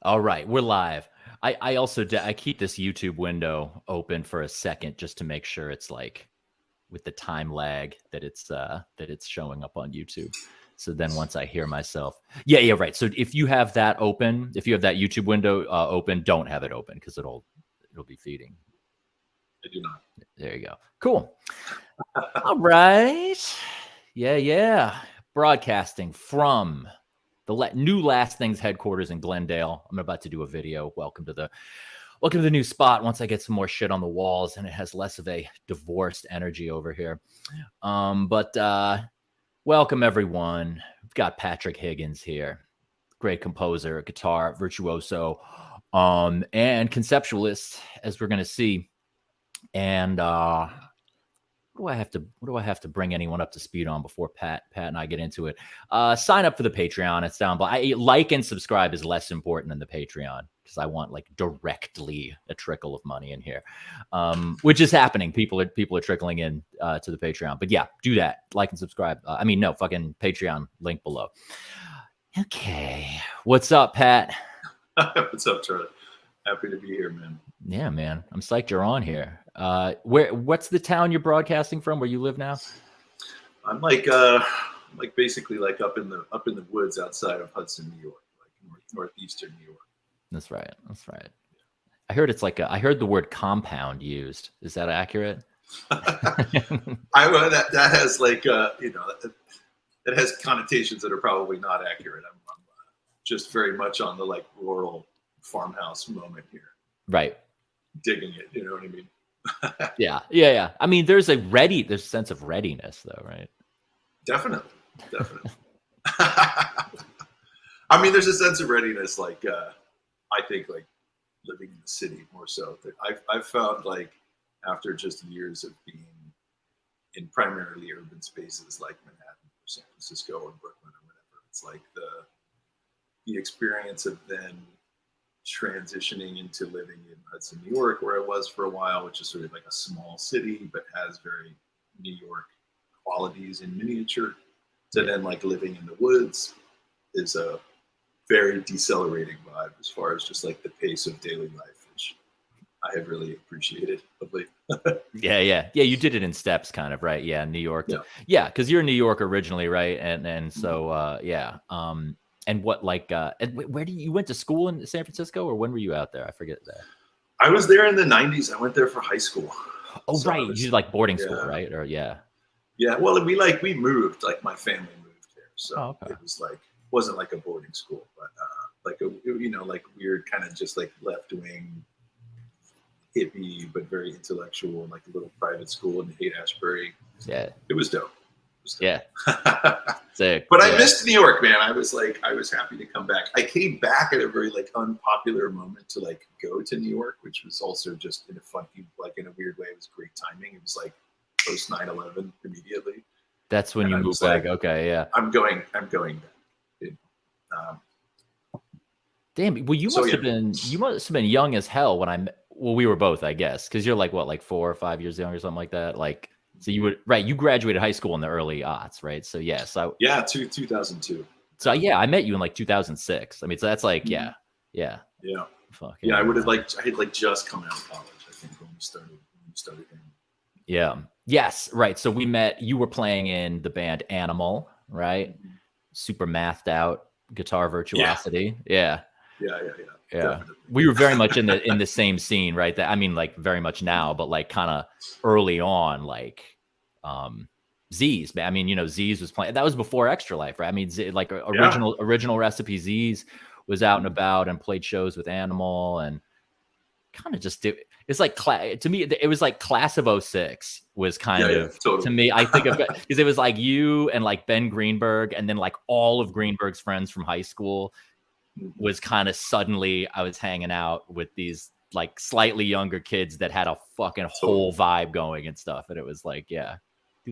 All right, we're live. I also I keep this YouTube window open for a second just to make sure it's like with the time lag that it's showing up on YouTube. So then once I hear myself, yeah, right. So if you have that open, if you have that YouTube window open, don't have it open because it'll be feeding. I do not. There you go. Cool. All right. Yeah. Broadcasting from the new Last Things headquarters in Glendale. I'm about to do a video. Welcome to the new spot. Once I get some more shit on the walls and it has less of a divorced energy over here. But welcome everyone. We've got Patrick Higgins here, great composer, guitar virtuoso, and conceptualist, as we're going to see. And what do I have to bring anyone up to speed on before Pat and I get into it? Sign up for the Patreon. It's down below. Like and subscribe is less important than the Patreon because I want like directly a trickle of money in here, which is happening. People are trickling in to the Patreon. But yeah, do that. Like and subscribe. Fucking Patreon link below. Okay, what's up, Pat? What's up, Charlie? Happy to be here, man. Yeah, man. I'm psyched you're on here. What's the town you're broadcasting from? Where you live now? I'm like basically like up in the woods outside of Hudson, New York, like northeastern New York. That's right. I heard it's I heard the word compound used. Is that accurate? That has like it has connotations that are probably not accurate. I'm just very much on the like rural farmhouse moment here. Right. Digging it, you know what I mean? Yeah. I mean, there's a sense of readiness though, right? Definitely. I mean, there's a sense of readiness, like I think like living in the city more so. That I've found like after just years of being in primarily urban spaces like Manhattan or San Francisco or Brooklyn or whatever, it's like the experience of then transitioning into living in Hudson, New York, where I was for a while, which is sort of like a small city, but has very New York qualities in miniature, to then like living in the woods is a very decelerating vibe as far as just like the pace of daily life, which I have really appreciated of late. Yeah. You did it in steps, kind of, right? Yeah, New York. Yeah, because you're in New York originally, right? And so yeah. And what where you went to school in San Francisco, or when were you out there? I forget that. I was there in the 90s. I went there for high school. Oh, so right. You did like boarding school, right? Or yeah. Well, we moved, like my family moved there. So It was like, wasn't like a boarding school, but like weird kind of just like left-wing hippie, but very intellectual, like a little private school in Haight-Ashbury. Yeah. It was dope. Yeah. Sick. But I missed New York, man. I was happy to come back. I came back at a very like unpopular moment to like go to New York, which was also just in a weird way. It was great timing. It was like post 9/11 immediately. That's when you moved back. Okay, yeah. I'm going back. Damn. Well, you must have been young as hell when we were both, I guess, because you're like what, like 4 or 5 years young or something like that, like. So you graduated high school in the early aughts, right? So yeah, 2002. So yeah, I met you in like 2006. I mean, so that's like yeah. Fuck yeah. I had just come out of college, I think, when we started hanging. Yeah. Yes. Right. So we met. You were playing in the band Animal, right? Mm-hmm. Super mathed out guitar virtuosity. Yeah. Definitely. We were very much in the same scene, right? That I mean, like very much now, but like kind of early on, like Z's. I mean, Z's was playing. That was before Extra Life, right? I mean, like original Recipe Z's was out and about and played shows with Animal and kind of just did. It's like to me, it was like Class of 06 was kind of totally. To me. I think of it because it was like you and like Ben Greenberg and then like all of Greenberg's friends from high school. Was kind of suddenly I was hanging out with these like slightly younger kids that had a fucking whole vibe going and stuff. And it was like, yeah.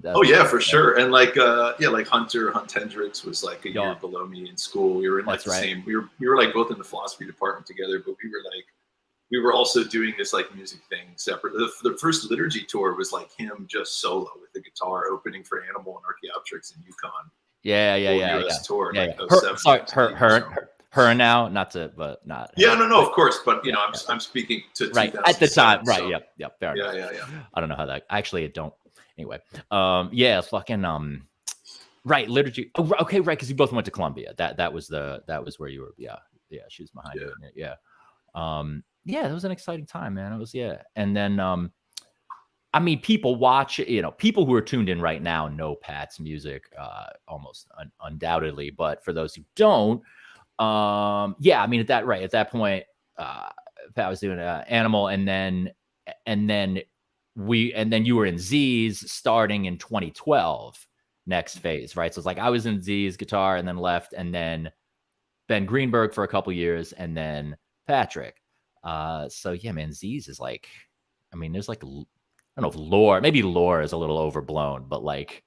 Oh yeah, for sure. And like, like Hunt Hendricks was like a year below me in school. We were in like the same, we were like both in the philosophy department together, but we were also doing this like music thing separate. The first liturgy tour was like him just solo with the guitar opening for Animal and Archaeopteryx in Yukon. Yeah. Tour, yeah. Like her now, not to, but not. Yeah, no, of course, but you know, I'm speaking to right at the time, right? So. Yep, fair enough. Yeah. I don't know how that. Actually, I don't. Anyway, yeah, fucking right, liturgy. Oh, okay, right, because you both went to Columbia. That was where you were. Yeah, she was behind you. Yeah, yeah, that was an exciting time, man. It was, yeah, and then I mean, people watch, people who are tuned in right now know Pat's music almost undoubtedly, but for those who don't, yeah, I mean, at that point, Pat was doing Animal, and then you were in Z's starting in 2012, next phase, right? So it's like I was in Z's guitar and then left, and then Ben Greenberg for a couple years, and then Patrick. So yeah, man, Z's is like, I mean, there's like, I don't know if maybe lore is a little overblown, but like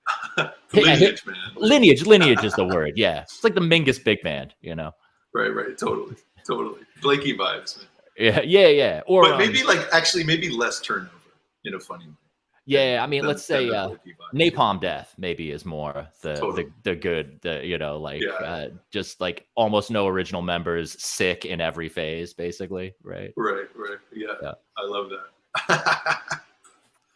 lineage, man. Lineage is the word. Yeah, it's like the Mingus big band, Right, totally. Blakey vibes, man. Yeah. Or but maybe maybe less turnover in a funny way. Yeah, I mean, let's say Napalm Death maybe is more the good, just like almost no original members, sick in every phase, basically, right? Right. Yeah. I love that.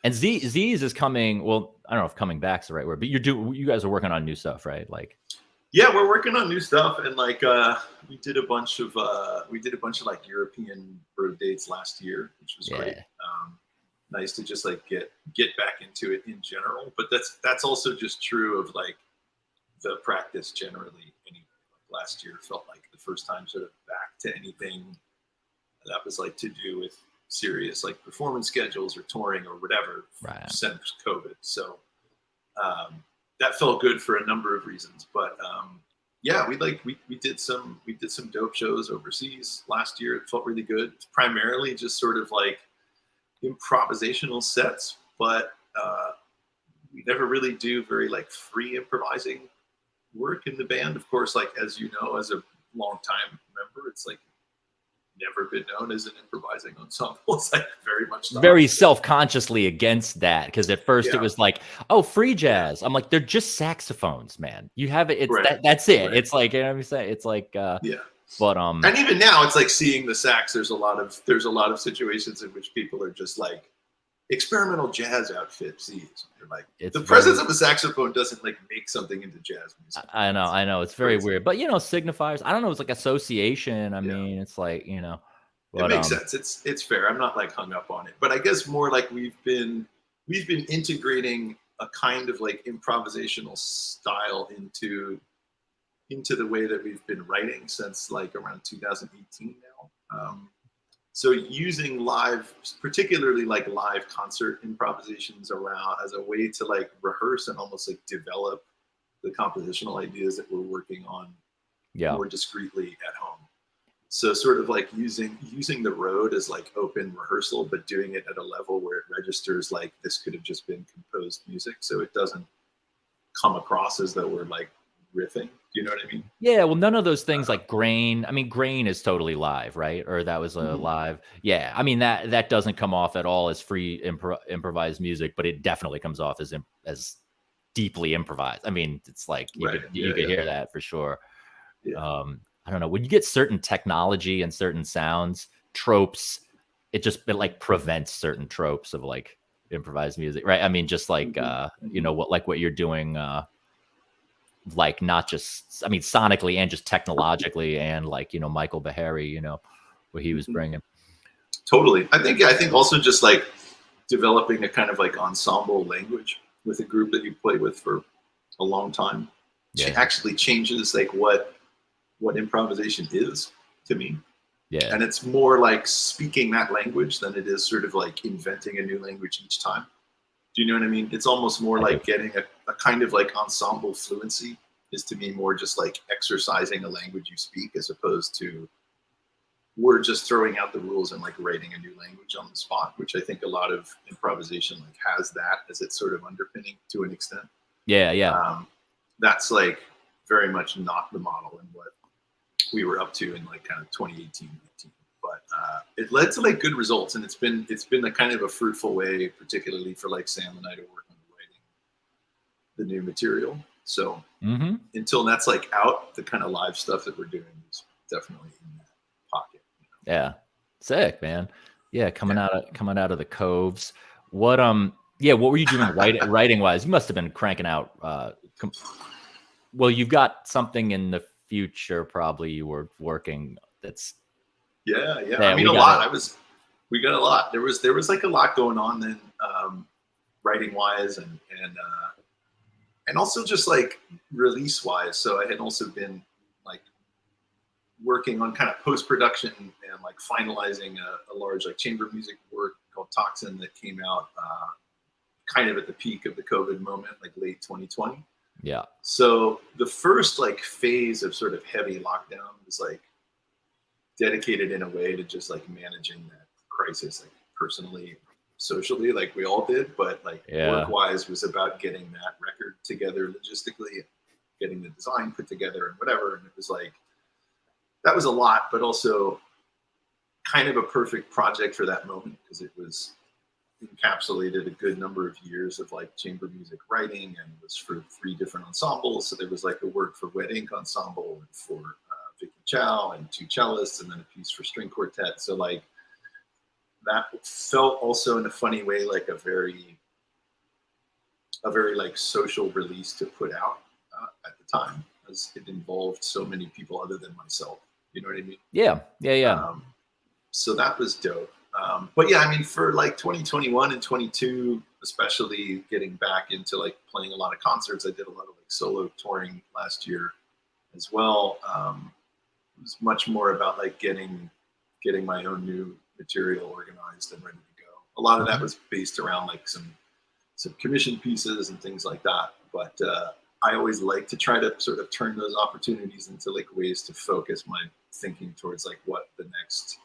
And Z's is coming. Well, I don't know if coming back is the right word, but you guys are working on new stuff, right? Like, yeah, we're working on new stuff, and like we did a bunch of like European road dates last year, which was great. Nice to just like get back into it in general, but that's also just true of like the practice generally. Last year felt like the first time sort of back to anything that was like to do with serious like performance schedules or touring or whatever, right, since COVID. So that felt good for a number of reasons, but yeah, we did some dope shows overseas last year. It felt really good. It's primarily just sort of like improvisational sets, but we never really do very like free improvising work in the band. Of course, like as you know, as a long-time member, it's like never been known as an improvising ensemble. It's like very self-consciously against that, because at first it was like, oh, free jazz. I'm like, they're just saxophones, man. You have it. It's right. That's it. Right. It's like, you know what I'm saying? It's like yeah. But and even now it's like seeing the sax, there's a lot of situations in which people are just like experimental jazz outfits. Like the presence of a saxophone doesn't like make something into jazz music. I know it's very weird, but signifiers, I don't know, it's like association. I mean, it's like, but, it makes sense. It's fair. I'm not like hung up on it, but I guess more like we've been integrating a kind of like improvisational style into the way that we've been writing since like around 2018 now. So using live, particularly like live concert improvisations around as a way to like rehearse and almost like develop the compositional ideas that we're working on more discreetly at home. So sort of like using the road as like open rehearsal, but doing it at a level where it registers like this could have just been composed music. So it doesn't come across as though we're like riffing. Do you know what I mean? Yeah, well, none of those things like Grain. I mean, Grain is totally live, right? Or that was a live. Yeah, I mean that doesn't come off at all as free improvised music, but it definitely comes off as deeply improvised. I mean, it's like you could hear that for sure. Yeah. I don't know, when you get certain technology and certain sounds tropes, it like prevents certain tropes of like improvised music, right? I mean, just like what you're doing. Like not just, I mean, sonically and just technologically, and like, Michael Beharry, what he was bringing. Totally. I think also just like developing a kind of like ensemble language with a group that you play with for a long time actually changes like what improvisation is to me. Yeah. And it's more like speaking that language than it is sort of like inventing a new language each time. Do you know what I mean? It's almost more like getting a kind of like ensemble fluency is to me more just like exercising a language you speak, as opposed to we're just throwing out the rules and like writing a new language on the spot, which I think a lot of improvisation like has that as its sort of underpinning to an extent. Yeah. That's like very much not the model in what we were up to in like kind of 2018, 19. But it led to like good results, and it's been a kind of a fruitful way, particularly for like Sam and I, to work on writing the new material. So until that's like out, the kind of live stuff that we're doing is definitely in that pocket. Yeah, sick, man. Yeah, coming out of the coves. What what were you doing writing wise? You must have been cranking out. Well, you've got something in the future. Probably you were working. That's yeah. I mean, a lot. We got a lot. There was like a lot going on then, writing wise, and also just like release wise. So I had also been like working on kind of post production and like finalizing a large like chamber music work called Toxin that came out kind of at the peak of the COVID moment, like late 2020. Yeah. So the first like phase of sort of heavy lockdown was like dedicated in a way to just like managing that crisis, like personally, socially, like we all did, but like work wise was about getting that record together logistically, getting the design put together and whatever. And it was like, that was a lot, but also kind of a perfect project for that moment because it was encapsulated a good number of years of like chamber music writing, and it was for 3 different ensembles. So there was like a work for Wet Ink Ensemble and for Vicky Chow and 2 cellists, and then a piece for string quartet. So like that felt also in a funny way like a very like social release to put out at the time, as it involved so many people other than myself. You know what I mean? Yeah. So that was dope. But yeah, I mean, for like 2021 and 22, especially getting back into like playing a lot of concerts, I did a lot of like solo touring last year as well. It was much more about like getting my own new material organized and ready to go. A lot of that was based around like some commission pieces and things like that. But I always like to try to sort of turn those opportunities into like ways to focus my thinking towards like what the next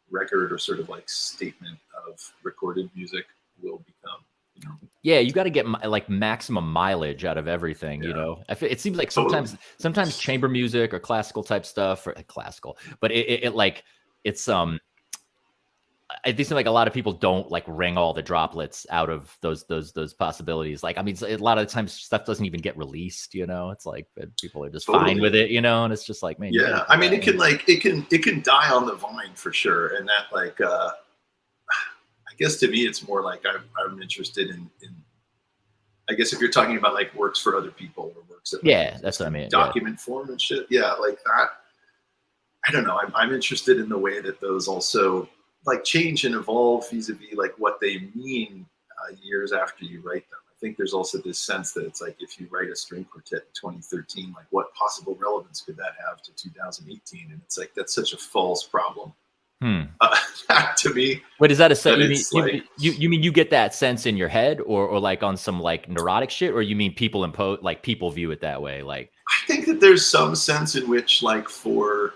record or sort of like statement of recorded music will become, you know? Yeah, you got to get like maximum mileage out of everything. You know, it seems like sometimes chamber music or classical type stuff, or classical, but it like it's I think like a lot of people don't like wring all the droplets out of those possibilities. Like, I mean, a lot of the times stuff doesn't even get released, you know, it's like people are just fine with it, you know, and it's just like, man. Yeah. I mean, it can die on the vine for sure. And that like, I guess to me, it's more like I'm interested in, I guess if you're talking about like works for other people or works that that's what I mean. Document form and shit. Yeah. Like that. I don't know. I'm interested in the way that those also like change and evolve vis-a-vis like what they mean years after you write them. I think there's also this sense that it's like if you write a string quartet in 2013, like what possible relevance could that have to 2018? And it's like that's such a false problem. To me. Wait, is that a sense? You mean you get that sense in your head, or like on some like neurotic shit, or you mean people people view it that way? Like, I think that there's some sense in which like for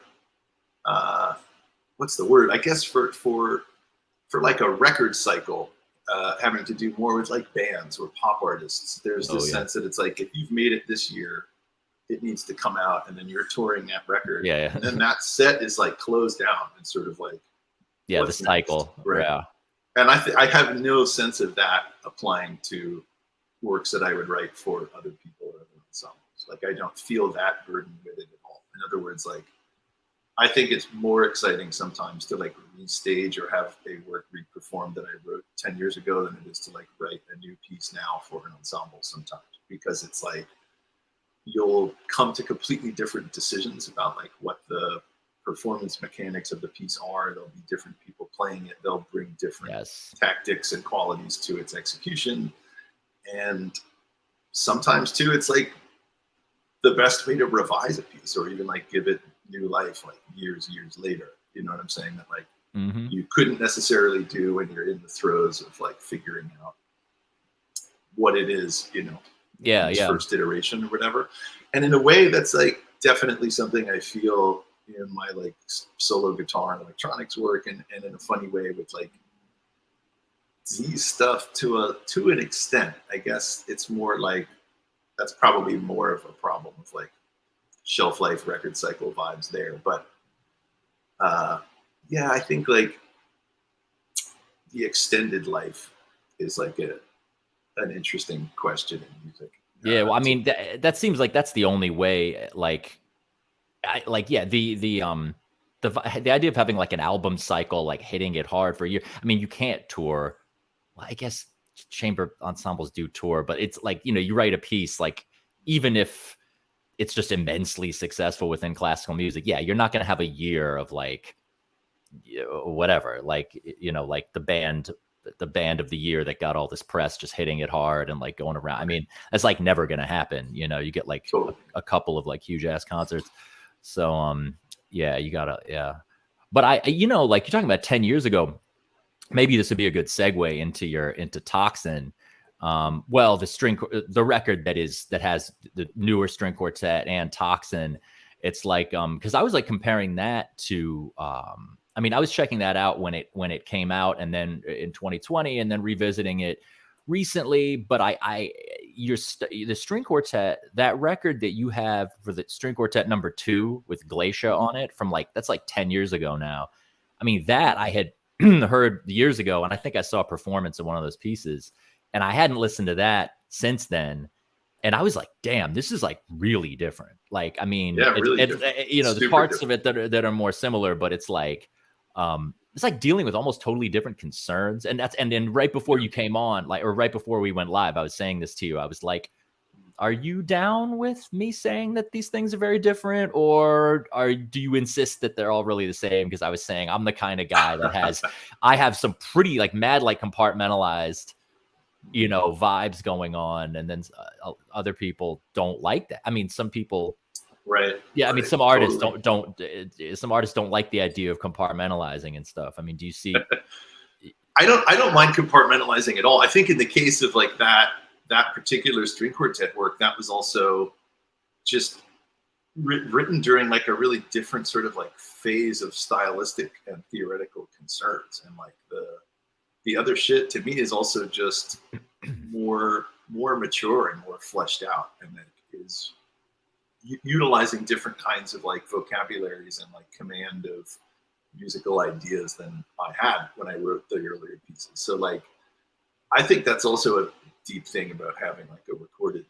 what's the word? I guess for like a record cycle, having to do more with like bands or pop artists, there's this sense that it's like if you've made it this year, it needs to come out, and then you're touring that record, and then that set is like closed down and sort of like the cycle, next? Right? Yeah. And I have no sense of that applying to works that I would write for other people or other ensembles. Like I don't feel that burden with it at all. In other words, like I think it's more exciting sometimes to like restage or have a work re-performed that I wrote 10 years ago than it is to like write a new piece now for an ensemble sometimes, because it's like you'll come to completely different decisions about like what the performance mechanics of the piece are. There'll be different people playing it. They'll bring different tactics and qualities to its execution. And sometimes too, it's like the best way to revise a piece or even like give it new life like years later. You know what I'm saying? That like you couldn't necessarily do when you're in the throes of like figuring out what it is, you know, first iteration or whatever. And in a way that's like definitely something I feel in my like solo guitar and electronics work, and in a funny way with like Z stuff to an extent. I guess it's more like that's probably more of a problem with like shelf life record cycle vibes there. But I think like the extended life is like an interesting question in music. Yeah, well, I mean, that seems like that's the only way, like, the idea of having like an album cycle, like hitting it hard for a year. I mean, you can't tour. Well, I guess chamber ensembles do tour, but it's like, you write a piece, like even if it's just immensely successful within classical music, yeah, you're not going to have a year of like, whatever, like, like the band of the year that got all this press just hitting it hard and like going around. I mean, that's like never going to happen. You get like a couple of like huge ass concerts. So, yeah, you gotta, yeah. But like you're talking about 10 years ago, maybe this would be a good segue into Toxin. Well, the record that has the newer string quartet and Toxin, it's like, because I was like comparing that to, I mean, I was checking that out when it came out, and then in 2020, and then revisiting it recently. But the string quartet, that record that you have for the string quartet number 2 with Glacia on it, from like, that's like 10 years ago now. I mean, that I had heard years ago, and I think I saw a performance of one of those pieces, and I hadn't listened to that since then. And I was like, damn, this is like really different. Like, I mean, really the parts of it that are more similar, but it's like dealing with almost totally different concerns. And then right before you came on, or right before we went live, I was saying this to you. I was like, are you down with me saying that these things are very different, or do you insist that they're all really the same? Because I was saying I'm the kind of guy that I have some pretty like mad, like compartmentalized, vibes going on, and then other people don't like that. I mean, some people, right? Yeah, I mean, some artists some artists don't like the idea of compartmentalizing and stuff. I mean, do you see? I don't mind compartmentalizing at all. I think in the case of like that particular string quartet work, that was also just written during like a really different sort of like phase of stylistic and theoretical concerns, and like the other shit to me is also just more mature and more fleshed out, and that is utilizing different kinds of like vocabularies and like command of musical ideas than I had when I wrote the earlier pieces. So like, I think that's also a deep thing about having like a recorded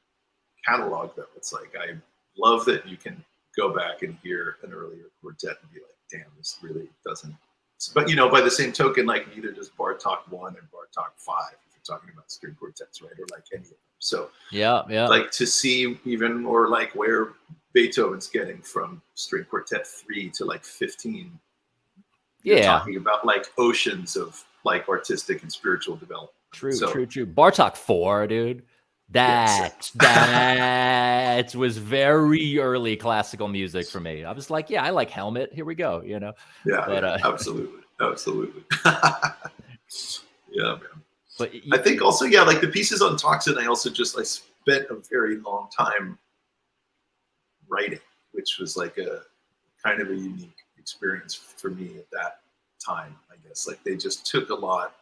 catalog, that it's like, I love that you can go back and hear an earlier quartet and be like, damn, this really doesn't. But by the same token, like neither does Bartók 1 and Bartók 5, if you're talking about string quartets, right? Or like any of them. So yeah. Like to see even, or like where Beethoven's getting from string quartet 3 to like 15. You're talking about like oceans of like artistic and spiritual development. True. Bartók 4, dude. That was very early classical music for me. I was like, yeah, I like Helmet. Here we go, Yeah, but, absolutely. Yeah, man. But I think also, yeah, like the pieces on Toxin, I spent a very long time writing, which was like a kind of a unique experience for me at that time, I guess. Like they just took a lot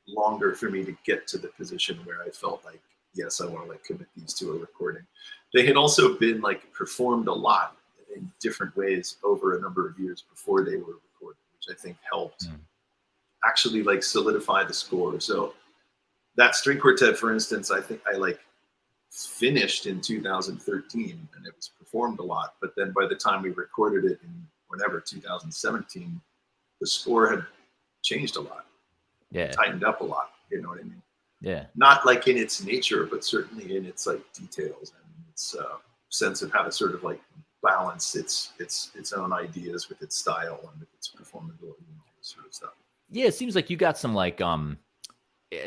longer for me to get to the position where I felt like, yes, I want to like commit these to a recording. They had also been like performed a lot in different ways over a number of years before they were recorded, which I think helped actually like solidify the score. So that string quartet, for instance, I think I like finished in 2013 and it was performed a lot. But then by the time we recorded it in whenever 2017, the score had changed a lot. Yeah, tightened up a lot. You know what I mean? Yeah. Not like in its nature, but certainly in its like details and its sense of how to sort of like balance its own ideas with its style and with its performability and all this sort of stuff. Yeah, it seems like you got some like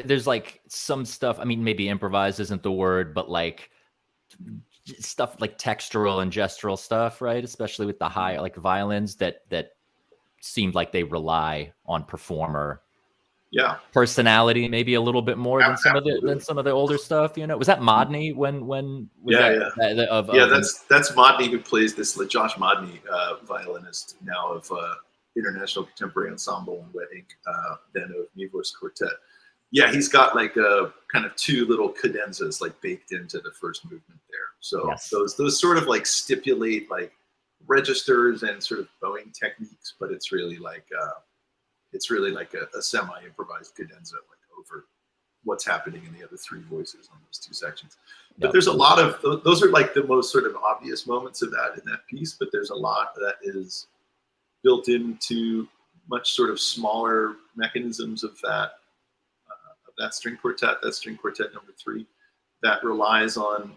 there's like some stuff. I mean, maybe improvise isn't the word, but like stuff like textural and gestural stuff, right? Especially with the high like violins that seemed like they rely on performer personality maybe a little bit more than some of the older stuff. Was that Modney that's Modney, who plays this, like Josh Modney, violinist now of International Contemporary Ensemble and Wet Ink, then of Nivor's Quartet. Yeah, he's got like a kind of 2 little cadenzas like baked into the first movement there. So those sort of like stipulate like registers and sort of bowing techniques, but it's really like a semi-improvised cadenza like what's happening in the other three voices on those two sections. But Yep. there's a lot of those are like the most sort of obvious moments of that in that piece. But there's a lot that is built into much sort of smaller mechanisms of that string quartet number 3, that relies on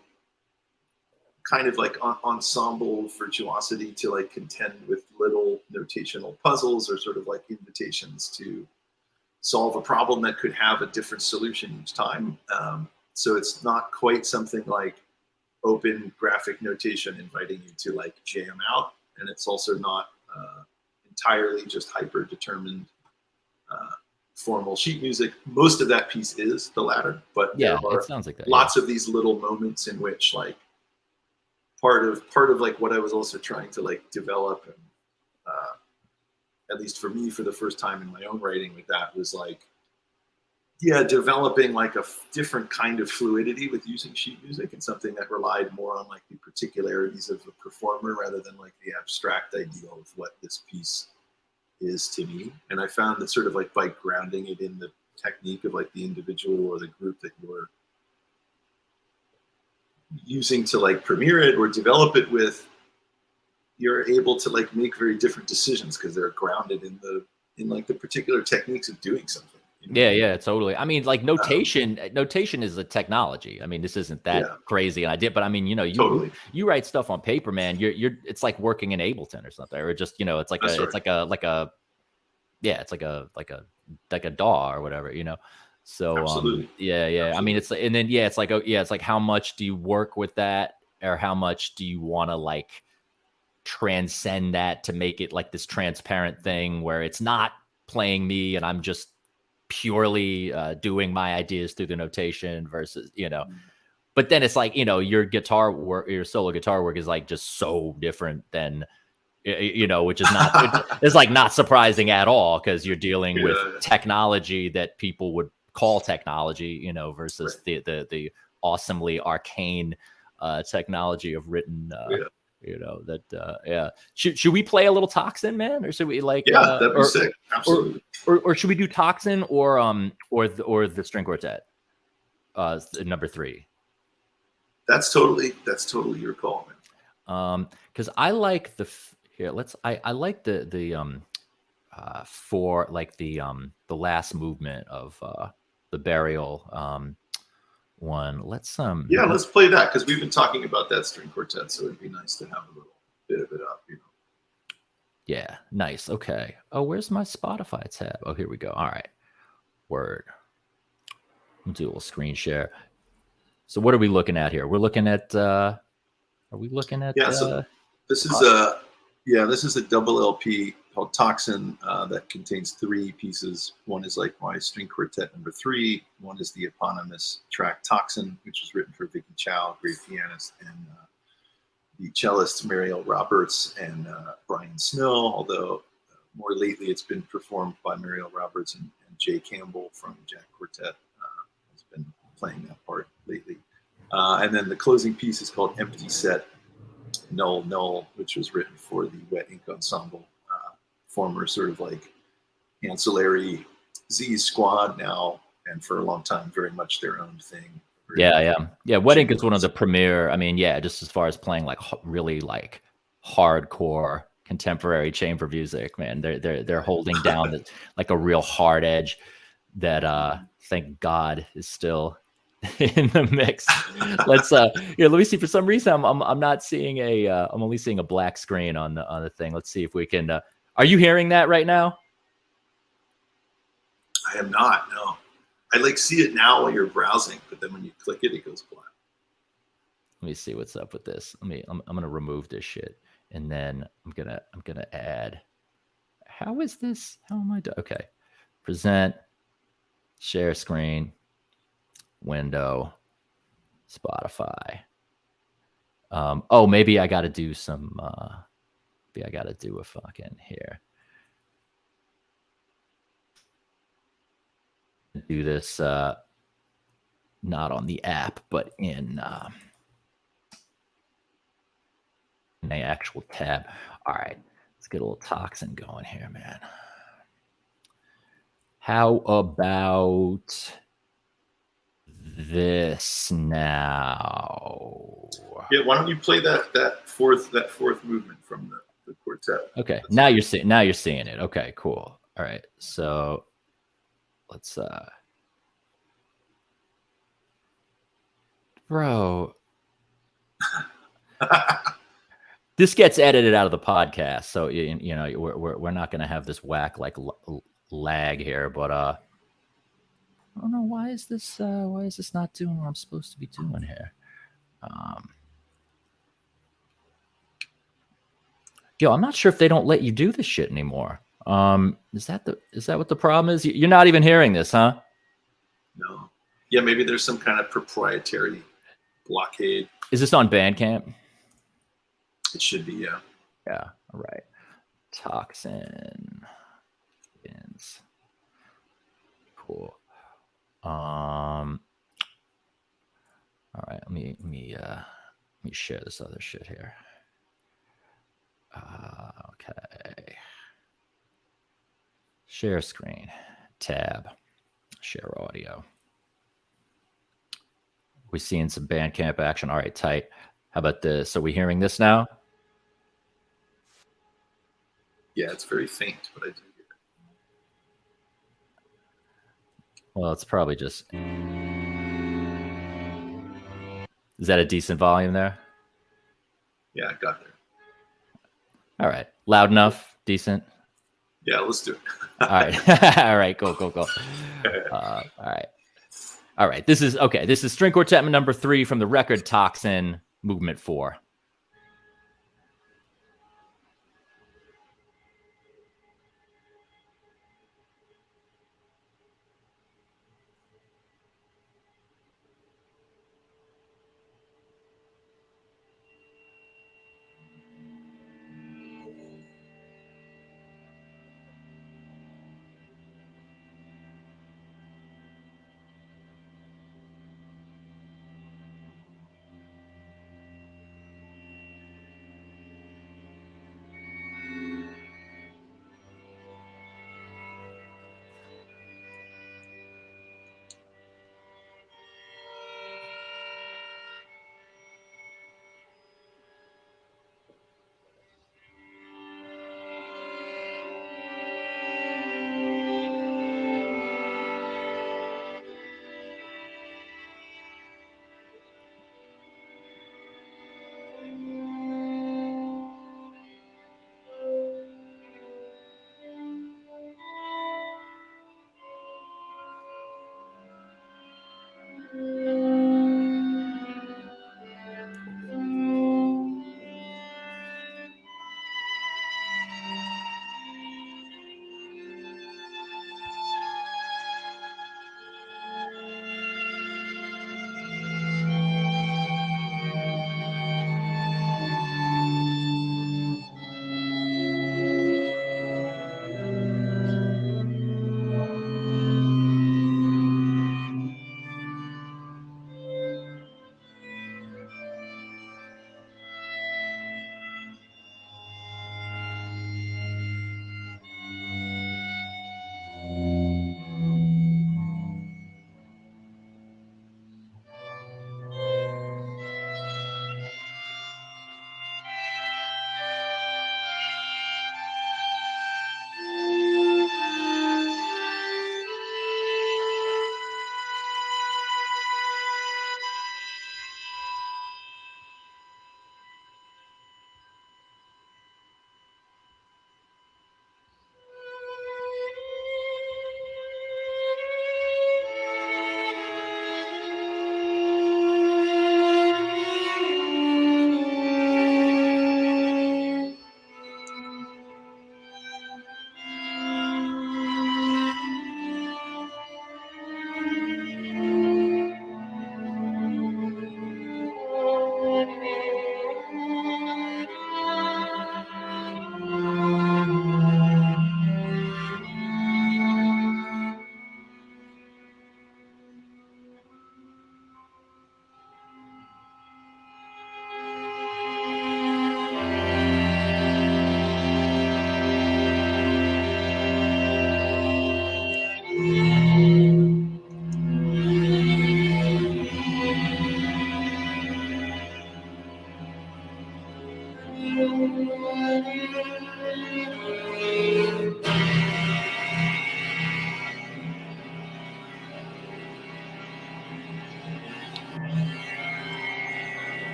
kind of like ensemble virtuosity to like contend with little notational puzzles or sort of like invitations to solve a problem that could have a different solution each time. So it's not quite something like open graphic notation inviting you to like jam out, and it's also not entirely just hyper determined formal sheet music. Most of that piece is the latter, but Yeah, there are it sounds like that. lots of these little moments in which like part of like what I was also trying to like develop, and at least for me for the first time in my own writing with that, was like, yeah, developing like a different kind of fluidity with using sheet music, and something that relied more on like the particularities of the performer rather than like the abstract ideal of what this piece is to me. And I found that sort of like by grounding it in the technique of like the individual or the group that you're using to like premiere it or develop it with, you're able to like make very different decisions because they're grounded in like the particular techniques of doing something. You know? Yeah, totally. I mean, like notation is a technology. I mean, this isn't that crazy an idea, but I mean, you know, you write stuff on paper, man. It's like working in Ableton or something, or just, you know, it's like it's like a DAW or whatever, you know. So Absolutely. I mean, it's, and then it's like, it's like, how much do you work with that, or how much do you want to like transcend that to make it like this transparent thing where it's not playing me and I'm just purely doing my ideas through the notation versus, you know. But then it's like, you know, your guitar work, your solo guitar work is like just so different than, you know, which is not, it's like not surprising at all, because you're dealing with technology that people would call technology, you know, versus the awesomely arcane technology of written you know, that should we play a little Toxin, man, or should we like that'd be sick. Absolutely. Or should we do Toxin or the string quartet number 3? That's totally your call, man. Because I like the I like the for like the last movement of the burial one. Let's let's play that, because we've been talking about that string quartet, so it'd be nice to have a little bit of it up, you know. Yeah, nice. Okay. Oh, where's my Spotify tab? Oh, here we go. All right. Word. We'll do a little screen share. So what are we looking at here? We're looking at are we looking at so this is a double LP called Toxin that contains 3 pieces. One is like my string quartet number 3. One is the eponymous track Toxin, which was written for Vicky Chow, great pianist, and the cellist Mariel Roberts and Brian Snow, although more lately it's been performed by Mariel Roberts and Jay Campbell from Jack Quartet has been playing that part lately. And then the closing piece is called Empty Set Null Null, which was written for the Wet Ink Ensemble, former sort of like ancillary Z Squad now, and for a long time very much their own thing. Yeah. Wet Ink is one of the premier. I mean, just as far as playing like really like hardcore contemporary chamber music, man, they're holding down like a real hard edge that thank God is still in the mix. Let's let me see. For some reason, I'm not seeing I'm only seeing a black screen on the thing. Let's see if we can. Are you hearing that right now? I am not. No. I like see it now while you're browsing, but then when you click it, it goes black. Let me see what's up with this. I'm gonna remove this shit, and then I'm gonna add. How is this? How am I doing? Okay, present, share screen, window, Spotify. Oh, maybe I got to do some. Maybe I got to do a fucking here. Do this not on the app, but in the actual tab. All right, let's get a little Toxin going here, man. How about this now. Yeah, why don't you play that fourth movement from the quartet? Okay, now you're seeing it. Okay, cool. All right, so let's bro. This gets edited out of the podcast, so you know we're not going to have this whack like lag here. But I don't know why is this not doing what I'm supposed to be doing here. Yo, I'm not sure if they don't let you do this shit anymore. Is that what the problem is? You're not even hearing this, huh? No. Yeah, maybe there's some kind of proprietary blockade. Is this on Bandcamp? It should be, yeah. Yeah. All right. Toxin. Higgins. Cool. All right. Let me share this other shit here. Okay. Share screen. Tab. Share audio. We're seeing some Bandcamp action. All right, tight. How about this? Are we hearing this now? Yeah, it's very faint, but I do hear it. Well, it's probably just... Is that a decent volume there? Yeah, I got there. All right. Loud enough? Decent? Yeah, let's do it. All right. All right, go. All right. All right. This is string quartet number 3 from the record Toxin, movement 4.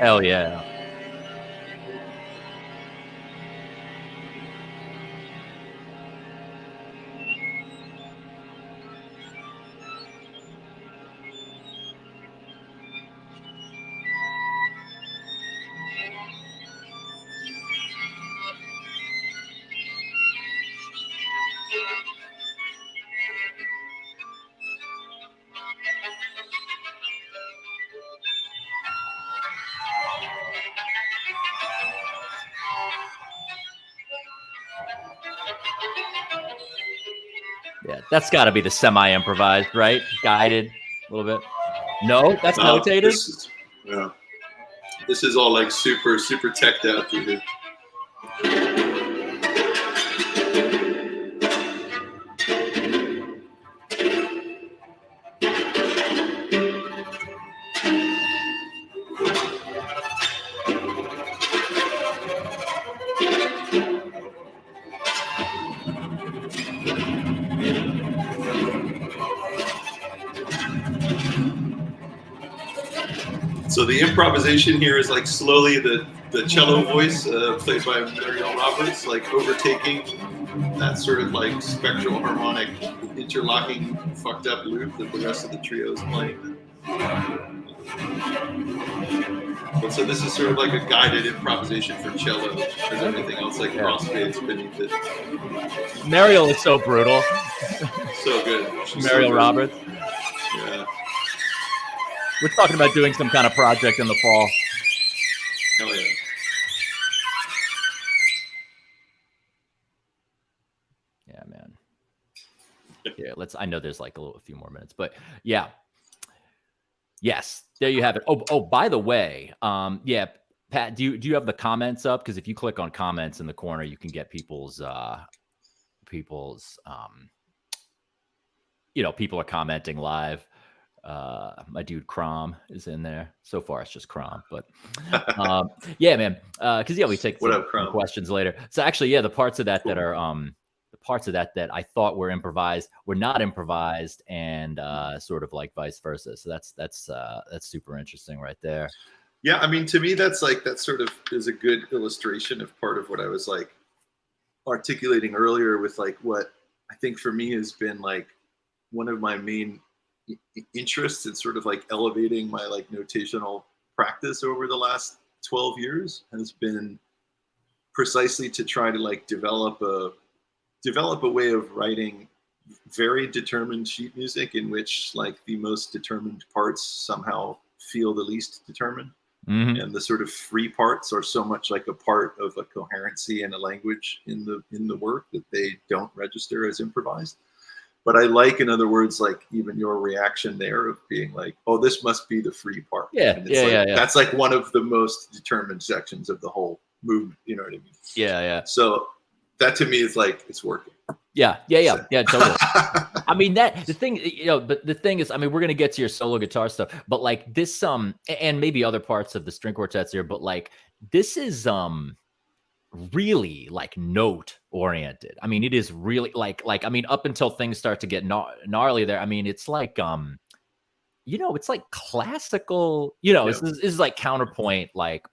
Hell yeah. Yeah, that's got to be the semi-improvised, right? Guided a little bit. No, that's notated. This is all like super teched out through here. So the improvisation here is like slowly the cello voice played by Mariel Roberts, like overtaking that sort of like spectral harmonic interlocking fucked up loop that the rest of the trio is playing. But so this is sort of like a guided improvisation for cello. There's everything else like crossfades beneath it. Mariel is so brutal. So good. Mariel Roberts. Yeah. We're talking about doing some kind of project in the fall. Hell yeah. Yeah, man. Yeah, I know there's like a few more minutes, but yeah. Yes, there you have it. Oh, by the way, yeah, Pat, do you have the comments up? Because if you click on comments in the corner, you can get people's people are commenting live. My dude Crom is in there. So far it's just Crom, but yeah, man. Because we take some questions later. So actually, yeah, the parts of that that are the parts of that I thought were improvised were not improvised, and sort of like vice versa. So that's super interesting right there. Yeah, I mean, to me, that sort of is a good illustration of part of what I was like articulating earlier with like what I think for me has been like one of my main interests in sort of like elevating my like notational practice over the last 12 years has been precisely to try to like develop a way of writing very determined sheet music in which like the most determined parts somehow feel the least determined. Mm-hmm. And the sort of free parts are so much like a part of a coherency and a language in the work that they don't register as improvised. But I like, in other words, like even your reaction there of being like, "Oh, this must be the free part." Yeah, and it's yeah. That's like one of the most determined sections of the whole movement. You know what I mean? Yeah. So that to me is like it's working. Yeah, totally. I mean, but the thing is, I mean, we're gonna get to your solo guitar stuff, but like this, and maybe other parts of the string quartets here, but like this is, really like note oriented. I mean, it is really like I mean, up until things start to get gnarly there. I mean, it's like it's like classical. This is like counterpoint, like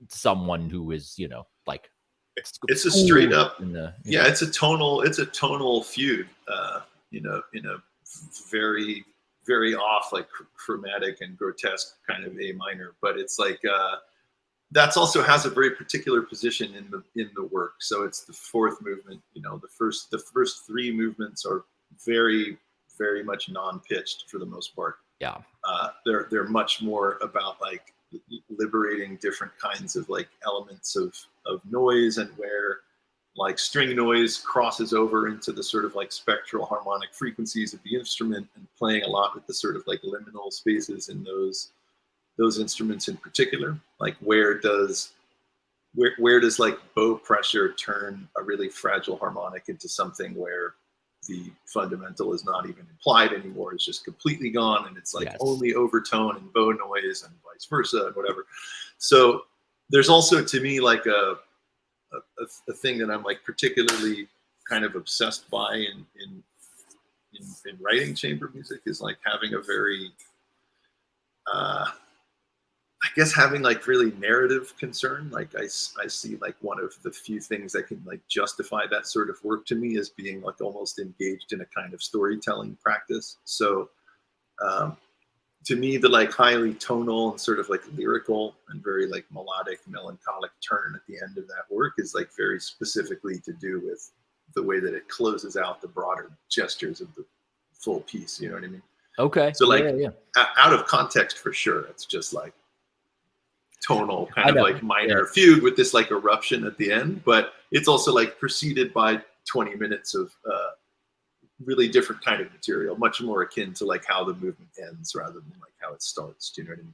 someone who is like it's a straight up it's a tonal fugue. In a very very off like chromatic and grotesque kind of A minor, but it's like. That's also has a very particular position in the work. So it's the fourth movement. The first three movements are very, very much non-pitched for the most part. Yeah. They're much more about like liberating different kinds of like elements of noise, and where like string noise crosses over into the sort of like spectral harmonic frequencies of the instrument, and playing a lot with the sort of like liminal spaces in those instruments in particular. Like where does like bow pressure turn a really fragile harmonic into something where the fundamental is not even implied anymore, it's just completely gone, and it's like only overtone and bow noise and vice versa and whatever. So there's also to me like a thing that I'm like particularly kind of obsessed by in writing chamber music is like having a very I guess having like really narrative concern, like I see like one of the few things that can like justify that sort of work to me as being like almost engaged in a kind of storytelling practice. So um, to me, the like highly tonal and sort of like lyrical and very like melodic, melancholic turn at the end of that work is like very specifically to do with the way that it closes out the broader gestures of the full piece. You know what I mean? Okay. So like Yeah. out of context for sure, it's just like tonal kind I of know. like minor fugue with this like eruption at the end, but it's also like preceded by 20 minutes of really different kind of material, much more akin to like how the movement ends rather than like how it starts. Do you know what I mean?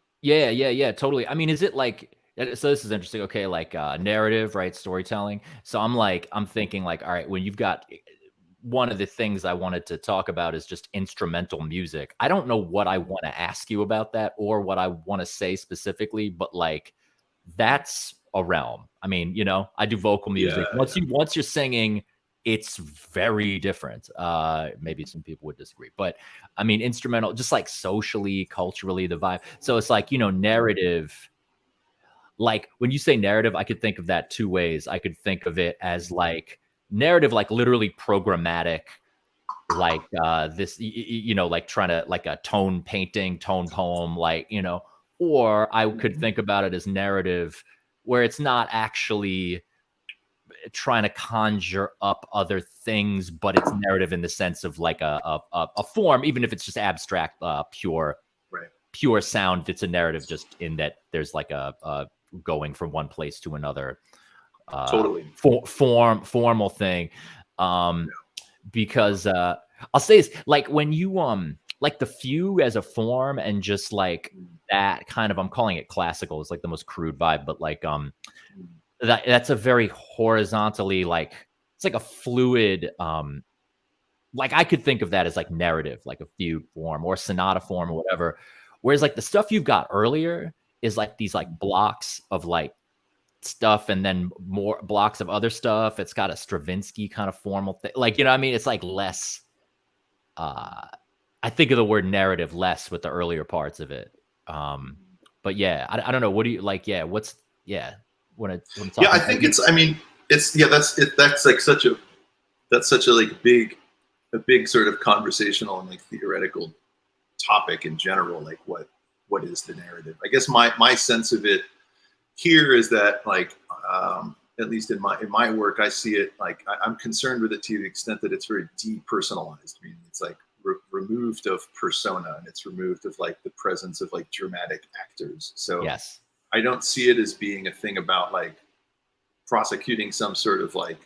Yeah, totally. I mean, is it like, so this is interesting. Okay, like narrative, right? Storytelling. So I'm thinking like, all right, when you've got one of the things I wanted to talk about is just instrumental music. I don't know what I want to ask you about that or what I want to say specifically, but like that's a realm. I mean, I do vocal music. Once you're singing, it's very different. Maybe some people would disagree, but I mean, instrumental, just like socially, culturally, the vibe. So it's like, narrative. Like when you say narrative, I could think of that two ways. I could think of it as like narrative, like literally programmatic, like this, like trying to like a tone painting, tone poem, like, or I could think about it as narrative where it's not actually trying to conjure up other things, but it's narrative in the sense of like a form, even if it's just abstract, pure sound. It's a narrative just in that there's like a going from one place to another, Totally. formal thing. Because I'll say this, like when you like the fugue as a form and just like that kind of, I'm calling it classical, is like the most crude vibe, but like that's a very horizontally, like it's like a fluid, like I could think of that as like narrative, like a fugue form or sonata form or whatever. Whereas like the stuff you've got earlier is like these like blocks of like stuff and then more blocks of other stuff. It's got a Stravinsky kind of formal thing. Like, I mean, it's like less, I think of the word narrative less with the earlier parts of it. But yeah, I don't know. What do you like? Yeah. When I'm talking, I think it's, I mean, it's, that's like that's such a like a big sort of conversational and like theoretical topic in general. Like what is the narrative? I guess my sense of it here is that like, at least in my work, I see it like I'm concerned with it to the extent that it's very depersonalized. I mean, it's like removed of persona, and it's removed of like the presence of like dramatic actors. So yes, I don't see it as being a thing about like prosecuting some sort of like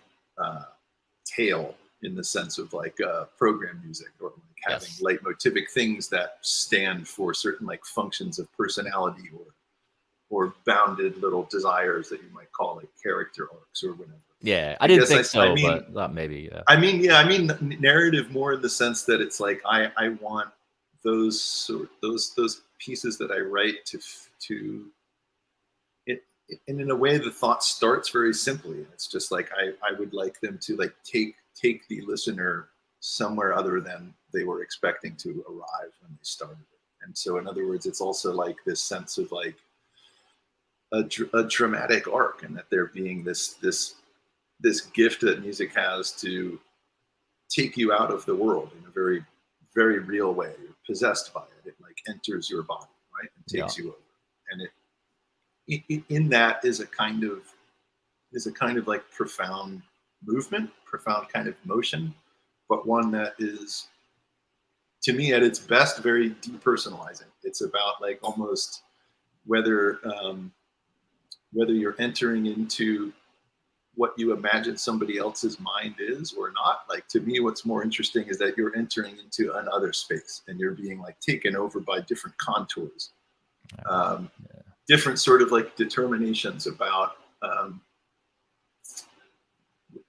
tale in the sense of like program music or like having leitmotivic things that stand for certain like functions of personality or bounded little desires that you might call like character arcs or whatever. Yeah, I didn't think so, but maybe. Yeah. I mean narrative more in the sense that it's like I want those pieces that I write to it, and in a way the thought starts very simply. It's just like I would like them to like take the listener somewhere other than they were expecting to arrive when they started it. And so in other words, it's also like this sense of like a dramatic arc, and that there being this gift that music has to take you out of the world in a very, very real way. You're possessed by it. It like enters your body, right, and takes you over. And it in that is a kind of like profound movement, profound kind of motion, but one that is, to me, at its best, very depersonalizing. It's about like almost whether you're entering into what you imagine somebody else's mind is or not. Like to me, what's more interesting is that you're entering into another space and you're being like taken over by different contours, different sort of like determinations about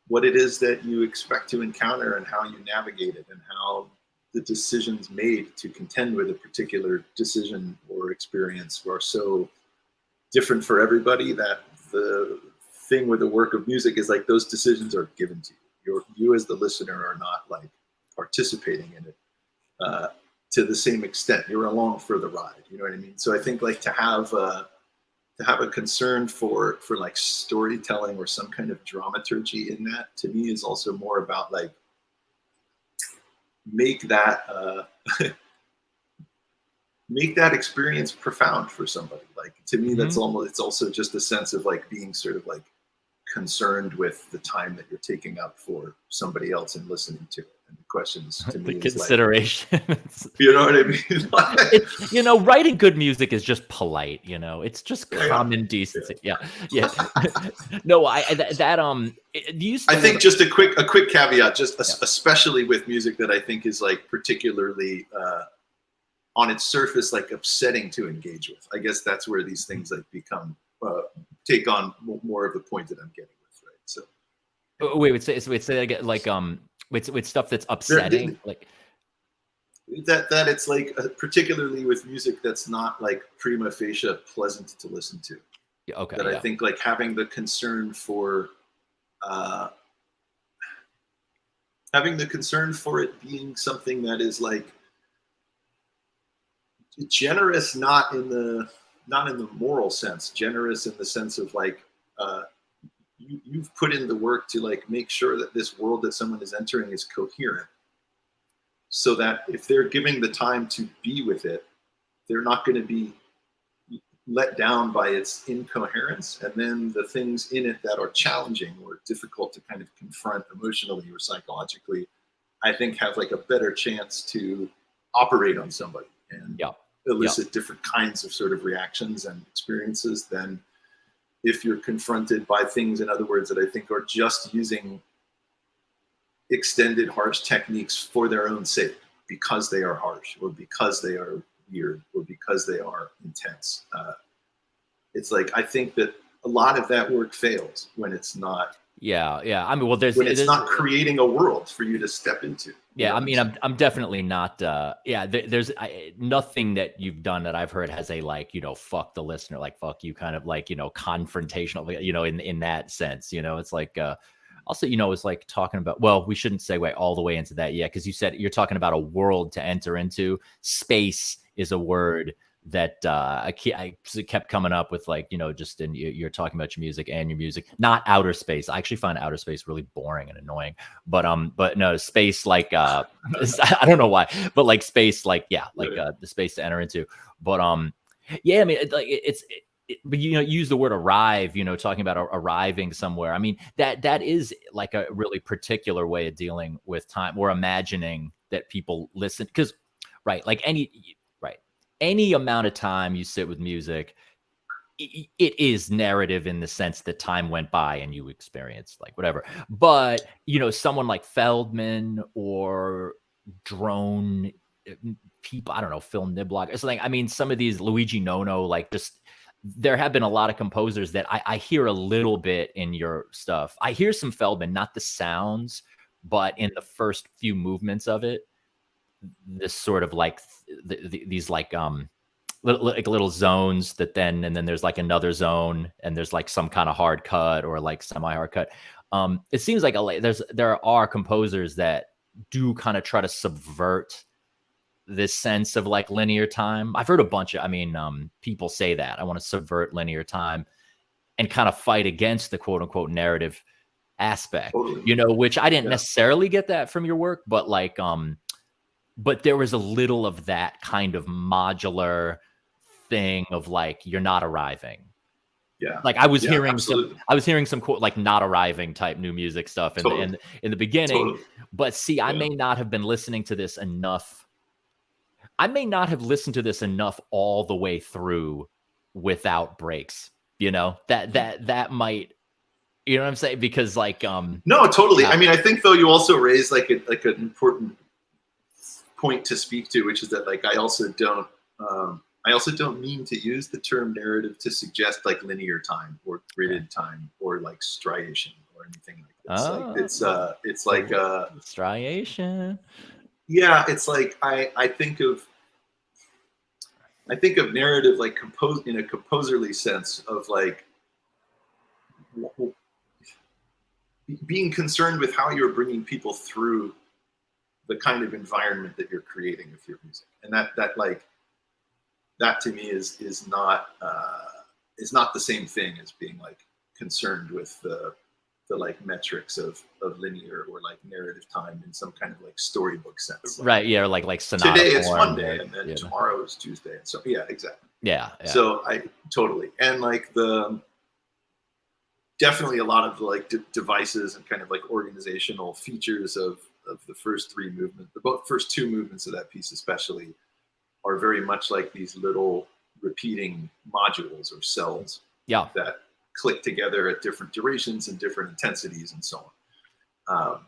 what it is that you expect to encounter and how you navigate it, and how the decisions made to contend with a particular decision or experience are so different for everybody that the thing with the work of music is like those decisions are given to you. You as the listener are not like participating in it to the same extent. You're along for the ride. You know what I mean? So I think like to have to have a concern for like storytelling or some kind of dramaturgy in that, to me, is also more about like make that make that experience profound for somebody. Like, to me, that's almost, it's also just a sense of like being sort of like concerned with the time that you're taking up for somebody else and listening to it. And the question is, to me, The is consideration. like, you know what I mean? Like, It's, you know, writing good music is just polite, you know, it's just common decency. Yeah. No, I think just a quick caveat, just especially with music that I think is like particularly on its surface, like upsetting to engage with. I guess that's where these things like become take on more of the point that I'm getting with, right? So wait, say that again, like with stuff that's upsetting, like that it's like particularly with music that's not like prima facie pleasant to listen to. Okay. That I think like having the concern for it being something that is like generous, not in the moral sense, generous in the sense of like you've put in the work to like make sure that this world that someone is entering is coherent, so that if they're giving the time to be with it, they're not going to be let down by its incoherence, and then the things in it that are challenging or difficult to kind of confront emotionally or psychologically, I think have like a better chance to operate on somebody and elicit different kinds of sort of reactions and experiences than if you're confronted by things, in other words, that I think are just using extended harsh techniques for their own sake, because they are harsh or because they are weird or because they are intense. It's like, I think that a lot of that work fails when it's not. Yeah. I mean, well, when it's not creating a world for you to step into. Yeah, I mean, I'm definitely not. There's nothing that you've done that I've heard has a like, you know, fuck the listener, like fuck you, kind of like, you know, confrontational, you know, in that sense, you know, it's like also, you know, it's like talking about, well, we shouldn't segue all the way into that yet, because you said you're talking about a world to enter into. Space is a word that I kept coming up with, like, you know, just in you're talking about your music, not outer space. I actually find outer space really boring and annoying, but no, space, like I don't know why, but like space, like the space to enter into. But yeah, I mean, but you know, use the word arrive, you know, talking about arriving somewhere. I mean, that is like a really particular way of dealing with time, or imagining that people listen, because like any amount of time you sit with music, it is narrative in the sense that time went by and you experienced like whatever. But, you know, someone like Feldman or Drone people, I don't know, Phil Niblock or something. I mean, some of these, Luigi Nono, like, just, there have been a lot of composers that I hear a little bit in your stuff. I hear some Feldman, not the sounds, but in the first few movements of it, this sort of like these like little zones that then, and then there's like another zone, and there's like some kind of hard cut or like semi hard cut. It seems like there are composers that do kind of try to subvert this sense of like linear time. I've heard a bunch of, I mean, people say that I want to subvert linear time and kind of fight against the quote unquote narrative aspect, you know, which I didn't necessarily get that from your work, but like, but there was a little of that kind of modular thing of like, you're not arriving. Yeah. Like I was hearing some quote, like not arriving type new music stuff in the beginning, but see, I may not have been listening to this enough. I may not have listened to this enough all the way through without breaks, you know, that might, you know what I'm saying? Because like, no, totally. I mean, I think though you also raised like an important point to speak to, which is that like I also don't mean to use the term narrative to suggest like linear time or gridded time or like striation or anything like this. It's like striation. Yeah, it's like I think of narrative like composed in a composerly sense of like being concerned with how you're bringing people through the kind of environment that you're creating with your music, and that to me is not is not the same thing as being like concerned with the like metrics of linear or like narrative time in some kind of like storybook sense. Like, right. Yeah. Like sonata today it's form, Monday and then tomorrow is Tuesday. And so, yeah, exactly. Yeah. So I totally, and like definitely a lot of the like devices and kind of like organizational features of the first three movements, the first two movements of that piece especially, are very much like these little repeating modules or cells that click together at different durations and different intensities and so on.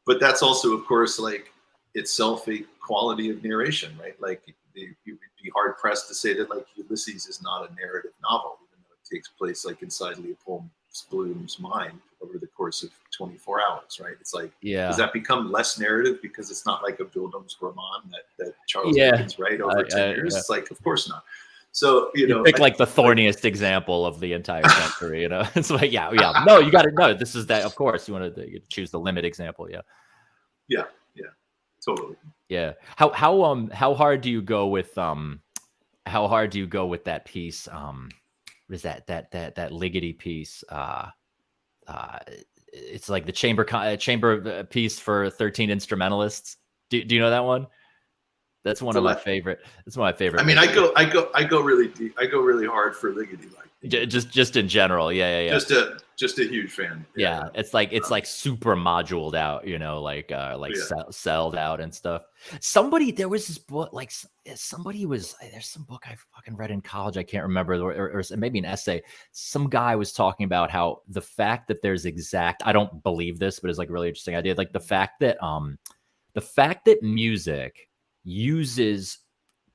But that's also, of course, like itself a quality of narration, right? Like you would be hard pressed to say that like Ulysses is not a narrative novel, even though it takes place like inside Leopold Bloom's mind over the course of 24 hours, right? It's like, does that become less narrative because it's not like a Bildungsroman that Charles Higgins write over 10 years? It's like, of course not. So, you pick like the thorniest example of the entire century, It's like, no, you got to know this is that. Of course, you want to choose the limit example. Yeah, totally. Yeah. How hard do you go with that piece? What is that Ligeti piece? It's like the chamber piece for 13 instrumentalists. Do you know that one? That's one of my favorite. That's one of my favorite. I mean, I go really deep. I go really hard for Ligeti, like just in general. Yeah. Just a huge fan. Yeah, it's like super moduled out, celled out and stuff. There was this book, like there's some book I fucking read in college. I can't remember, or maybe an essay. Some guy was talking about how the fact that there's I don't believe this, but it's like a really interesting idea. Like the fact that music uses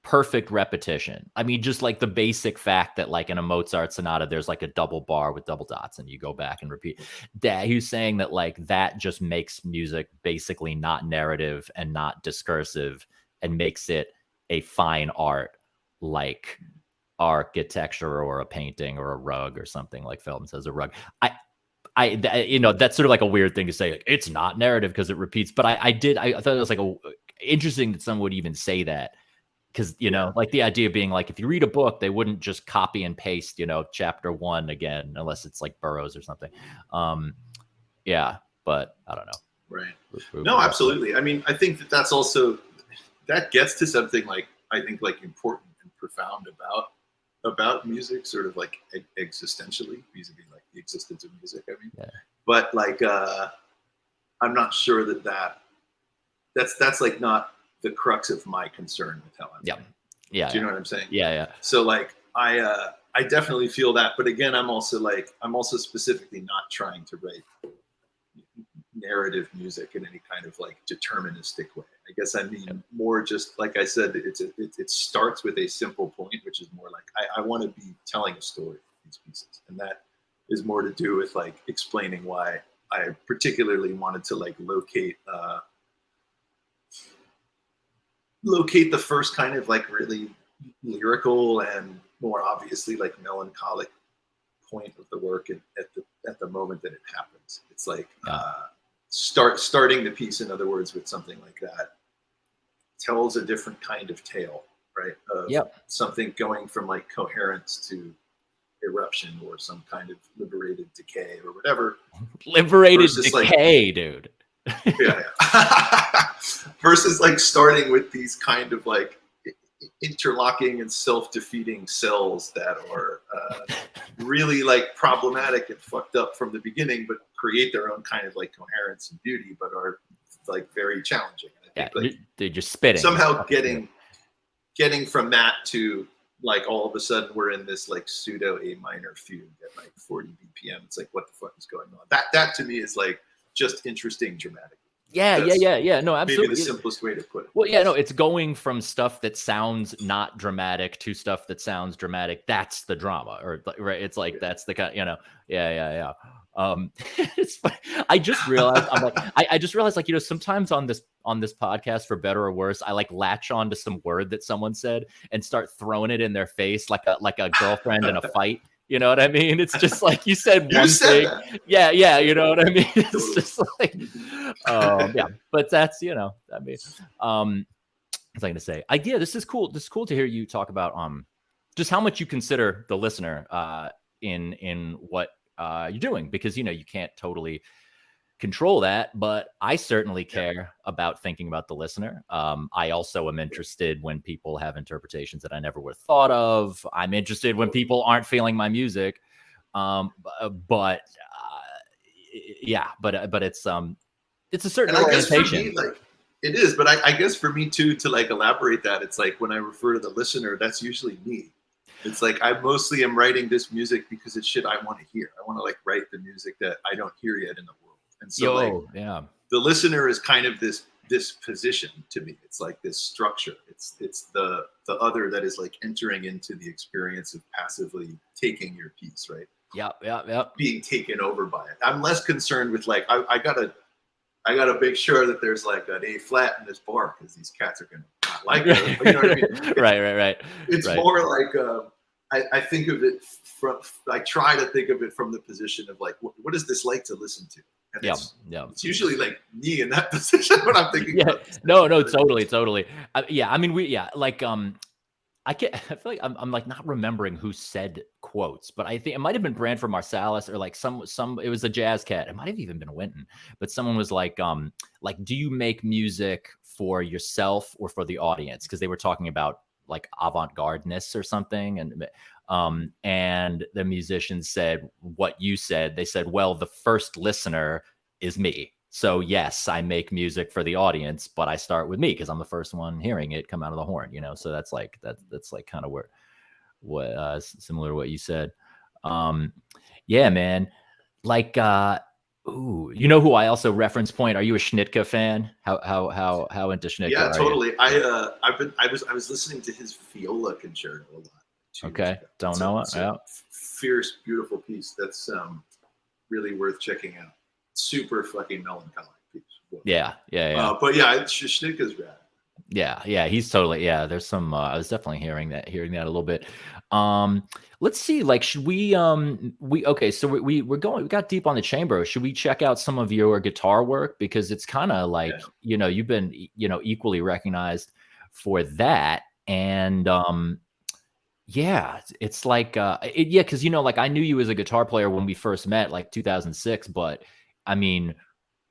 perfect repetition. I mean, just like the basic fact that like in a Mozart sonata, there's like a double bar with double dots and you go back and repeat. He was saying that like that just makes music basically not narrative and not discursive and makes it a fine art like architecture or a painting or a rug or something, like Feldman says, a rug. That's sort of like a weird thing to say. Like, it's not narrative because it repeats. But I thought it was like interesting that someone would even say that. Because, like the idea being like, if you read a book, they wouldn't just copy and paste, chapter 1 again, unless it's like Burroughs or something. But I don't know. Right. No, absolutely. I mean, I think that's also, that gets to something like, I think like important and profound about music, sort of like existentially, vis-a-vis like the existence of music, I mean. Yeah. But like, I'm not sure that's like not the crux of my concern with how I'm doing. Yeah. Do you know what I'm saying? Yeah. So like I definitely feel that, but again, I'm also specifically not trying to write narrative music in any kind of like deterministic way. I guess I mean more just like I said, it starts with a simple point, which is more like I want to be telling a story with these pieces, and that is more to do with like explaining why I particularly wanted to like locate the first kind of like really lyrical and more obviously like melancholic point of the work at the moment that it happens. It's like starting the piece, in other words, with something like that tells a different kind of tale, right? Of something going from like coherence to eruption or some kind of liberated decay or whatever. Liberated decay, like, dude. Yeah. Versus like starting with these kind of like interlocking and self-defeating cells that are really like problematic and fucked up from the beginning, but create their own kind of like coherence and beauty, but are like very challenging. I think, like, they're just spitting. Somehow getting from that to like all of a sudden we're in this like pseudo A minor fugue at like 40 BPM. It's like, what the fuck is going on? That to me is like just interesting dramatic. Yeah. No, absolutely. Maybe the simplest way to put it. Well, yeah, no, it's going from stuff that sounds not dramatic to stuff that sounds dramatic. That's the drama, or right? It's like that's the kind, yeah. It's funny. I just realized I just realized like sometimes on this podcast, for better or worse, I like latch on to some word that someone said and start throwing it in their face like a girlfriend in a fight. You know what I mean? It's just like you said one thing. That. Yeah. You know what I mean? It's just like, but that's, I mean, what's I going to say? This is cool. This is cool to hear you talk about, just how much you consider the listener in what you're doing, because you can't totally control that, but I certainly care about thinking about the listener. I also am interested when people have interpretations that I never would have thought of. I'm interested when people aren't feeling my music. But it's a certain And I guess for orientation. me, like it is, but I guess for me too, to like elaborate that, it's like when I refer to the listener, that's usually me. It's like I mostly am writing this music because it's shit I want to hear. I want to like write the music that I don't hear yet in the world. And so like the listener is kind of this position to me. It's like this structure. It's the other that is like entering into the experience of passively taking your piece, right? Yeah. Being taken over by it. I'm less concerned with like I gotta make sure that there's like an A flat in this bar because these cats are gonna not like it. You know what I mean? Right. It's more like I think of it from. I try to think of it from the position of like, what is this like to listen to? And it's usually like me in that position when I'm thinking. Yeah, about no, totally. I mean, I feel like I'm like not remembering who said quotes, but I think it might have been Branford Marsalis or like some it was a jazz cat. It might have even been Winton, but someone was like, do you make music for yourself or for the audience? Because they were talking about like avant-gardeness or something. And the musicians said what you said. They said, well, the first listener is me. So yes, I make music for the audience, but I start with me because I'm the first one hearing it come out of the horn, So that's like kind of what similar to what you said. Yeah, man. Like who I also reference point? Are you a Schnittke fan? How into Schnittke Yeah, are totally. you? I was listening to his viola concerto a lot. Okay, don't know it. Yeah. Fierce, beautiful piece. That's really worth checking out. Super fucking melancholic piece. Yeah. But yeah, Schnittke's rad. Yeah, he's totally, there's some I was definitely hearing that a little bit. Let's see, like, should we okay, so we got deep on the chamber. Should we check out some of your guitar work, because it's kind of like, you've been equally recognized for that. And it's like because like I knew you as a guitar player when we first met, like 2006, but I mean,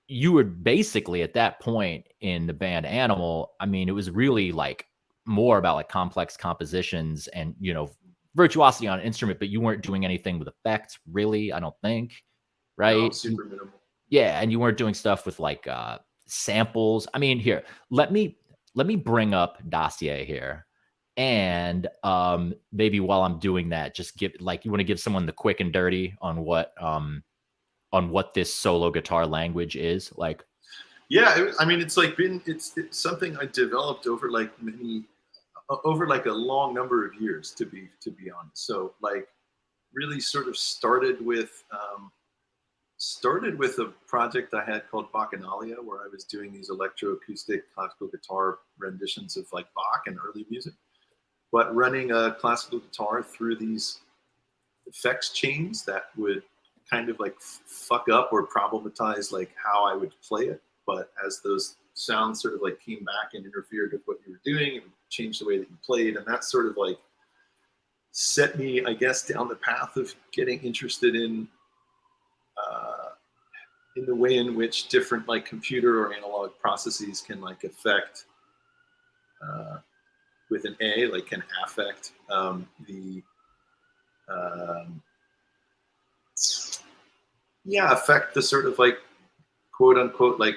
you were basically at that point in the band Animal. I mean, it was really like more about like complex compositions and, virtuosity on an instrument, but you weren't doing anything with effects, really, I don't think. Right. No, super minimal. Yeah. And you weren't doing stuff with like samples. I mean, here, let me bring up Dossier here. And maybe while I'm doing that, just give like, you want to give someone the quick and dirty on what this solo guitar language is like. Yeah, I mean, it's like it's something I developed over like a long number of years, to be honest. So like really sort of started with a project I had called Bacchanalia, where I was doing these electroacoustic classical guitar renditions of like Bach and early music, but running a classical guitar through these effects chains that would kind of like fuck up or problematize like how I would play it. But as those sounds sort of like came back and interfered with what you were doing, and changed the way that you played, and that sort of like set me, I guess, down the path of getting interested in the way in which different like computer or analog processes can like affect with an A, like can affect affect the sort of like quote unquote like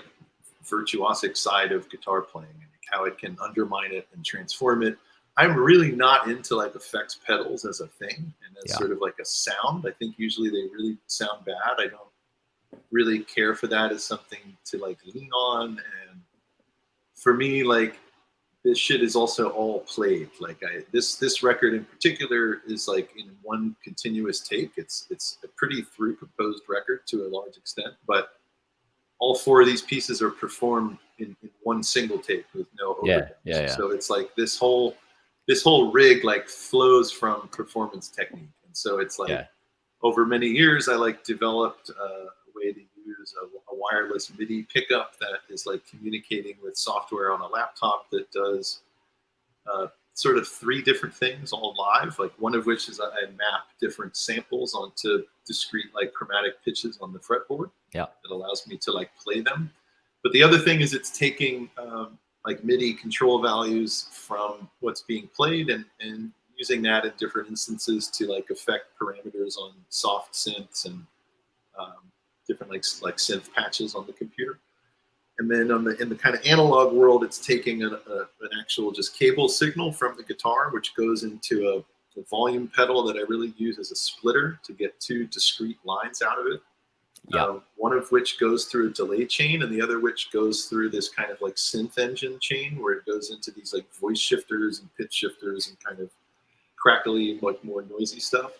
virtuosic side of guitar playing, and how it can undermine it and transform it. I'm really not into like effects pedals as a thing and as sort of like a sound. I think usually they really sound bad. I don't really care for that as something to like lean on. And for me, like this shit is also all played. Like this record in particular is like in one continuous take. It's a pretty through composed record to a large extent, but all four of these pieces are performed in one single take with no overdubs. Yeah. So it's like this whole rig like flows from performance technique. And so it's like over many years, I like developed a way to use a wireless MIDI pickup that is like communicating with software on a laptop that does sort of 3 different things all live. Like one of which is I map different samples onto discrete like chromatic pitches on the fretboard. Yeah. That allows me to like play them. But the other thing is it's taking like MIDI control values from what's being played and using that in different instances to like affect parameters on soft synths and different like synth patches on the computer. And then in the kind of analog world, it's taking an actual just cable signal from the guitar, which goes into a volume pedal that I really use as a splitter to get 2 discrete lines out of it. Yeah. One of which goes through a delay chain, and the other which goes through this kind of like synth engine chain where it goes into these like voice shifters and pitch shifters and kind of crackly, like more noisy stuff.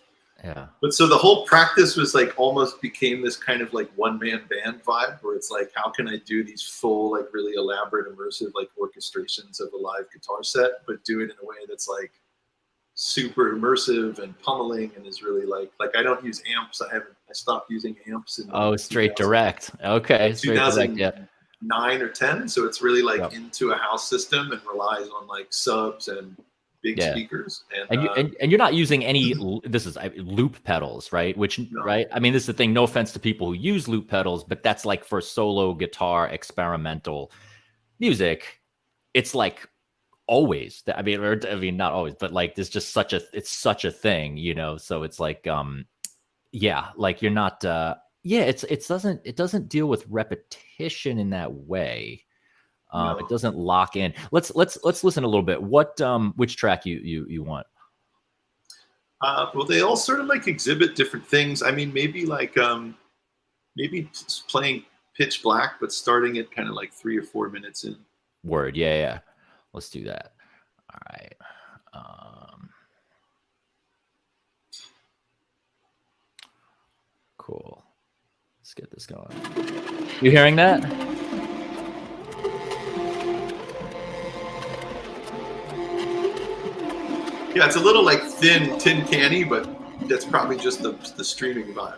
Yeah. But so the whole practice was like almost became this kind of like one-man band vibe where it's like, how can I do these full, like really elaborate, immersive, like orchestrations of a live guitar set, but do it in a way that's like super immersive and pummeling and is really like I don't use amps. I stopped using amps in straight direct. Okay. Straight direct, yeah. 9 or 10. So it's really like into a house system and relies on like subs and big speakers. And you're not using any, this is loop pedals, right? Which, right? I mean, this is the thing, no offense to people who use loop pedals, but that's like for solo guitar, experimental music. It's like always, I mean, not always, but like, there's just it's such a thing, you know? So it's like, yeah, like you're not, it doesn't deal with repetition in that way. It doesn't lock in. Let's listen a little bit. What which track you want? Well, they all sort of like exhibit different things. I mean, maybe like maybe playing Pitch Black, but starting it kind of like 3 or 4 minutes in. Word, yeah. Let's do that. All right. Cool. Let's get this going. You hearing that? Yeah, it's a little like thin, tin canny, but that's probably just the streaming vibe.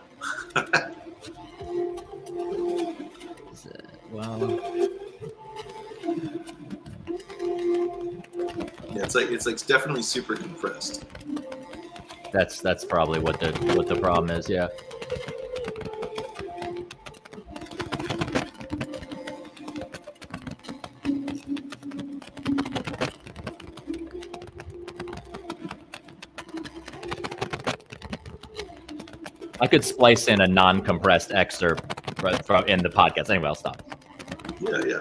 Wow. Yeah, it's like definitely super compressed. That's probably what the problem is. Yeah. I could splice in a non-compressed excerpt from in the podcast. Anyway, I'll stop. Yeah.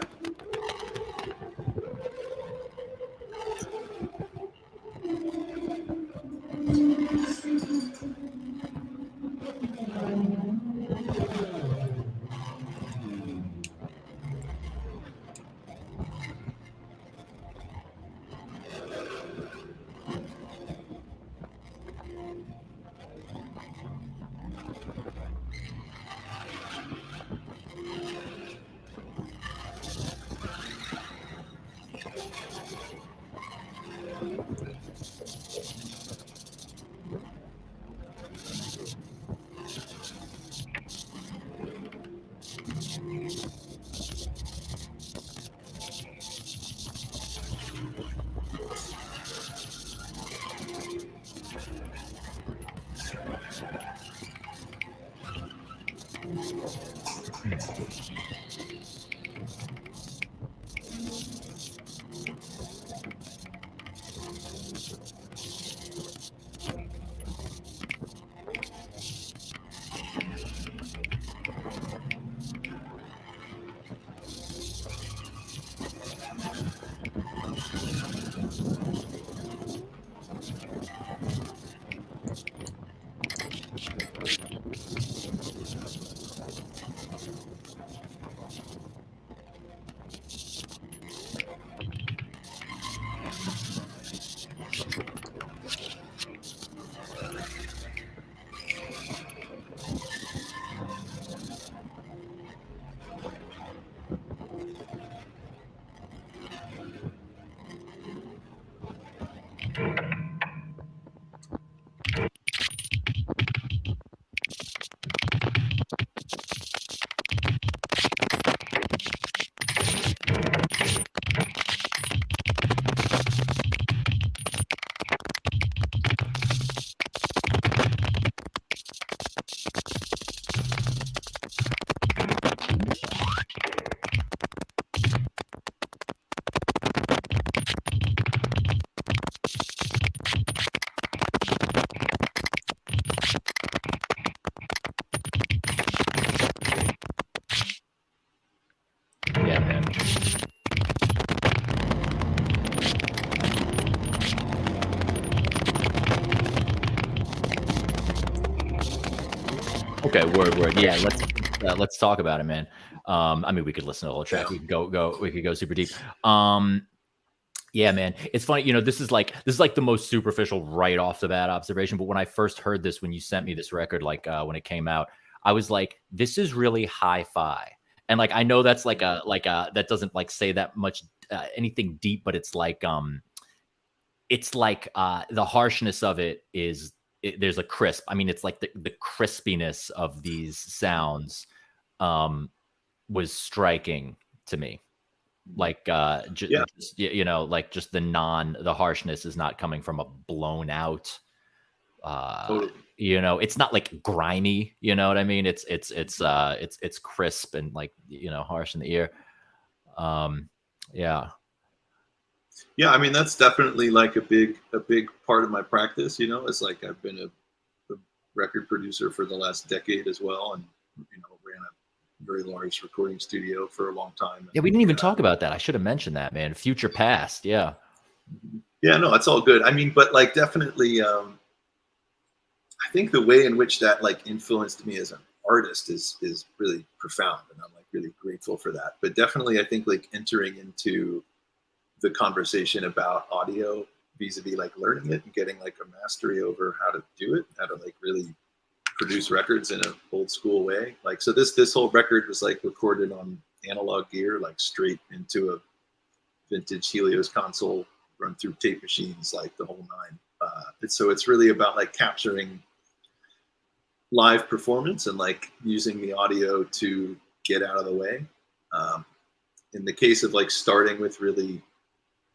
Okay, word. Yeah, let's talk about it, man. I mean, we could listen to the whole track. Yeah. We could go super deep. Yeah, man. It's funny, this is like the most superficial right off the bat observation. But when I first heard this, when you sent me this record, like when it came out, I was like, this is really hi-fi. And like I know that's like a that doesn't like say that much anything deep, but it's like the harshness of it is there's a crisp. I mean, it's like the crispiness of these sounds was striking to me. Like Yeah. like just the harshness is not coming from a blown out Totally. it's not like grimy, you know what I mean? It's crisp and like harsh in the ear. Yeah. Yeah, I mean that's definitely like a big part of my practice. It's like I've been a record producer for the last decade as well, and ran a very large recording studio for a long time. Yeah, we didn't even talk about that. I should have mentioned that, man. Future past, yeah. Yeah, no, it's all good. I mean, but like definitely, I think the way in which that like influenced me as an artist is really profound, and I'm like really grateful for that. But definitely, I think like entering into the conversation about audio vis-a-vis like learning it and getting like a mastery over how to do it, how to like really produce records in an old school way. Like, so this whole record was like recorded on analog gear, like straight into a vintage Helios console, run through tape machines, like the whole nine. So it's really about like capturing live performance and like using the audio to get out of the way. In the case of like starting with really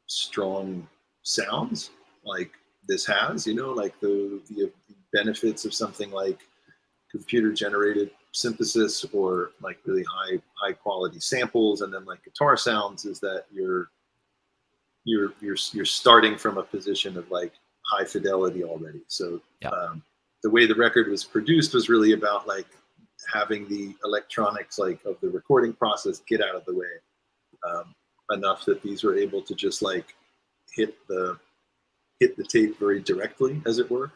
strong sounds like this has, like the benefits of something like computer generated synthesis or like really high quality samples and then like guitar sounds, is that you're starting from a position of like high fidelity already. So yeah. The way the record was produced was really about like having the electronics like of the recording process get out of the way enough that these were able to just like hit the tape very directly, as it were.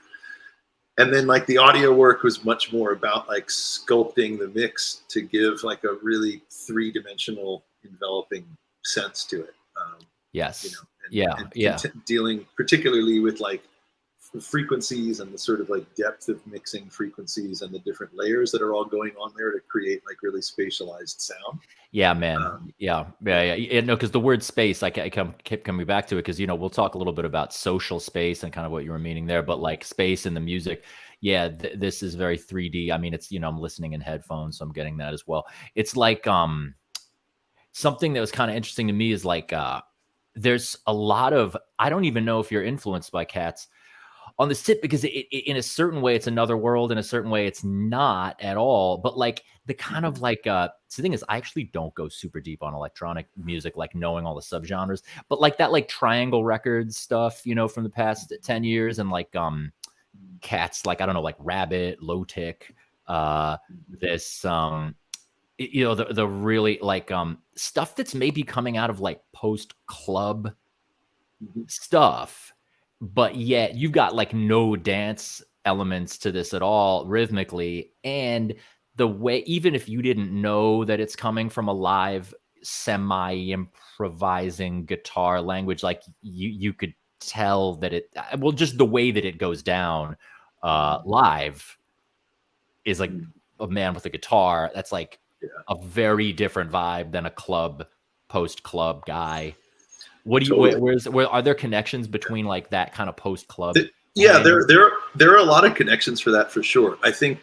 And then like the audio work was much more about like sculpting the mix to give like a really three-dimensional enveloping sense to it. Yes. Dealing particularly with like frequencies and the sort of like depth of mixing frequencies and the different layers that are all going on there to create like really spatialized sound. Yeah, man. Yeah. No, because the word space, I keep coming back to it because we'll talk a little bit about social space and kind of what you were meaning there, but like space in the music, yeah, this is very 3D. I mean, it's I'm listening in headphones, so I'm getting that as well. It's like something that was kind of interesting to me is like there's a lot of, I don't even know if you're influenced by cats on the tip, because it in a certain way it's another world, in a certain way it's not at all, but like the kind of like so the thing is, I actually don't go super deep on electronic music, like knowing all the subgenres, but like that like Triangle Records stuff from the past 10 years, and like cats like, I don't know, like Rabbit, Low Tick, this the really like stuff that's maybe coming out of like post club stuff, but yet you've got like no dance elements to this at all rhythmically. And the way, even if you didn't know that it's coming from a live semi improvising guitar language, like you could tell that it, well, just the way that it goes down live is like a man with a guitar. That's like a very different vibe than a club, post club guy. What do you? Totally. Where are there connections between like that kind of post club? Yeah, there are a lot of connections for that, for sure. I think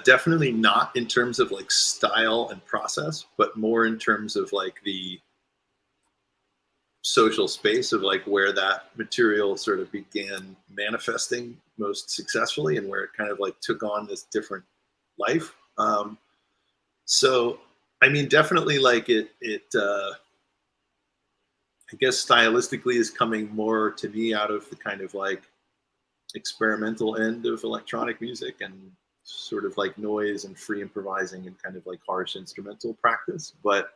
definitely not in terms of like style and process, but more in terms of like the social space of like where that material sort of began manifesting most successfully, and where it kind of like took on this different life. So, I mean, definitely like it. I guess stylistically is coming more to me out of the kind of like experimental end of electronic music and sort of like noise and free improvising and kind of like harsh instrumental practice. But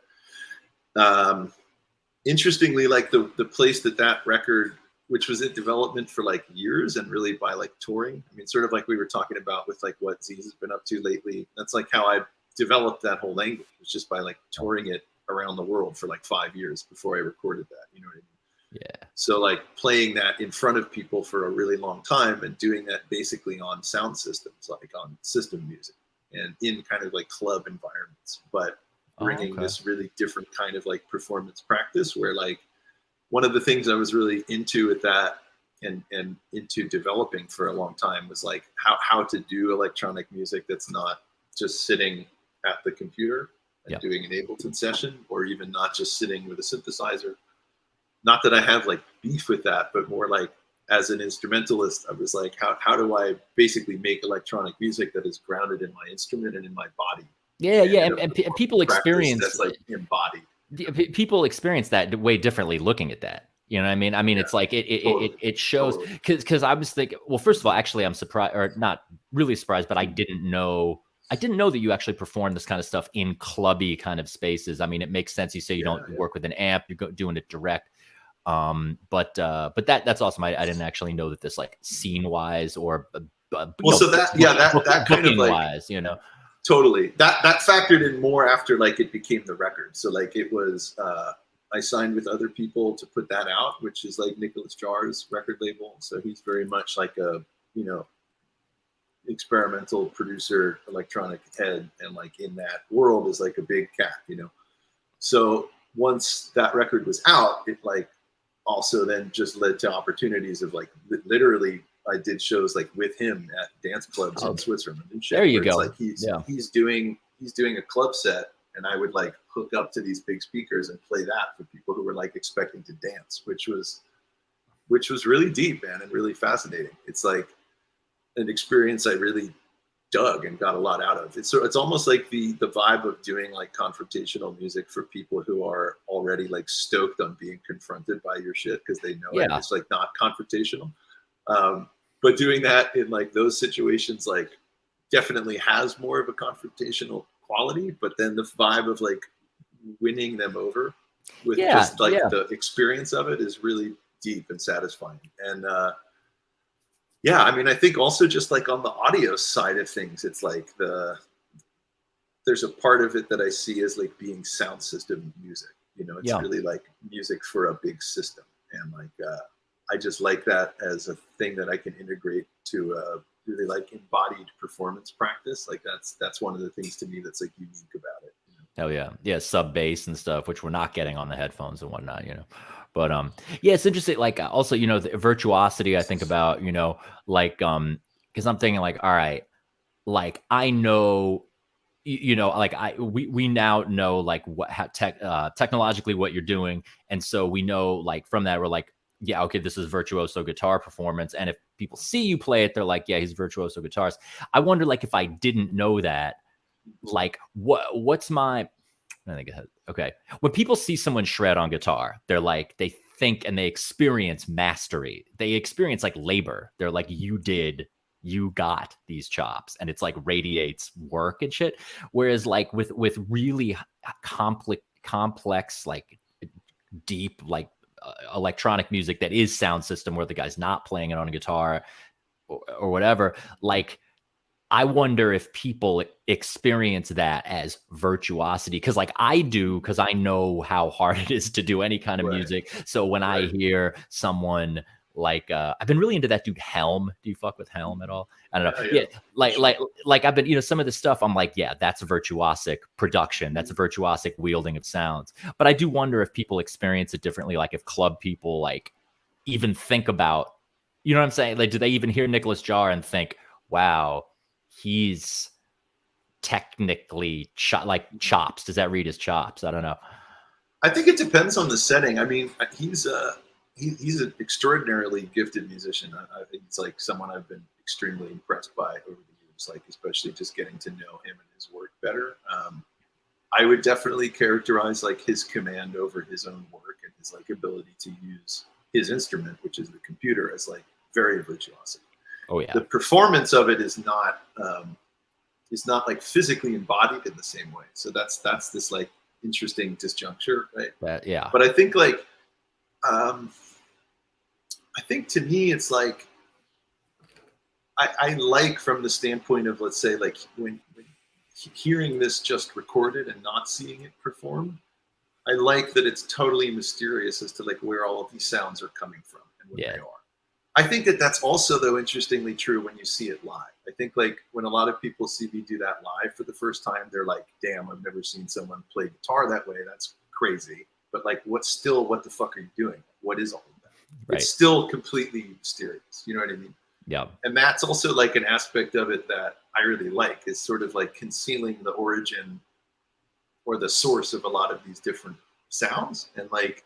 Interestingly, like the place that record, which was in development for like years and really by like touring. I mean, sort of like we were talking about with like what Z's has been up to lately. That's like how I developed that whole language, was just by like touring it around the world for like 5 years before I recorded that. You know what I mean? Yeah. So like playing that in front of people for a really long time and doing that basically on sound systems, like on system music and in kind of like club environments, but bringing this really different kind of like performance practice where like one of the things I was really into with that and into developing for a long time was like how to do electronic music that's not just sitting at the computer and doing an Ableton session, or even not just sitting with a synthesizer. Not that I have like beef with that, but more like as an instrumentalist, I was like, how do I basically make electronic music that is grounded in my instrument and in my body? Yeah, and people experience that's like embodied. People experience that way differently looking at that. You know what I mean? I mean, it's like it shows, because I was thinking, well, first of all, actually, I'm surprised, or not really surprised, but I didn't know that you actually perform this kind of stuff in clubby kind of spaces. I mean, it makes sense. You say you don't work with an amp, you're doing it direct. But that's awesome. I didn't actually know that this, like, scene wise or so that kind of like wise, you know. Totally. That factored in more after like it became the record. So like it was I signed with other people to put that out, which is like Nicholas Jar's record label. So he's very much like a, you know, experimental producer, electronic head, and like in that world is like a big cat, you know. So once that record was out, it like also then just led to opportunities of like literally I did shows like with him at dance clubs in Switzerland and shit. There you go. It's like he's doing a club set, and I would like hook up to these big speakers and play that for people who were like expecting to dance, which was really deep, man, and really fascinating. It's like an experience I really dug and got a lot out of. It's almost like the vibe of doing like confrontational music for people who are already like stoked on being confronted by your shit because they know it's like not confrontational. But doing that in like those situations, like definitely has more of a confrontational quality, but then the vibe of like winning them over with just like the experience of it is really deep and satisfying. And I mean, I think also just like on the audio side of things, it's like there's a part of it that I see as like being sound system music. You know, it's really like music for a big system, and like I just like that as a thing that I can integrate to a really like embodied performance practice. Like that's one of the things to me that's like unique about it. You know? Hell yeah, sub bass and stuff, which we're not getting on the headphones and whatnot, you know. But it's interesting. Like also, you know, the virtuosity I think about, you know, like because I'm thinking like, all right, like I know, you know, like we now know like what technologically what you're doing, and so we know like from that we're like, yeah, okay, this is virtuoso guitar performance. And if people see you play it, they're like, yeah, he's virtuoso guitarist. I wonder, like, if I didn't know that, like, what's my, I think, okay. When people see someone shred on guitar, they're like, they think and they experience mastery. They experience like labor. They're like, you got these chops, and it's like radiates work and shit. Whereas like with really complex, like deep, like, electronic music that is sound system where the guy's not playing it on a guitar or whatever, like I wonder if people experience that as virtuosity, because like I do, because I know how hard it is to do any kind of music. So when I hear someone like I've been really into that dude Helm. Do you fuck with Helm at all? I don't know. Like I've been, you know, some of the stuff I'm like, yeah, that's a virtuosic production. That's a virtuosic wielding of sounds. But I do wonder if people experience it differently. Like if club people like even think about, you know what I'm saying? Like, do they even hear Nicholas Jar and think, wow, he's technically like chops? Does that read as chops? I don't know. I think it depends on the setting. I mean, he's an extraordinarily gifted musician. I think it's like someone I've been extremely impressed by over the years, like especially just getting to know him and his work better. I would definitely characterize like his command over his own work and his like ability to use his instrument, which is the computer, as like very virtuosic. Oh yeah. The performance of it is not like physically embodied in the same way. So that's this like interesting disjuncture, right? Yeah. But I think like, I think to me, it's like, I like from the standpoint of, let's say, like when hearing this just recorded and not seeing it performed, I like that it's totally mysterious as to like where all of these sounds are coming from and what they are. I think that that's also, though, interestingly true when you see it live. I think like when a lot of people see me do that live for the first time, they're like, damn, I've never seen someone play guitar that way. That's crazy. But like, what the fuck are you doing? What is all of that? Right. It's still completely mysterious. You know what I mean? Yeah. And that's also like an aspect of it that I really like, is sort of like concealing the origin or the source of a lot of these different sounds. And like,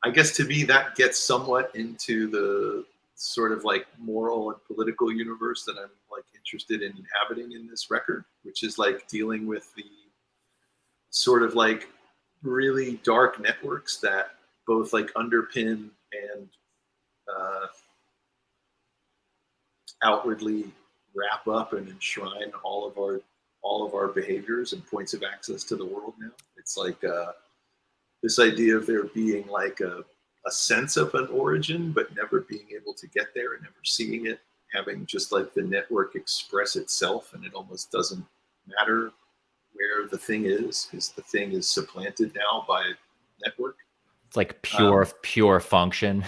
I guess to me, that gets somewhat into the sort of like moral and political universe that I'm like interested in inhabiting in this record, which is like dealing with the sort of like really dark networks that both like underpin and outwardly wrap up and enshrine all of our behaviors and points of access to the world now. It's like this idea of there being like a sense of an origin, but never being able to get there and never seeing it, having just like the network express itself, and it almost doesn't matter where the thing is, because the thing is supplanted now by network. It's like pure function.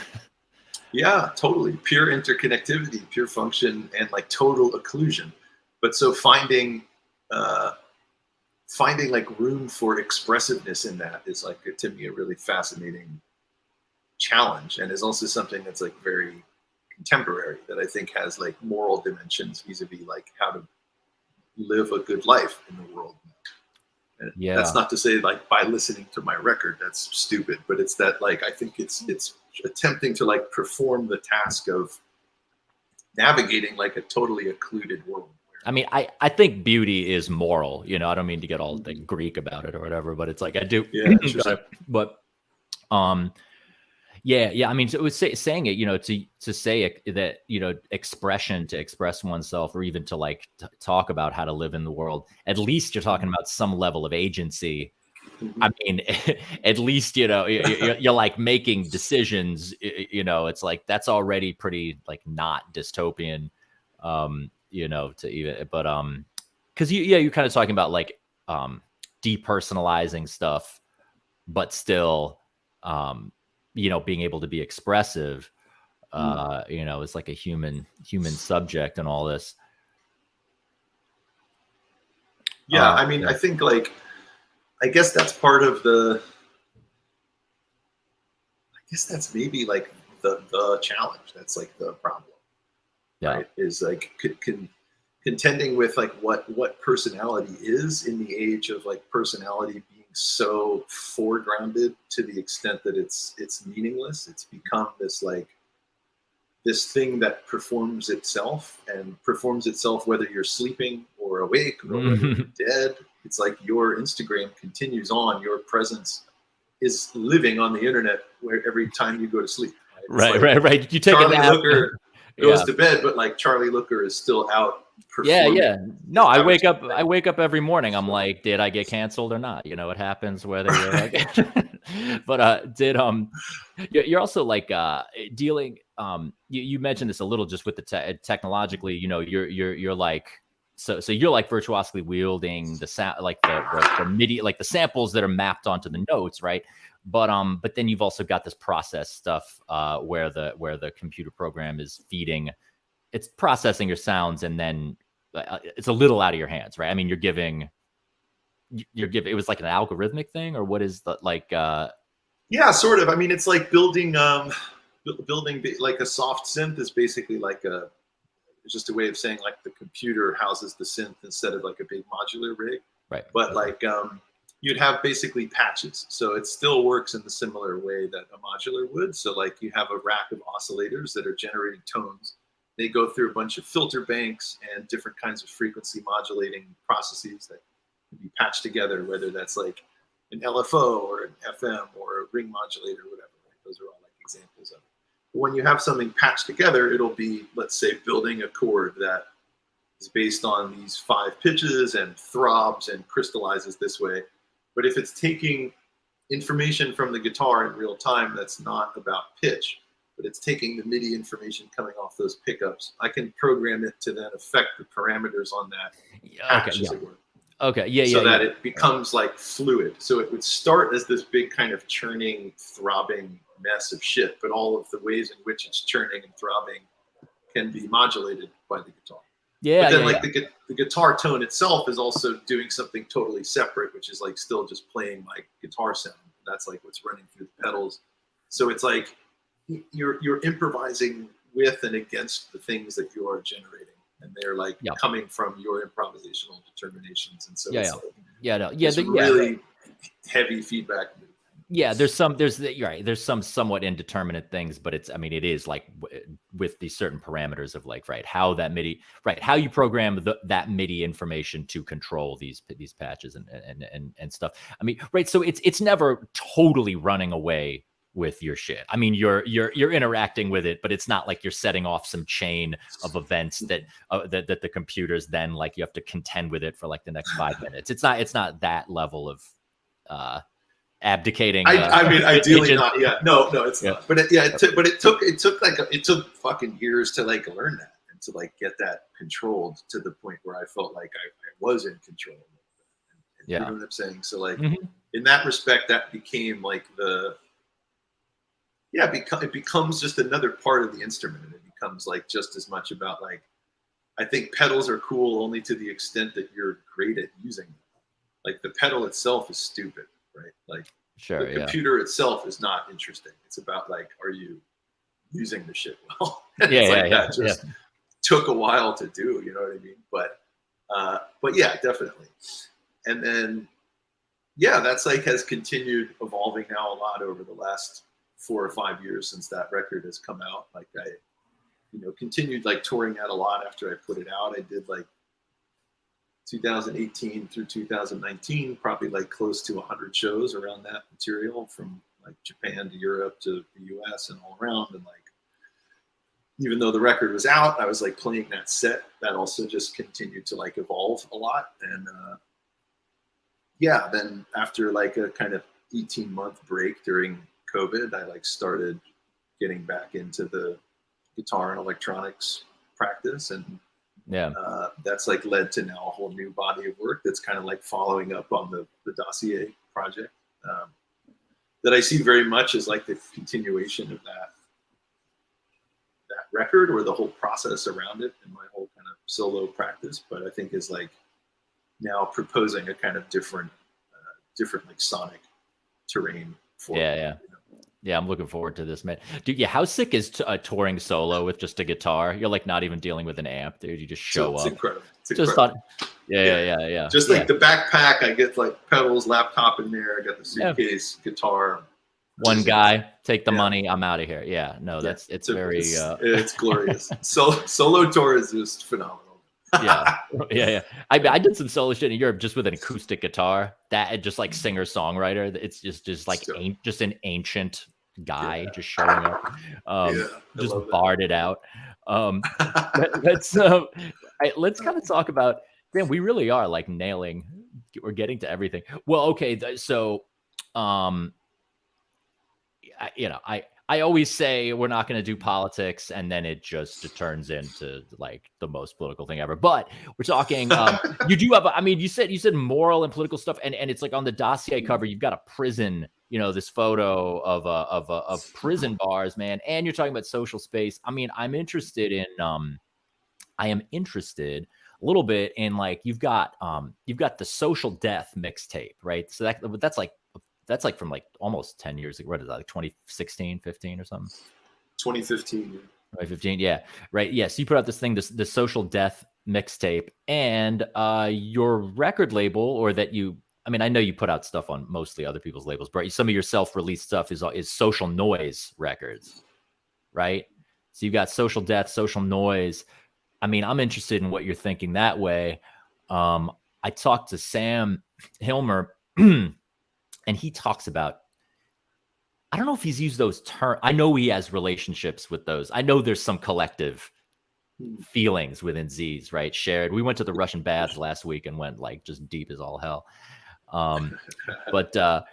Yeah, totally. Pure interconnectivity, pure function, and like total occlusion. But so finding like room for expressiveness in that is like, to me, a really fascinating challenge, and is also something that's like very contemporary, that I think has like moral dimensions vis-a-vis like how to live a good life in the world. And that's not to say like by listening to my record that's stupid, but it's that like I think it's attempting to like perform the task of navigating like a totally occluded world. I mean, I think beauty is moral. You know, I don't mean to get all the Greek about it or whatever, but it's like I do. Yeah, but yeah. I mean, so it was saying it, you know, to say it, that, you know, expression, to express oneself, or even to like talk about how to live in the world. At least you're talking about some level of agency. I mean, at least, you know, you're like making decisions. You know, it's like that's already pretty like not dystopian. You know, to even, but because you're kind of talking about like depersonalizing stuff, but still you know, being able to be expressive, you know, it's like a human subject and all this. Yeah, I mean, yeah. I think like, I guess that's part of the, I guess that's maybe like the challenge. That's like the problem, right? Is like contending with like what personality is in the age of like personality being so foregrounded to the extent that it's meaningless. It's become this like this thing that performs itself, and performs itself whether you're sleeping or awake or whether you're dead. It's like your Instagram continues on. Your presence is living on the internet where every time you go to sleep. Right, like right. You take Charlie a nap. Looker goes to bed, but like Charlie Looker is still out. Yeah. No, I wake up every morning. I'm like, did I get canceled or not? You know, it happens whether you're like, but you're also like dealing. You mentioned this a little just with the technologically. You know, you're like. So you're like virtuosically wielding the sound, like the MIDI, like the samples that are mapped onto the notes, right? But then you've also got this process stuff where the computer program is feeding, it's processing your sounds, and then it's a little out of your hands, right? I mean, you're giving. It was like an algorithmic thing, or what is the like? Yeah, sort of. I mean, it's like building like a soft synth is basically like it's just a way of saying like the computer houses the synth instead of like a big modular rig. Right. But like you'd have basically patches. So it still works in the similar way that a modular would. So like you have a rack of oscillators that are generating tones. They go through a bunch of filter banks and different kinds of frequency modulating processes that can be patched together, whether that's like an LFO or an FM or a ring modulator, whatever. Right? Those are all like examples of it. When you have something patched together, it'll be, let's say, building a chord that is based on these 5 pitches and throbs and crystallizes this way. But if it's taking information from the guitar in real time, that's not about pitch, but it's taking the MIDI information coming off those pickups. I can program it to then affect the parameters on that patch, as it were. Okay. Yeah. So that it becomes like fluid. So it would start as this big kind of churning, throbbing mess of shit, but all of the ways in which it's churning and throbbing can be modulated by the guitar. Yeah. But then the guitar tone itself is also doing something totally separate, which is like still just playing my guitar sound. That's like what's running through the pedals. So it's like you're improvising with and against the things that you are generating. And they're like coming from your improvisational determinations, and so it's really heavy feedback. Yeah, there's you're right. There's some somewhat indeterminate things, but it is like with these certain parameters of like how that MIDI, how you program that MIDI information to control these patches and stuff. So it's never totally running away with your shit. You're interacting with it, but it's not like you're setting off some chain of events that the computers then like you have to contend with it for like the next 5 minutes. It's not that level of abdicating. Ideally not. Yeah, no, it's not. But it took fucking years to like learn that and to like get that controlled to the point where I felt like I was in control. And you know what I'm saying? So like in that respect, that became like it becomes just another part of the instrument, and it becomes like just as much about like, I think pedals are cool only to the extent that you're great at using them. Like the pedal itself is stupid, right? Like the computer itself is not interesting. It's about like, are you using the shit well? That just took a while to do, you know what I mean? But yeah, definitely. And then, that's like has continued evolving now a lot over the last 4 or 5 years since that record has come out. Like I, continued like touring that a lot after I put it out. I did like 2018 through 2019, probably like close to 100 shows around that material, from like Japan to Europe to the US and all around. And like, even though the record was out, I was like playing that set. That also just continued to like evolve a lot. And then after like a kind of 18-month break during COVID, I like started getting back into the guitar and electronics practice, and that's like led to now a whole new body of work that's kind of like following up on the Dossier project that I see very much as like the continuation of that record, or the whole process around it, and my whole kind of solo practice. But I think is like now proposing a kind of different like sonic terrain for Yeah, I'm looking forward to this, man. Dude, how sick is touring solo with just a guitar? You're like not even dealing with an amp, dude. You just show up. Incredible. It's just incredible. Just like the backpack, I get like pedals, laptop in there. I got the suitcase, guitar. One guy, take the money. I'm out of here. Yeah, no, it's very. It's glorious. Solo tour is just phenomenal. Yeah. I did some solo shit in Europe just with an acoustic guitar. That just like singer songwriter. It's just like just an ancient guy just showing up. Just barred it out. Let's kind of talk about. Man, we really are like nailing. We're getting to everything. Well, okay, so I always say we're not going to do politics, and then it turns into like the most political thing ever. But we're talking. You do have. You said moral and political stuff, and it's like on the Dossier cover, you've got a prison. This photo of prison bars, man, and you're talking about social space. I'm interested in. I am interested a little bit in like you've got the Social Death mixtape, right? So that's like from like almost 10 years ago. What is that, like 2016, 15 or something? 2015. 2015, yeah. Right. Yeah. So you put out this thing, the Social Death mixtape, and your record label, or that you, I know you put out stuff on mostly other people's labels, but some of your self-released stuff is Social Noise Records, right? So you've got Social Death, Social Noise. I'm interested in what you're thinking that way. I talked to Sam Hilmer, and he talks about, I don't know if he's used those terms. I know he has relationships with those. I know there's some collective feelings within Z's, right? Shared. We went to the Russian baths last week and went like just deep as all hell. But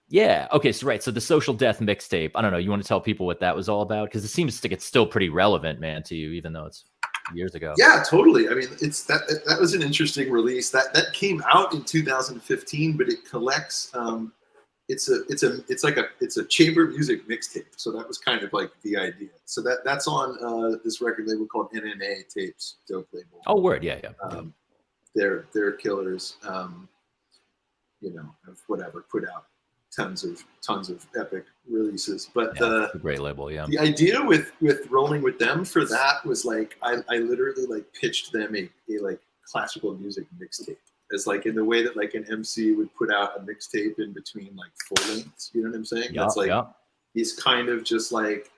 yeah, okay, so right, so the Social Death mixtape. I don't know. You want to tell people what that was all about? Because it seems like it's still pretty relevant, man, to you, even though it's years ago. Yeah, totally. I mean, it's that was an interesting release that came out in 2015, but it collects. It's a chamber music mixtape. So that was kind of like the idea. So that's on this record label called NNA Tapes, dope label. Oh, word, yeah. They're killers. You know, of whatever, put out tons of epic releases. But it's a great label, yeah. The idea with rolling with them for that was like I literally like pitched them a like classical music mixtape. As like in the way that like an MC would put out a mixtape in between like full lengths, you know what I'm saying? That's like these kind of just like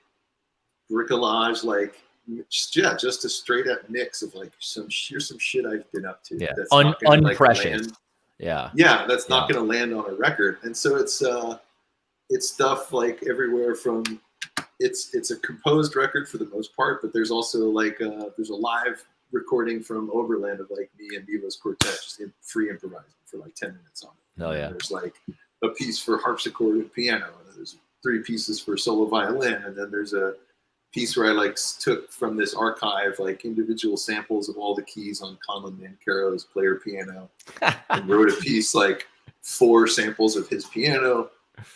bricolage, like just a straight up mix of like here's some shit I've been up to. Yeah, that's not gonna, unprecious. Like, yeah, that's not going to land on a record, and so it's stuff like everywhere from it's a composed record for the most part, but there's also like there's a live recording from Oberland of like me and Milo's quartet, just free improvising for like 10 minutes on it. Oh yeah. There's like a piece for harpsichord and piano, and there's 3 pieces for solo violin, and then there's a piece where I like took from this archive like individual samples of all the keys on Conlon Nancarrow's player piano and wrote a piece like 4 samples of his piano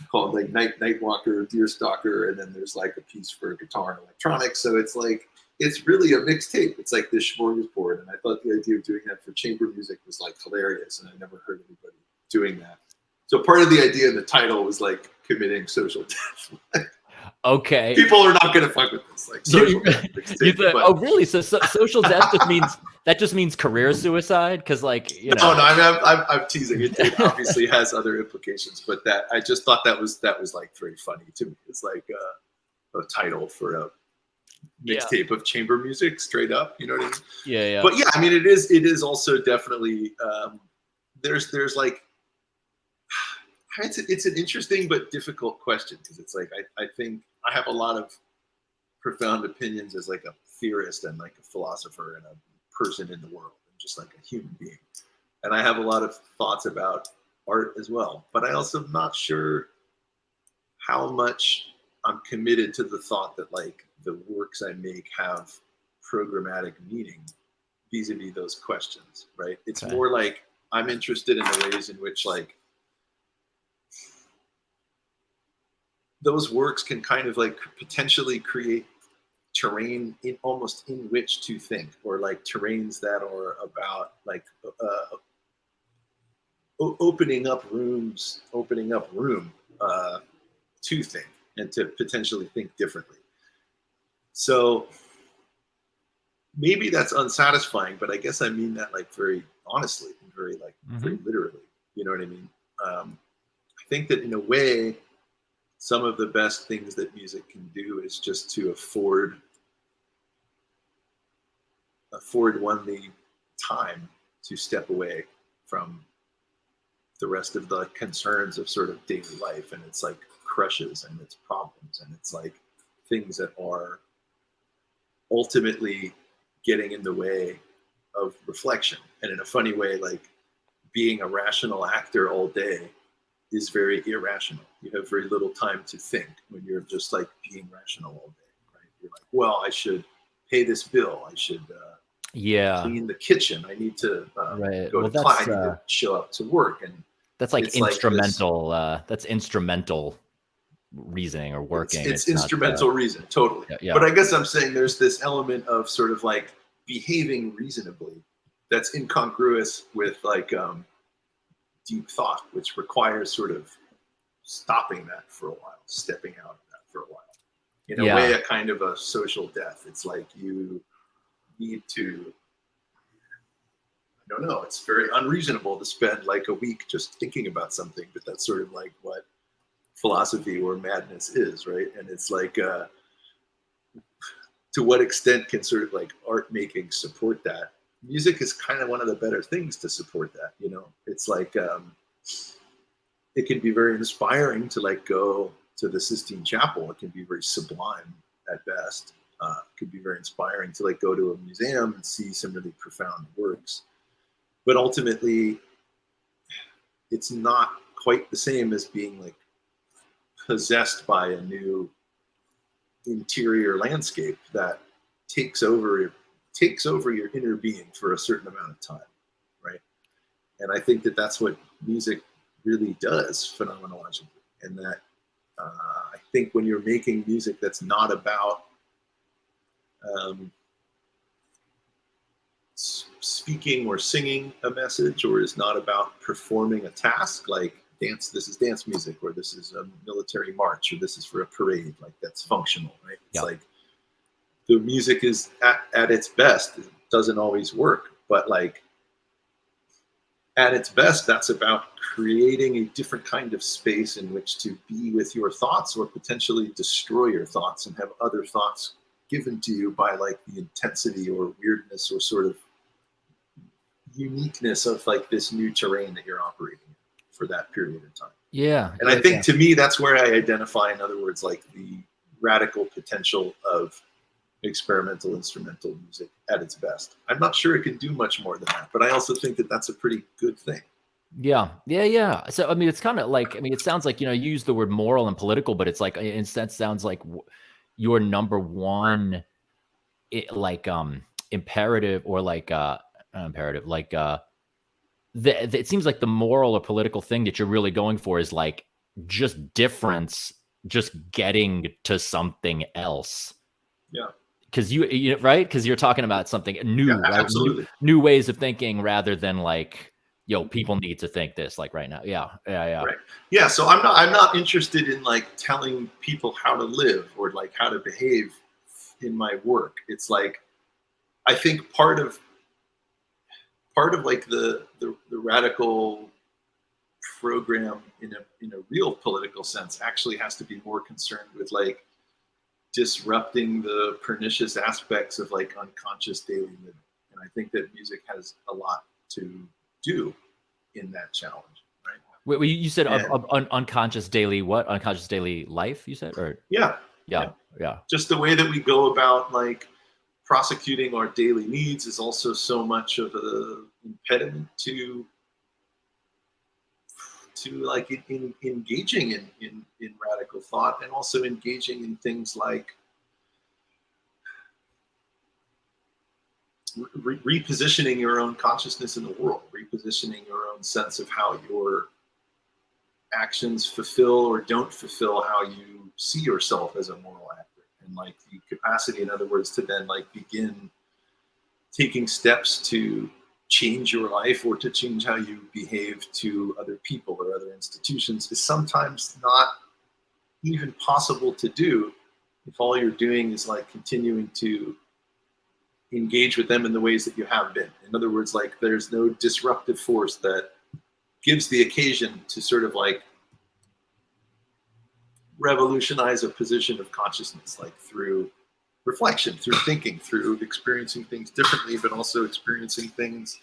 called like Nightwalker, Deerstalker, and then there's like a piece for guitar and electronics. So it's like it's really a mixtape. It's like this smorgasbord, and I thought the idea of doing that for chamber music was like hilarious, and I never heard anybody doing that. So part of the idea in the title was like committing social death. Okay. People are not going to fuck with this. Like social death. Oh, really? So social death just means career suicide? Because like you know. No. I'm teasing. It obviously has other implications, but that I just thought that was like very funny to me. It's like a title for a mixtape of chamber music, straight up. You know what I mean? Yeah. But yeah, I mean, it is also definitely there's like. It's an interesting but difficult question because it's like I think I have a lot of profound opinions as like a theorist and like a philosopher and a person in the world and just like a human being, and I have a lot of thoughts about art as well, but I also am not sure how much I'm committed to the thought that like the works I make have programmatic meaning vis-a-vis those questions, right? It's more like I'm interested in the ways in which like those works can kind of like potentially create terrain in which to think, or like terrains that are about like opening up room to think and to potentially think differently. So maybe that's unsatisfying, but I guess I mean that like very honestly and very like very literally. You know what I mean? I think that in a way, some of the best things that music can do is just to afford one the time to step away from the rest of the concerns of sort of daily life and its like crushes and its problems and it's like things that are ultimately getting in the way of reflection. And in a funny way, like being a rational actor all day is very irrational. You have very little time to think when you're just like being rational all day, right? You're like, well, I should pay this bill. I should clean the kitchen. I need to go to class. I need to show up to work. And that's like instrumental. That's instrumental reasoning or working. It's instrumental reason, totally. Yeah. But I guess I'm saying there's this element of sort of like behaving reasonably that's incongruous with like deep thought, which requires sort of stopping that for a while, stepping out of that for a while. In a way, a kind of a social death. It's like you need to, I don't know, it's very unreasonable to spend like a week just thinking about something, but that's sort of like what philosophy or madness is, right? And it's like, to what extent can sort of like art making support that? Music is kind of one of the better things to support that, you know? It's like, it can be very inspiring to like go to the Sistine Chapel. It can be very sublime at best. It can be very inspiring to like go to a museum and see some really profound works. But ultimately, it's not quite the same as being like possessed by a new interior landscape that takes over your inner being for a certain amount of time, right? And I think that that's what music really does phenomenologically, and that I think when you're making music that's not about speaking or singing a message, or is not about performing a task like dance, this is dance music, or this is a military march, or this is for a parade, like that's functional, right? It's like the music is at its best. It doesn't always work, but like at its best, that's about creating a different kind of space in which to be with your thoughts, or potentially destroy your thoughts and have other thoughts given to you by like the intensity or weirdness or sort of uniqueness of like this new terrain that you're operating in for that period of time. Yeah. And I think to me, that's where I identify, in other words, like the radical potential of experimental instrumental music at its best. I'm not sure it can do much more than that, but I also think that that's a pretty good thing. Yeah. So, I mean, it's kind of like, I mean, it sounds like, you know, you use the word moral and political, but it's like, in a sense, sounds like your number one, imperative, or like, imperative, like, it seems like the moral or political thing that you're really going for is like just difference, just getting to something else. Yeah. Because you right? Because you're talking about something new, right? Absolutely. New ways of thinking, rather than like, yo, people need to think this, like right now. Yeah. Right. Yeah. So I'm not interested in like telling people how to live or like how to behave in my work. It's like, I think part of like the radical program in a real political sense actually has to be more concerned with like disrupting the pernicious aspects of like unconscious daily living. And I think that music has a lot to do in that challenge, right? Wait, you said unconscious daily what? Unconscious daily life, you said? Or yeah. Just the way that we go about like prosecuting our daily needs is also so much of an impediment to like engaging in radical thought, and also engaging in things like repositioning your own consciousness in the world, repositioning your own sense of how your actions fulfill or don't fulfill how you see yourself as a moral actor, and like the capacity, in other words, to then like begin taking steps to change your life or to change how you behave to other people or other institutions is sometimes not even possible to do if all you're doing is like continuing to engage with them in the ways that you have been. In other words, like there's no disruptive force that gives the occasion to sort of like revolutionize a position of consciousness, like through reflection, through thinking, through experiencing things differently, but also experiencing things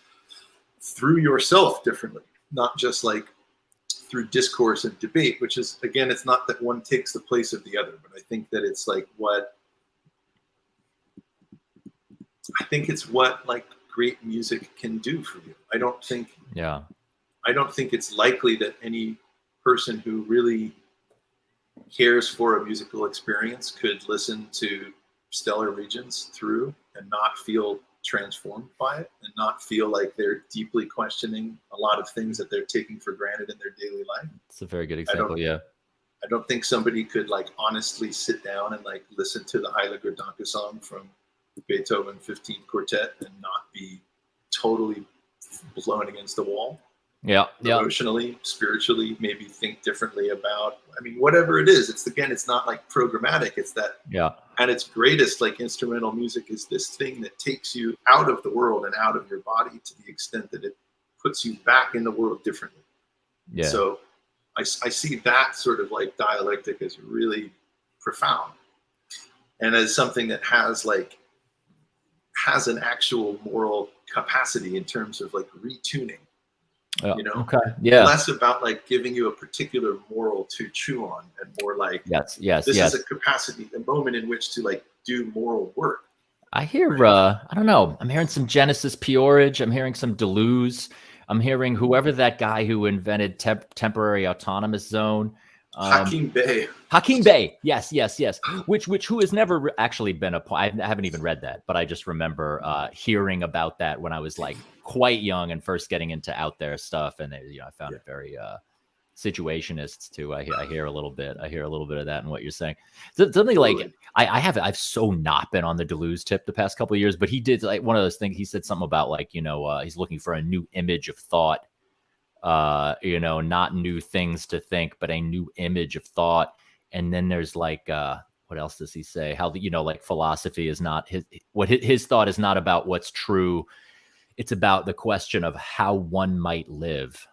through yourself differently, not just like through discourse and debate, which is, again, it's not that one takes the place of the other, but I think that it's like what like great music can do for you. I don't think it's likely that any person who really cares for a musical experience could listen to Stellar Regions through and not feel transformed by it, and not feel like they're deeply questioning a lot of things that they're taking for granted in their daily life. It's a very good example. I don't think somebody could like honestly sit down and like listen to the Heiliger Danke song from Beethoven 15th Quartet and not be totally blown against the wall. Emotionally, spiritually, maybe think differently about, I mean, whatever it is, it's not like programmatic. It's that at its greatest, like instrumental music is this thing that takes you out of the world and out of your body to the extent that it puts you back in the world differently. So I see that sort of like dialectic as really profound, and as something that has an actual moral capacity in terms of like retuning. Less about like giving you a particular moral to chew on, and more like this is a capacity, a moment in which to like do moral work. I hear I don't know, I'm hearing some Genesis Peorage, I'm hearing some Deleuze, I'm hearing whoever that guy who invented temporary autonomous zone. Hakim Bey. Hakim Bey. Yes. Who has never actually been I haven't even read that, but I just remember hearing about that when I was like quite young and first getting into out there stuff. And I found it very situationists too. I hear a little bit of that in what you're saying. Something like I've so not been on the Deleuze tip the past couple of years, but he did like one of those things. He said something about like, he's looking for a new image of thought, not new things to think, but a new image of thought. And then there's like, what else does he say? How, like philosophy is not his thought is not about what's true. It's about the question of how one might live.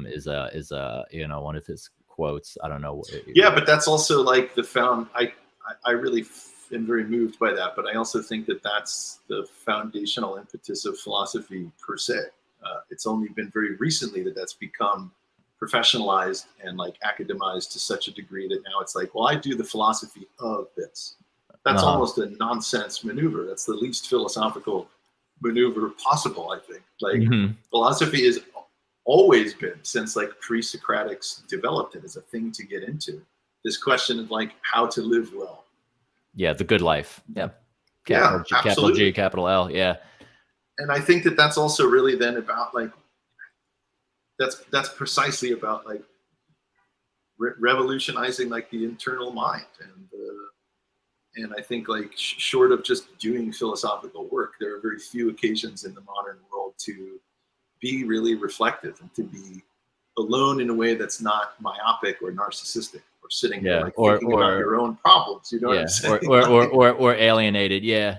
Is one of his quotes. I don't know. Yeah, but that's also like I really am very moved by that, but I also think that that's the foundational impetus of philosophy per se. It's only been very recently that that's become professionalized and like academized to such a degree that now it's like, well, I do the philosophy of this. That's almost a nonsense maneuver. That's the least philosophical maneuver possible, I think. Like philosophy is always been, since like pre-Socratics developed it as a thing to get into, this question of like how to live well. Yeah, the good life. Yeah. Capital G, capital L. Yeah. And I think that that's also really then about like, that's precisely about like revolutionizing like the internal mind. And I think like short of just doing philosophical work, there are very few occasions in the modern world to be really reflective and to be alone in a way that's not myopic or narcissistic or sitting there like thinking about your own problems. You know what I'm saying? Or alienated. Yeah.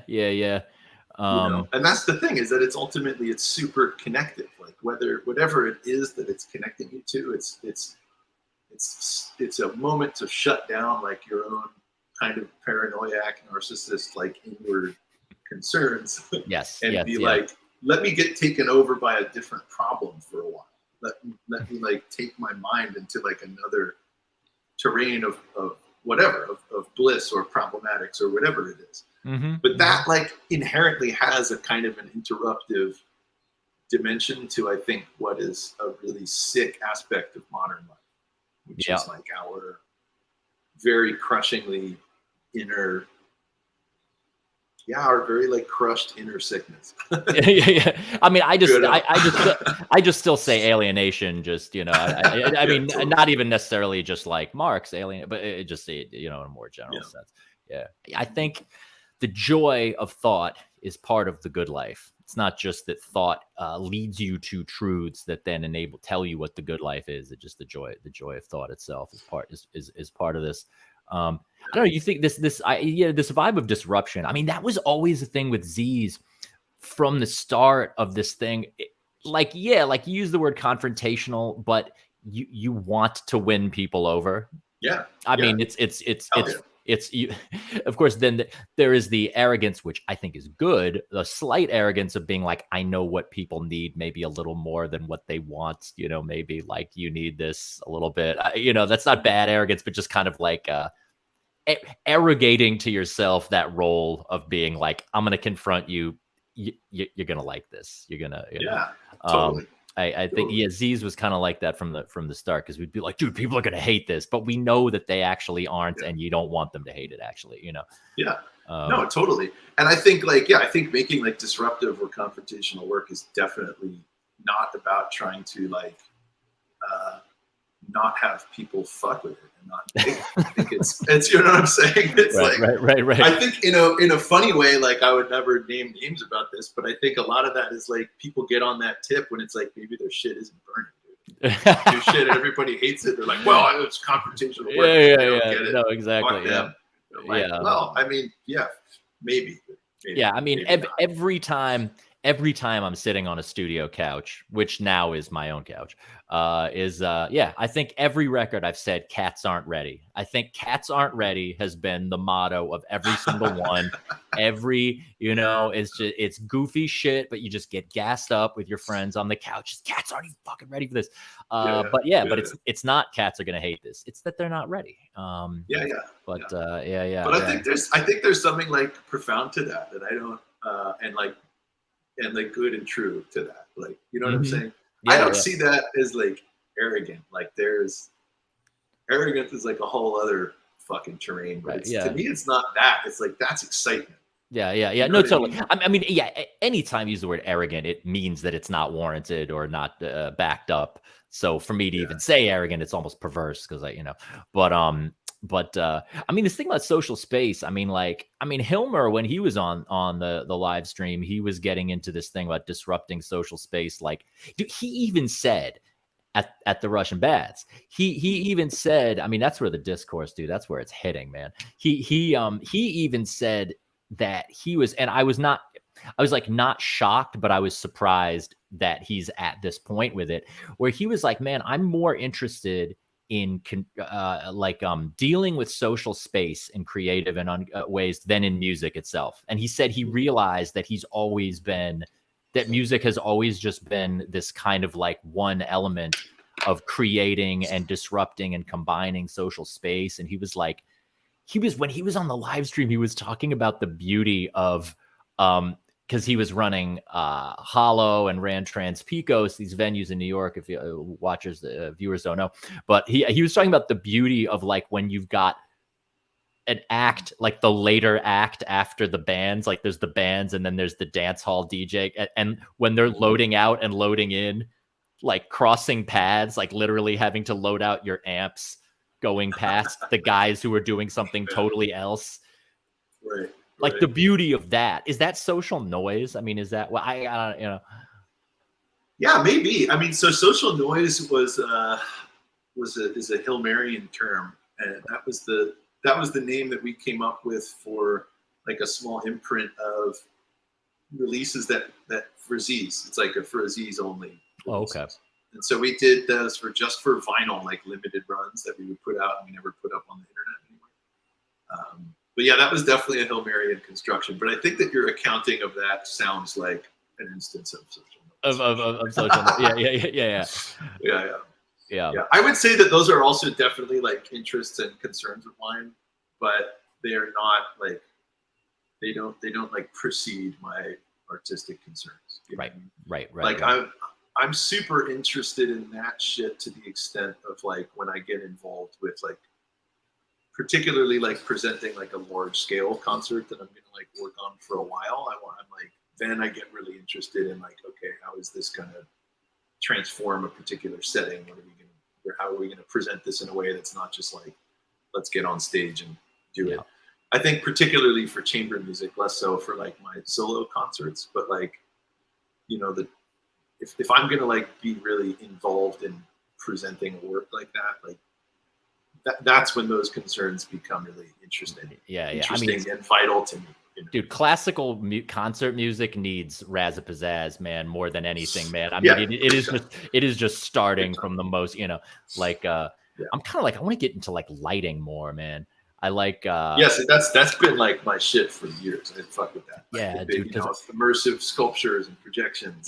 And that's the thing, is that it's super connected. Like whatever it is that it's connecting you to, it's a moment to shut down like your own kind of paranoiac, narcissist, like inward concerns. Yes. Like, let me get taken over by a different problem for a while. Let me like take my mind into like another terrain of whatever, of bliss or problematics or whatever it is. But that like inherently has a kind of an interruptive dimension to, I think, what is a really sick aspect of modern life, which is like our very crushingly inner, our very like crushed inner sickness. Yeah. I mean, I just still say alienation. Just I mean, totally. Not even necessarily just like Marx alien, but it just in a more general sense. Yeah, I think the joy of thought is part of the good life. It's not just that thought leads you to truths that then tell you what the good life is. It's just the joy of thought itself is part of this. I don't know. You think this vibe of disruption? I mean, that was always a thing with Z's from the start of this thing. Like you use the word confrontational, but you want to win people over. Yeah. I mean, it's you, of course, then there is the arrogance, which I think is good, the slight arrogance of being like, I know what people need, maybe a little more than what they want, maybe like you need this a little bit, that's not bad arrogance, but just kind of like arrogating to yourself that role of being like, I'm going to confront you. You're going to like this. You're going to, totally. I think Z's was kind of like that from the start, because we'd be like, dude, people are going to hate this, but we know that they actually aren't, and you don't want them to hate it, actually, Yeah, no, totally. And I think I think making like disruptive or confrontational work is definitely not about trying to like not have people fuck with it and not make it. I think it's you know what I'm saying? It's right. I think in a funny way, like I would never name names about this, but I think a lot of that is like people get on that tip when it's like maybe their shit isn't burning. Do shit and everybody hates it. They're like, well, it's confrontational work. Yeah. No, exactly. Yeah. Like, well, I mean, maybe. Yeah, I mean, every time I'm sitting on a studio couch, which now is my own couch, I think every record I've said, cats aren't ready. I think cats aren't ready has been the motto of every single one. It's goofy shit, but you just get gassed up with your friends on the couch. Cats aren't even fucking ready for this. But it's not cats are going to hate this. It's that they're not ready. But I think there's something like profound to that I don't, and like good and true to that. Like, you know what I'm saying? I don't see that as like arrogant. Like arrogance is like a whole other fucking terrain. But to me, it's not that. It's like that's excitement. Yeah. You know no, totally. I mean, yeah. Anytime you use the word arrogant, it means that it's not warranted or not backed up. So for me to even say arrogant, it's almost perverse because But I mean, this thing about social space. I mean, Hilmer, when he was on the live stream, he was getting into this thing about disrupting social space. Like, dude, he even said at the Russian Baths, he even said, I mean, that's where the discourse, dude, that's where it's hitting, man. He even said that he was, and I was like not shocked, but I was surprised that he's at this point with it, where he was like, man, I'm more interested in dealing with social space in creative and ways than in music itself. And he said he realized that that music has always just been this kind of like one element of creating and disrupting and combining social space. And he was like, when he was on the live stream, he was talking about the beauty of, because he was running Hollow and ran Trans Picos, these venues in New York, if you viewers don't know. But he was talking about the beauty of like when you've got an act, like the later act after the bands, like there's the bands and then there's the dance hall DJ. And when they're loading out and loading in, like crossing paths, like literally having to load out your amps, going past the guys who are doing something totally else. Right. Like the beauty of that. Is that social noise? I mean, is that what Yeah, maybe. I mean, so social noise is a Hilmerian term, and that was the name that we came up with for like a small imprint of releases that for Z's. It's like for Z's only. Oh, okay. And so we did those just for vinyl, like limited runs that we would put out and we never put up on the internet anymore. But yeah, that was definitely a Hilmerian construction. But I think that your accounting of that sounds like an instance of social noise. Of social noise. Yeah. I would say that those are also definitely like interests and concerns of mine, but they are not like they don't like precede my artistic concerns. Right. Like I'm super interested in that shit to the extent of like when I get involved with like particularly like presenting like a large scale concert that I'm gonna like work on for a while. Then I get really interested in like, okay, how is this gonna transform a particular setting? How are we gonna present this in a way that's not just like, let's get on stage and do it. I think particularly for chamber music, less so for like my solo concerts, but like, if I'm gonna like be really involved in presenting a work like that, like that's when those concerns become really interesting. Interesting and vital to me. Dude, classical concert music needs razz pizzazz, man, more than anything, man. I mean, it is just starting from the most, I'm kind of like, I want to get into like lighting more, man. I like yes, that's been like my shit for years. I didn't fuck with that. Yeah, dude, immersive sculptures and projections.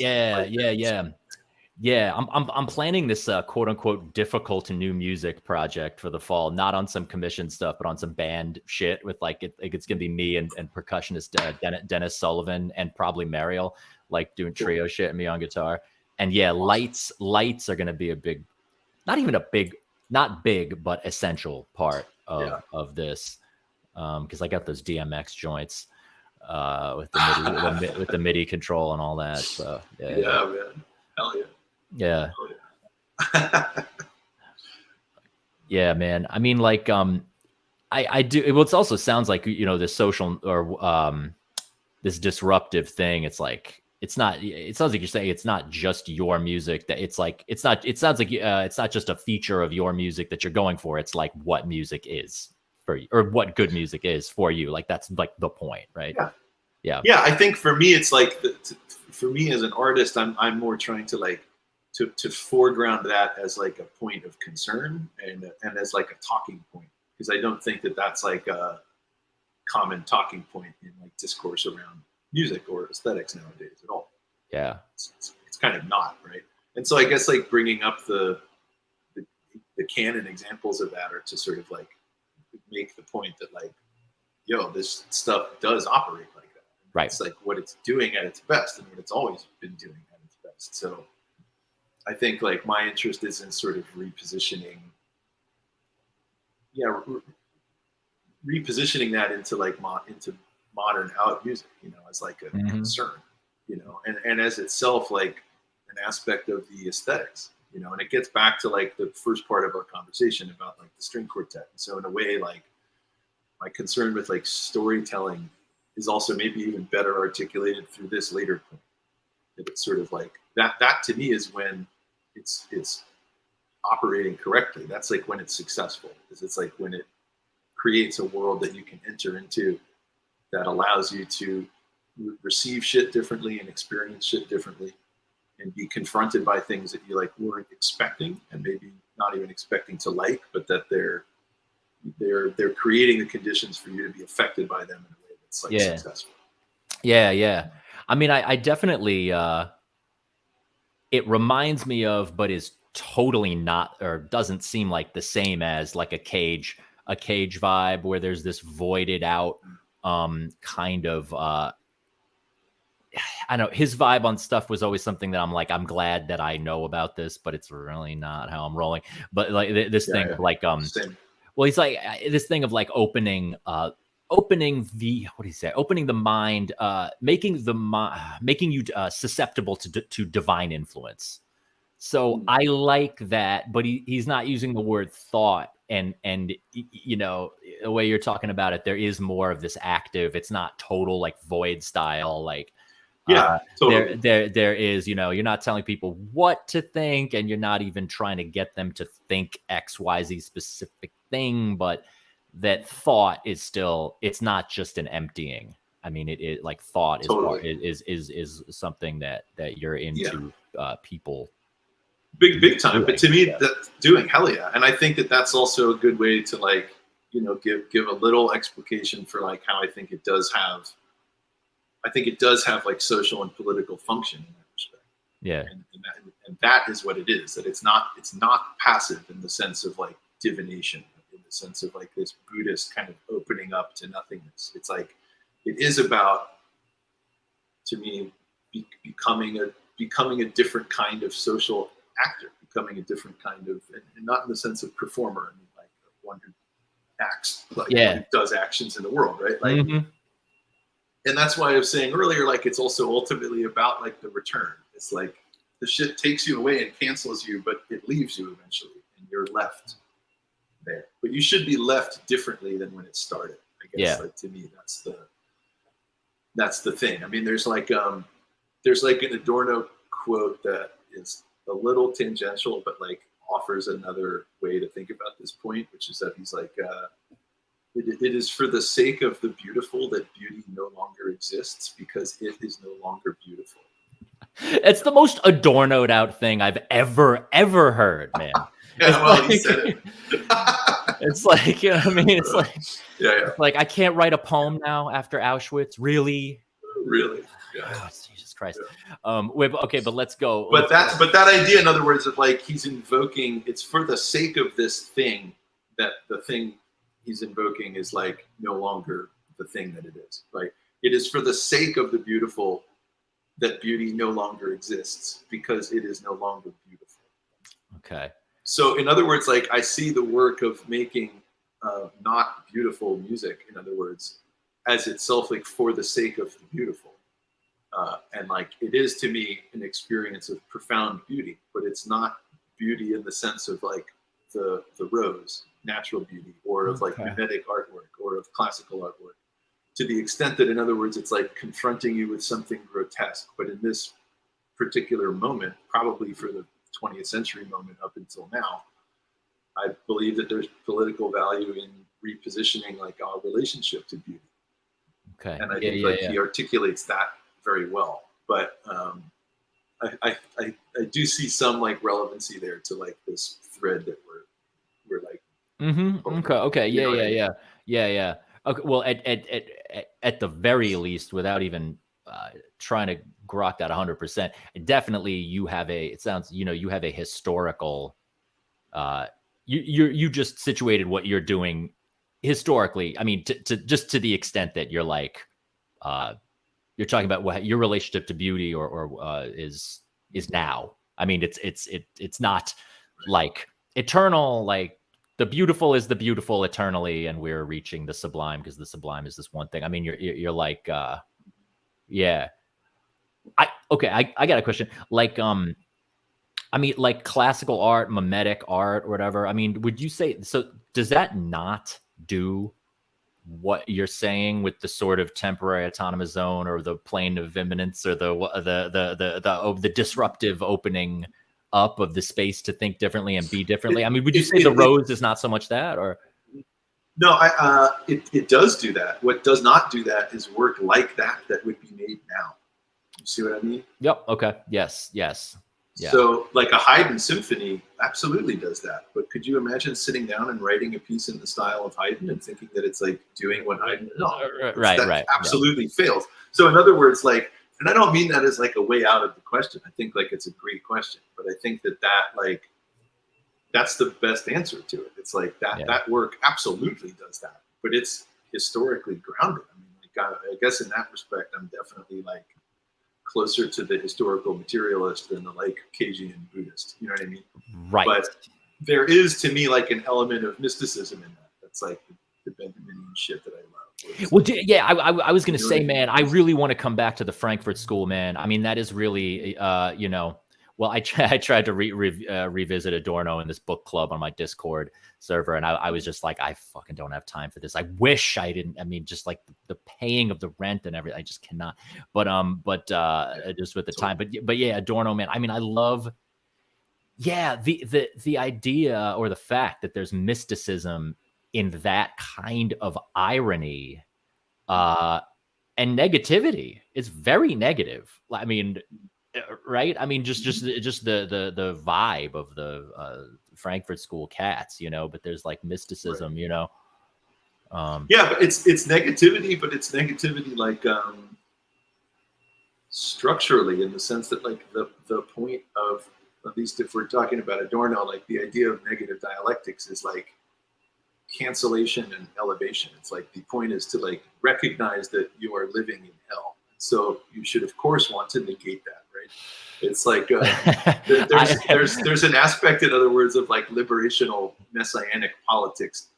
Yeah, I'm planning this quote unquote difficult new music project for the fall, not on some commission stuff, but on some band shit with like it's gonna be me and percussionist Dennis Sullivan and probably Mariel, like doing trio shit and me on guitar. And yeah, lights are gonna be a big, not big, but essential part of this. Because I got those DMX joints with the MIDI control and all that. So man. Hell yeah. Yeah. Yeah, man. I mean, like, I do. Well, it also sounds like, this social or this disruptive thing. It's like, it sounds like you're saying it's not just your music, that it sounds like it's not just a feature of your music that you're going for. It's like what music is for you, or what good music is for you. Like, that's like the point, right? Yeah. I think for me, it's like, for me as an artist, I'm more trying to like, to foreground that as like a point of concern and as like a talking point, because I don't think that that's like a common talking point in like discourse around music or aesthetics nowadays at all. Yeah, it's kind of not, right? And so I guess like bringing up the canon examples of that are to sort of like make the point that like, yo, this stuff does operate like that. Right. It's like what it's doing at its best and what it's always been doing at its best. So I think like my interest is in sort of repositioning, yeah, repositioning that into like into modern out music, you know, as like a concern, you know, and as itself like an aspect of the aesthetics, you know, and it gets back to like the first part of our conversation about like the string quartet. And so in a way, like my concern with like storytelling is also maybe even better articulated through this later point. That it's sort of like that to me is when it's operating correctly. That's like when it's successful, because it's like when it creates a world that you can enter into that allows you to receive shit differently and experience shit differently and be confronted by things that you like weren't expecting and maybe not even expecting to like, but that they're creating the conditions for you to be affected by them in a way that's like successful. Yeah. I mean, I definitely, it reminds me of, but is totally not, or doesn't seem like the same as like a cage vibe where there's this voided out, kind of, I know his vibe on stuff was always something that I'm like, I'm glad that I know about this, but it's really not how I'm rolling. But like this thing of like, well, he's like this thing of like opening the, what do you say? Opening the mind, making you susceptible to divine influence. So I like that, but he's not using the word thought. And you know, the way you're talking about it, there is more of this active. It's not total like void style, like. Yeah, totally. There is, you know, you're not telling people what to think, and you're not even trying to get them to think XYZ specific thing, but that thought is still, it's not just an emptying. I mean, it like thought is something that you're into, people. Big time. But to me, that's doing, hell yeah. And I think that that's also a good way to like, you know, give a little explication for like how I think it does have like social and political function in that respect. Yeah. And that is what it is, that it's not passive in the sense of like divination, in the sense of like this Buddhist kind of opening up to nothingness. It's like, it is about, to me, becoming a different kind of social actor, becoming a different kind of, and not in the sense of performer, and like one who acts, like one who does actions in the world, right? Like, and that's why I was saying earlier, like it's also ultimately about like the return. It's like the shit takes you away and cancels you, but it leaves you eventually, and you're left there. But you should be left differently than when it started. I guess, like to me, that's the thing. I mean, there's like an Adorno quote that is a little tangential, but like offers another way to think about this point, which is that he's like, it is for the sake of the beautiful that beauty no longer exists, because it is no longer beautiful. It's the most Adorno'd out thing I've ever heard, man. Yeah, well, he said it. It's like, you know what I mean? It's like, It's like I can't write a poem now after Auschwitz. Really? Yeah. Oh, Jesus Christ. Wait, okay, but let's go. But that idea, in other words, of like he's invoking, it's for the sake of this thing, that the thing he's invoking is like no longer the thing that it is. Like it is for the sake of the beautiful that beauty no longer exists, because it is no longer beautiful. Okay. So in other words, like I see the work of making not beautiful music, in other words, as itself like for the sake of the beautiful. And like it is to me an experience of profound beauty, but it's not beauty in the sense of like the rose, natural beauty, or of like mimetic artwork, or of classical artwork, to the extent that, in other words, it's like confronting you with something grotesque. But in this particular moment, probably for the 20th century moment up until now, I believe that there's political value in repositioning like our relationship to beauty. Okay. And I think he articulates that very well. But I do see some like relevancy there to like this thread that we're like. Okay. Yeah. Okay. Well, at the very least, without even trying to grok that 100%, definitely you have it sounds, you know, you have a historical, you just situated what you're doing historically. I mean, to the extent that you're like, you're talking about what your relationship to beauty or is now. I mean, it's not like eternal, like the beautiful is the beautiful eternally, and we're reaching the sublime because the sublime is this one thing. I mean, you're like, yeah. I got a question. Like, I mean, like classical art, mimetic art, or whatever. I mean, would you say so? Does that not do what you're saying with the sort of temporary autonomous zone or the plane of immanence or the disruptive opening up of the space to think differently and be differently? I mean, would you say the rose is not so much that, or? No, it does do that. What does not do that is work like that would be made now. You see what I mean? Yep. Okay. Yes. Yes. Yeah. So like a Haydn symphony absolutely does that. But could you imagine sitting down and writing a piece in the style of Haydn and thinking that it's like doing what Haydn? No, right. Absolutely fails. So in other words, like, and I don't mean that as like a way out of the question. I think like it's a great question, but I think that like, that's the best answer to it. It's like that work absolutely does that, but it's historically grounded. I mean, like, I guess in that respect, I'm definitely like closer to the historical materialist than the like Keynesian Buddhist. You know what I mean? Right. But there is to me like an element of mysticism in that. That's like the Benjaminian shit that I love. Well, yeah, I was going to say, man, I really want to come back to the Frankfurt School, man. I mean, that is really, you know, well, I tried to revisit Adorno in this book club on my Discord server, and I was just like, I fucking don't have time for this. I wish I didn't. I mean, just like the paying of the rent and everything, I just cannot. But just with the time. But yeah, Adorno, man. I mean, I love, yeah, the idea or the fact that there's mysticism in that kind of irony, and negativity. It's very negative. I mean. Right. I mean, just the vibe of the Frankfurt School cats, you know, but there's like mysticism, right. You know. Yeah, but it's negativity, but it's negativity like structurally, in the sense that like the point of, at least if we're talking about Adorno, like the idea of negative dialectics is like cancellation and elevation. It's like the point is to like recognize that you are living in hell. So you should, of course, want to negate that, right? It's like there's an aspect, in other words, of like liberational messianic politics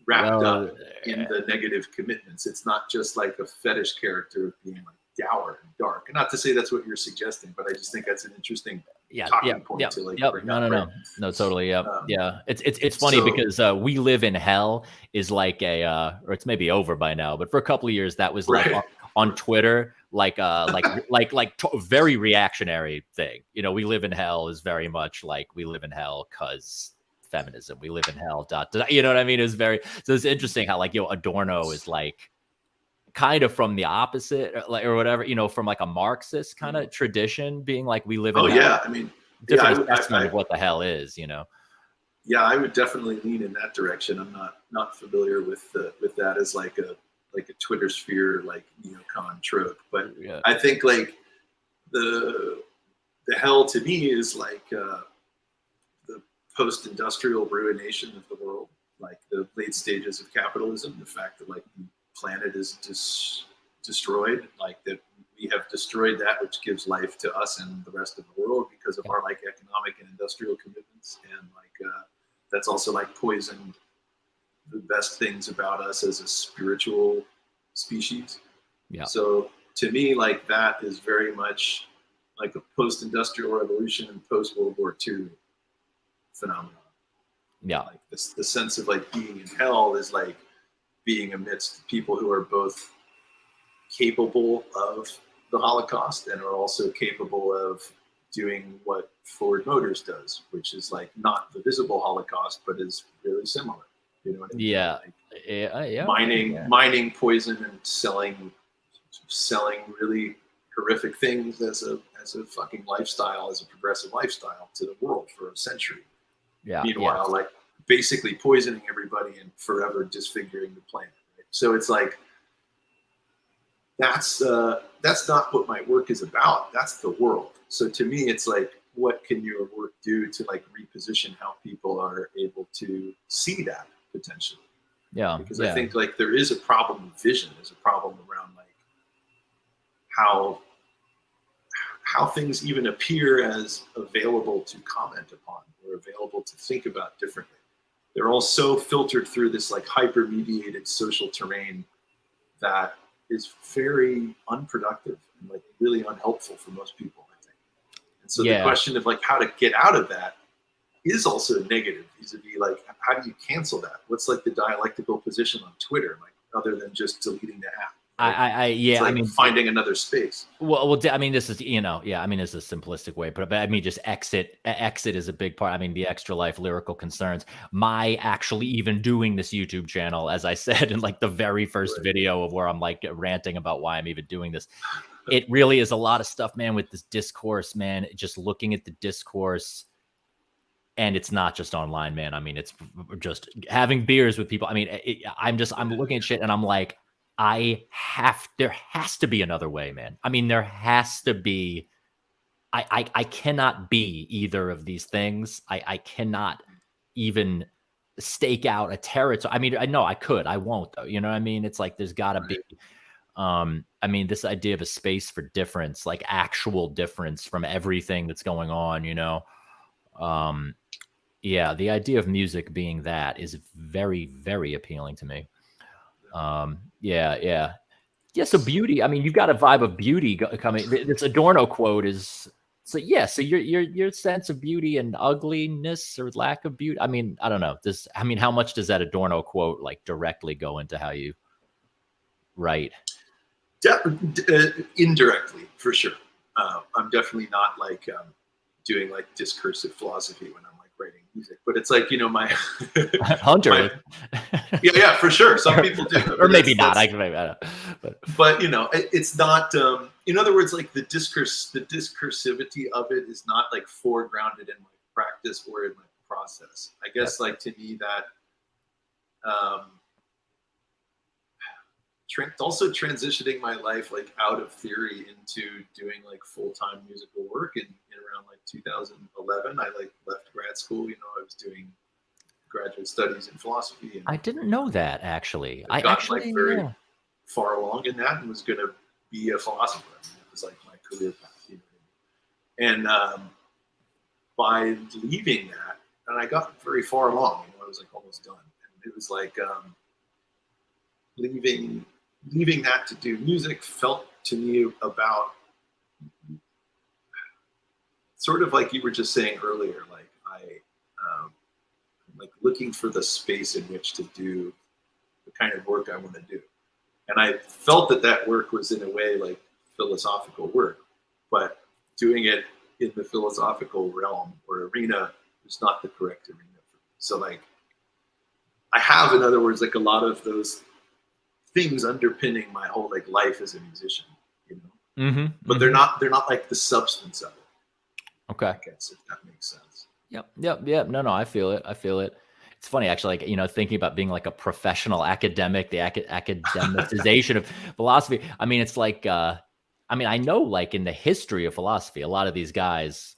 wrapped up in the negative commitments. It's not just like a fetish character of being like dour and dark. And not to say that's what you're suggesting, but I just think that's an interesting talking point to like bring up. No, totally. Yeah. It's funny because We Live in Hell is like or it's maybe over by now, but for a couple of years that was like on Twitter, like very reactionary thing. You know, We Live in Hell is very much like we live in hell because feminism. We live in hell. ... You know what I mean? It was very, so it's interesting how like, you know, Adorno is like kind of from the opposite, or whatever, you know, from like a Marxist kind of tradition, being like we live in hell. Yeah, I mean, different assessment of what the hell is, you know. Yeah, I would definitely lean in that direction. I'm not familiar with that as like a Twitter sphere like neocon trope, but I think like the hell to me is like the post-industrial ruination of the world, like the late stages of capitalism, the fact that like the planet is destroyed, like that we have destroyed that which gives life to us and the rest of the world because of our like economic and industrial commitments, and like that's also like poisoned the best things about us as a spiritual species. Yeah. So to me, like that is very much like a post-industrial revolution and post-World War II phenomenon. Yeah. Like this, the sense of like being in hell is like being amidst people who are both capable of the Holocaust and are also capable of doing what Ford Motors does, which is like not the visible Holocaust, but is really similar. You know what I mean? Yeah. Like mining poison and selling really horrific things as a fucking lifestyle, as a progressive lifestyle to the world for a century. Yeah. Meanwhile, like basically poisoning everybody and forever disfiguring the planet. Right? So it's like that's not what my work is about. That's the world. So to me, it's like, what can your work do to like reposition how people are able to see that potentially? Yeah. Because I think like there is a problem with vision. There's a problem around like how things even appear as available to comment upon or available to think about differently. They're all so filtered through this like hyper-mediated social terrain that is very unproductive and like really unhelpful for most people, I think. And so the question of like how to get out of that is also negative vis-a-vis like how do you cancel that? What's like the dialectical position on Twitter, like other than just deleting the app? Right? It's like, I mean, finding another space. Well, I mean, this is, I mean, this is a simplistic way, but I mean, just exit is a big part. I mean, the Extra Life lyrical concerns, my actually even doing this YouTube channel, as I said in like the very first video of where I'm like ranting about why I'm even doing this. It really is a lot of stuff, man, with this discourse, man, just looking at the discourse. And it's not just online, man. I mean, it's just having beers with people. I mean, I'm looking at shit and I'm like, there has to be another way, man. I mean, there has to be, I cannot be either of these things. I cannot even stake out a territory. I mean, I know I could, I won't though. You know what I mean? It's like, there's gotta be, I mean, this idea of a space for difference, like actual difference from everything that's going on, you know? Yeah, the idea of music being that is very, very appealing to me. Yeah. So beauty. I mean, you've got a vibe of beauty coming. This Adorno quote is so. Yeah. So your sense of beauty and ugliness or lack of beauty. I mean, I don't know. I mean, how much does that Adorno quote like directly go into how you write? Indirectly, for sure. I'm definitely not like doing like discursive philosophy when I'm like writing music, but it's like, you know, my Hunter. Yeah, for sure. Some people do, or maybe not. But you know, it's not. In other words, like the discursivity of it is not like foregrounded in my practice or in my process. I guess, like to me, that also transitioning my life like out of theory into doing like full-time musical work in around like 2011. I like left grad school. You know, I was doing graduate studies in philosophy. And I didn't know that actually. I got like very far along in that and was going to be a philosopher. I mean, it was like my career path. You know? And by leaving that, and I got very far along. You know, I was like almost done. And it was like leaving that to do music felt to me about sort of like you were just saying earlier, like like looking for the space in which to do the kind of work I want to do. And I felt that work was in a way like philosophical work, but doing it in the philosophical realm or arena is not the correct arena for me. So like I have, in other words, like a lot of those things underpinning my whole like life as a musician, you know, but they're not like the substance of it. Okay. I guess if that makes sense. Yep. No, I feel it. It's funny actually, like, you know, thinking about being like a professional academic, the academicization of philosophy. I mean, it's like, I mean, I know like in the history of philosophy, a lot of these guys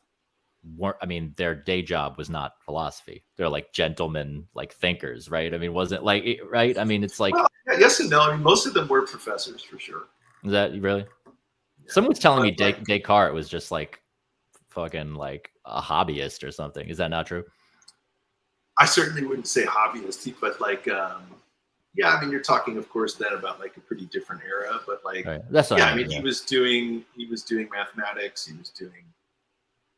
weren't, I mean, their day job was not philosophy. They're like gentlemen, like thinkers, right? I mean, wasn't like, right? I mean, it's like, well, yeah, yes and no. I mean, most of them were professors for sure. Is that really? Yeah. Someone was telling me Descartes was just like fucking like a hobbyist or something. Is that not true? I certainly wouldn't say hobbyist, but like, yeah, I mean, you're talking, of course, then about like a pretty different era, but like, that's yeah, I mean, he was doing mathematics, he was doing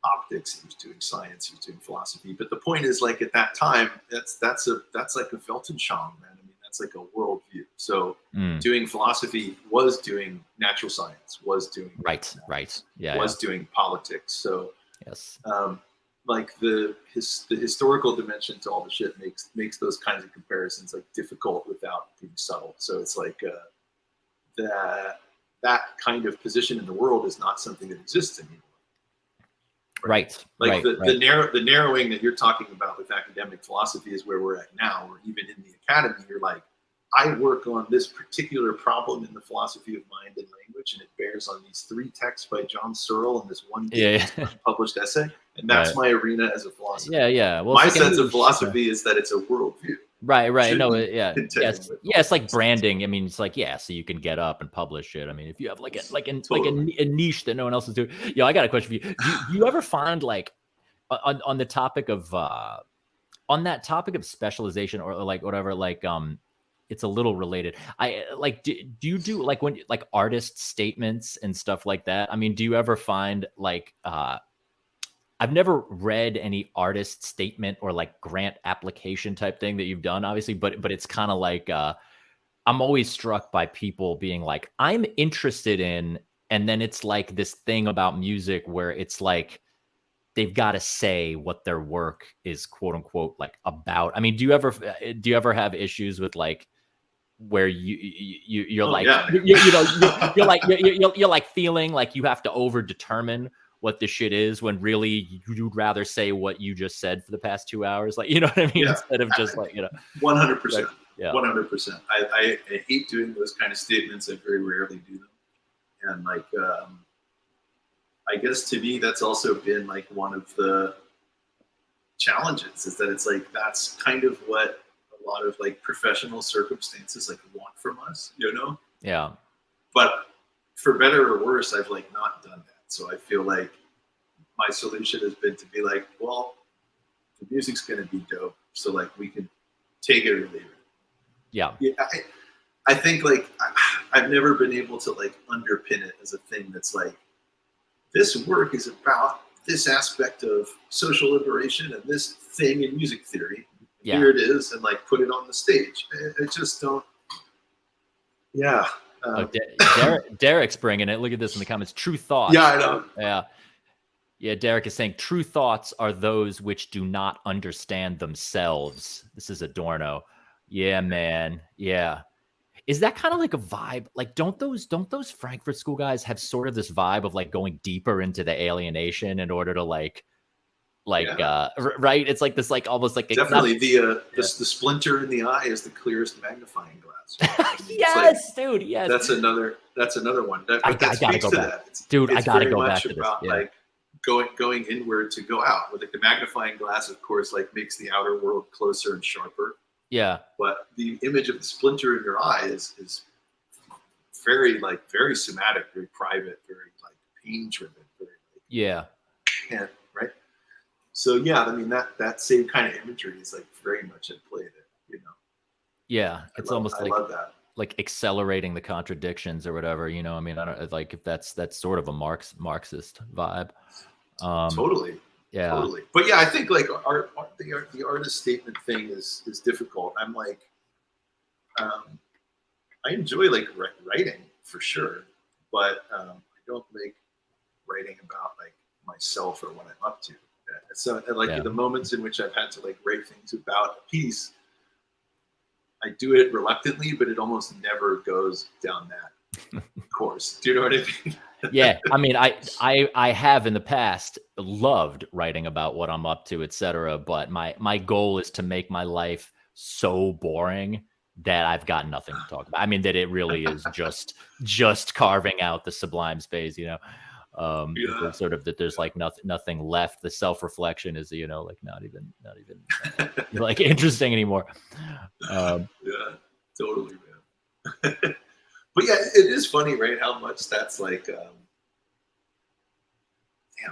optics, he was doing science, he was doing philosophy. But the point is, like at that time, that's like a Weltanschauung, man. I mean, that's like a worldview. So doing philosophy was doing natural science, was doing doing politics. So yes. Like the historical dimension to all the shit makes those kinds of comparisons like difficult without being subtle. So it's like that kind of position in the world is not something that exists anymore. Right. Like the narrowing that you're talking about with academic philosophy is where we're at now, or even in the academy, you're like, I work on this particular problem in the philosophy of mind and language, and it bears on these 3 texts by John Searle and this one published essay, and that's my arena as a philosopher. Yeah. Well, my sense of philosophy is that it's a worldview. Right. should No, be yeah. contending Yes. with Yeah. It's like audiences. branding. I mean, it's like, yeah, so you can get up and publish it. I mean, if you have like Totally. a niche that no one else is doing. Yeah, I got a question for you. Do you ever find like on the topic of on that topic of specialization or like whatever, like it's a little related. I like do you do like when like artist statements and stuff like that? I mean, do you ever find like I've never read any artist statement or like grant application type thing that you've done, obviously, but it's kind of like I'm always struck by people being like, I'm interested in, and then it's like this thing about music where it's like they've got to say what their work is, quote unquote, like about. I mean, do you ever have issues with like where you're Oh like yeah, man. you're like feeling like you have to over determine what the shit is when really you'd rather say what you just said for the past 2 hours, like, you know what I mean, Yeah. instead of just like, 100%. Yeah. 100%. I hate doing those kind of statements. I very rarely do them. And like, I guess to me, that's also been like one of the challenges is that it's like, that's kind of what a lot of like professional circumstances like want from us, you know? Yeah. But for better or worse, I've like not done that. So I feel like my solution has been to be like, well, the music's going to be dope. So like we can take it or leave it. Yeah. I think like I've never been able to like underpin it as a thing that's like, this work is about this aspect of social liberation and this thing in music theory. Yeah. Here it is, and like put it on the stage. I just don't. Yeah. Derek's bringing it. Look at this in the comments. True thoughts. Yeah, I know. Yeah. Yeah, Derek is saying true thoughts are those which do not understand themselves. This is Adorno. Yeah, man. Yeah. Is that kind of like a vibe? Like, don't those Frankfurt School guys have sort of this vibe of like going deeper into the alienation in order to like Yeah. right? It's like this, like almost like Definitely the splinter in the eye is the clearest magnifying glass. I mean, yes, dude. Yes, that's another one. I gotta go back, dude. I gotta go back to this. About, like going inward to go out. With like the magnifying glass, of course, like makes the outer world closer and sharper. Yeah. But the image of the splinter in your eye is very somatic, very private, very like pain driven, very like, yeah. And right. So yeah, I mean that same kind of imagery is like very much at play there, you know. Yeah, it's almost I like love that. Like accelerating the contradictions or whatever, you know. I mean, I don't like if that's sort of a Marxist vibe. Totally. Yeah. Totally. But yeah, I think like the artist statement thing is difficult. I'm like, I enjoy like writing for sure, but I don't like writing about like myself or what I'm up to. So like the moments in which I've had to like write things about a piece, I do it reluctantly, but it almost never goes down that course. Do you know what I mean? Yeah, I mean, I have in the past loved writing about what I'm up to, etc. But my goal is to make my life so boring that I've got nothing to talk about. I mean, that it really is just carving out the sublime space, you know. Sort of that there's like nothing left. The self-reflection is, you know, like not even like interesting anymore. Yeah, totally, man. But yeah, it is funny, right? How much that's like, damn,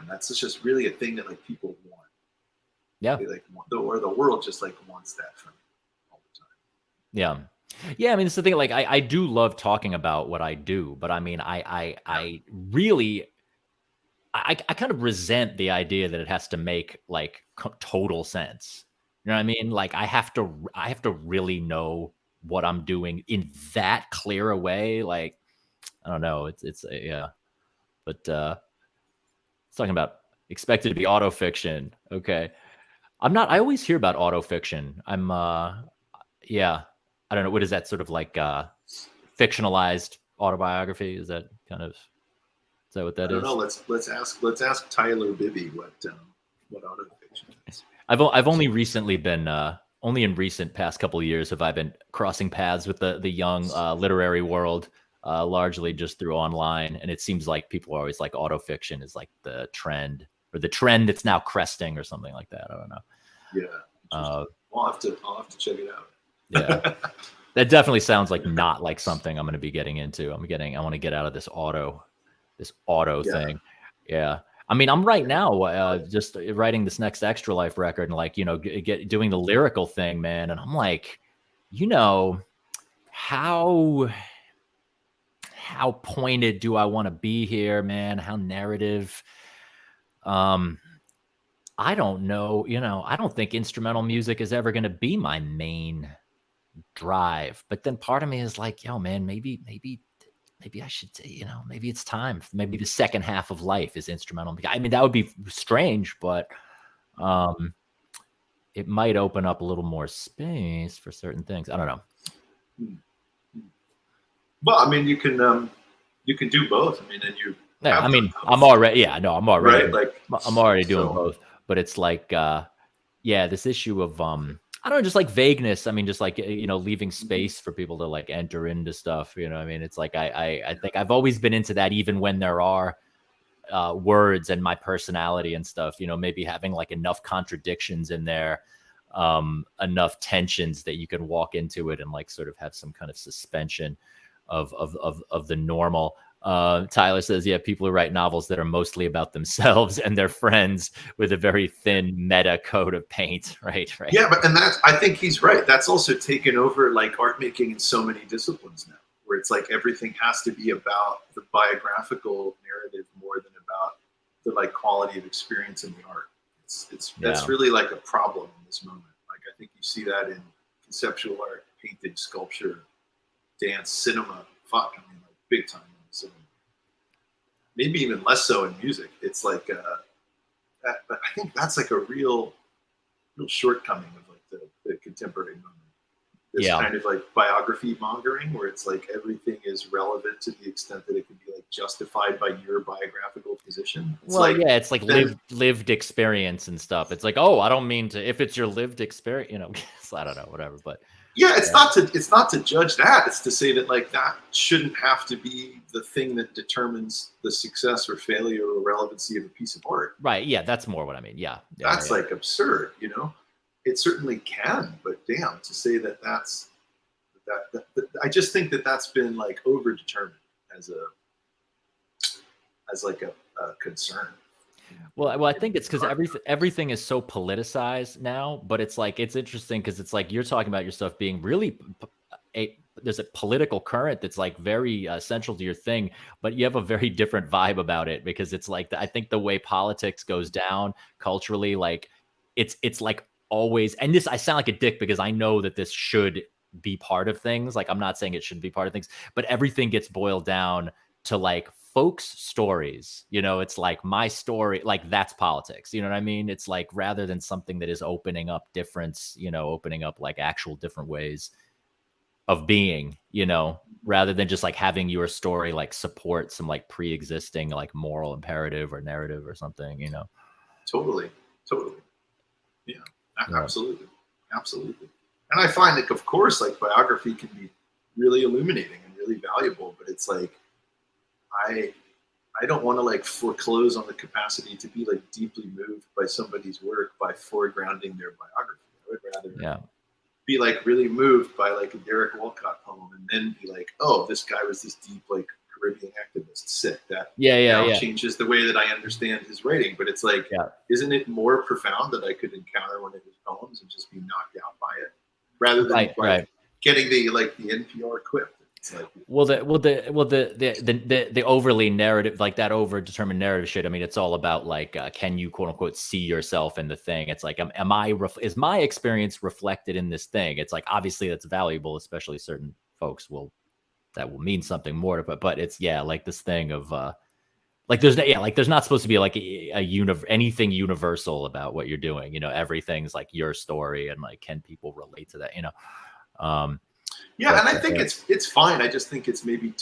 that's just really a thing that like people want. Yeah, they like or the world just like wants that from you all the time. Yeah. Yeah, I mean, it's the thing. Like, I do love talking about what I do, but I mean, I really. I kind of resent the idea that it has to make like total sense. You know what I mean? Like I have to really know what I'm doing in that clear a way. Like, I don't know. It's yeah, but it's talking about expected to be auto fiction. Okay. I always hear about auto fiction. Yeah, I don't know. What is that sort of like fictionalized autobiography? Is that kind of, is that what that is? I don't know. Let's ask Tyler Bibby what autofiction is. I've only recently been only in recent past couple of years have I been crossing paths with the young literary world, largely just through online, and it seems like people are always like autofiction is like the trend or the trend that's now cresting or something like that. I don't know. Yeah, I'll have to check it out. Yeah. That definitely sounds like not like something I'm going to be getting into. I want to get out of this auto thing. Yeah. I mean, I'm right now just writing this next Extra Life record and like, you know, doing the lyrical thing, man. And I'm like, you know, how pointed do I want to be here, man? How narrative? I don't know. You know, I don't think instrumental music is ever going to be my main drive. But then part of me is like, yo, man, maybe I should, you know, maybe it's time. Maybe the second half of life is instrumental. I mean, that would be strange, but it might open up a little more space for certain things. I don't know. Well, I mean, you can do both. I mean, and you. Yeah, I mean, I'm already. Yeah, no, I'm already. Right, like I'm already doing both. But it's like, yeah, this issue of I don't know, just like vagueness. I mean, just like, you know, leaving space for people to like enter into stuff. You know, I mean, it's like I think I've always been into that, even when there are words and my personality and stuff. You know, maybe having like enough contradictions in there, enough tensions that you can walk into it and like sort of have some kind of suspension of the normal. Tyler says, yeah, people who write novels that are mostly about themselves and their friends with a very thin meta coat of paint. Right. Yeah, but I think he's right. That's also taken over like art making in so many disciplines now, where it's like everything has to be about the biographical narrative more than about the like quality of experience in the art. That's really like a problem in this moment. Like I think you see that in conceptual art, painting, sculpture, dance, cinema. Fuck, I mean, like big time. So maybe even less so in music. It's like but I think that's like a real shortcoming of like the contemporary moment. This kind of like biography mongering where it's like everything is relevant to the extent that it can be like justified by your biographical position. It's like lived experience and stuff. It's like, oh, I don't mean to, if it's your lived experience, you know, I don't know, whatever, but yeah, it's not to judge that. It's to say that like that shouldn't have to be the thing that determines the success or failure or relevancy of a piece of art. Right. Yeah, that's more what I mean. Yeah. That's like absurd, you know? It certainly can, but damn, to say that that's that I just think that that's been like overdetermined as like a concern. Well, I think it's because everything is so politicized now, but it's like, it's interesting because it's like you're talking about your stuff being really there's a political current that's like very central to your thing, but you have a very different vibe about it because it's like, I think the way politics goes down culturally, like it's like always, and this, I sound like a dick because I know that this should be part of things. Like, I'm not saying it shouldn't be part of things, but everything gets boiled down to like folks' stories, you know. It's like my story, like that's politics, you know what I mean? It's like rather than something that is opening up difference, you know, opening up like actual different ways of being, you know, rather than just like having your story like support some like pre-existing like moral imperative or narrative or something, you know. Totally. Yeah, absolutely. And I find like, of course, like biography can be really illuminating and really valuable, but it's like I don't want to like foreclose on the capacity to be like deeply moved by somebody's work by foregrounding their biography. I would rather be like really moved by like a Derek Walcott poem and then be like, oh, this guy was this deep like Caribbean activist. Sick. That changes the way that I understand his writing. But it's like, isn't it more profound that I could encounter one of his poems and just be knocked out by it, rather than getting the NPR quip? Like, the overly narrative, like that over determined narrative shit. I mean, it's all about like, can you quote unquote see yourself in the thing? It's like, is my experience reflected in this thing? It's like, obviously that's valuable, especially certain folks that will mean something more. But it's like this thing of like there's not supposed to be like anything universal about what you're doing. You know, everything's like your story, and like, can people relate to that? You know. And I think it's fine. I just think it's maybe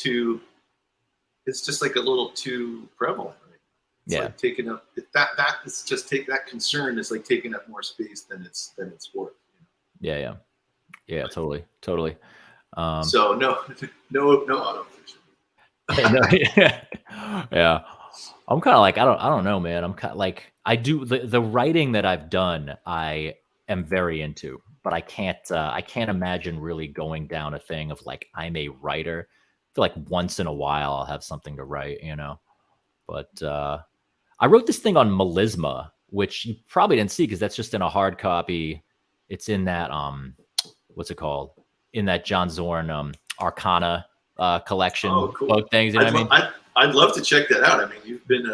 it's just like a little too prevalent, right? It's like taking up that is just that concern is like taking up more space than it's worth. You know? Yeah, totally. So no auto fiction. Yeah. I'm kind of like, I don't know, man. I'm kind of like, I do the writing that I've done, I am very into. but I can't imagine really going down a thing of like, I'm a writer. I feel like once in a while I'll have something to write, but I wrote this thing on melisma, which you probably didn't see because that's just in a hard copy. It's in that what's it called? In that John Zorn Arcana collection book things. You know what I mean? I'd love to check that out. I mean, you've been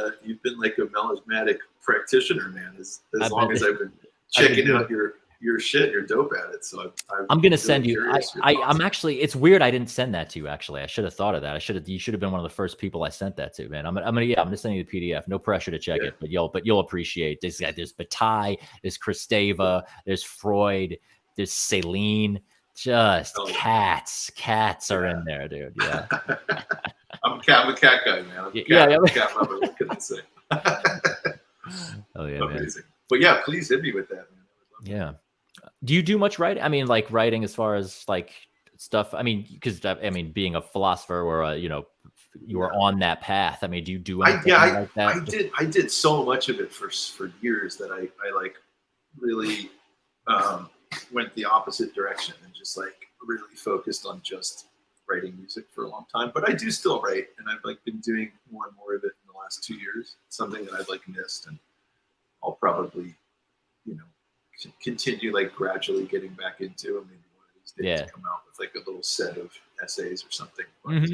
like a melismatic practitioner, man. As long as I've been checking out your shit, you're dope at it. So I'm gonna send you. I'm actually. It's weird. I didn't send that to you. Actually, I should have thought of that. You should have been one of the first people I sent that to, man. I'm gonna send you the PDF. No pressure to check it, but you'll appreciate this guy. There's Bataille, there's Kristeva, there's Freud, there's Celine. Just cats are in there, dude. Yeah. I'm a cat guy, man. I'm a cat lover. What can I say? Oh yeah, amazing. Man. But yeah, please hit me with that, man. Yeah. Do you do much writing? I mean, like writing as far as like stuff. I mean, because being a philosopher or you were on that path. I mean, do you do anything like that? I did so much of it for years that I like really went the opposite direction and just like really focused on just writing music for a long time. But I do still write, and I've like been doing more and more of it in the last 2 years. It's something that I've like missed, and I'll probably continue like gradually getting back into, and maybe one of these days come out with like a little set of essays or something. But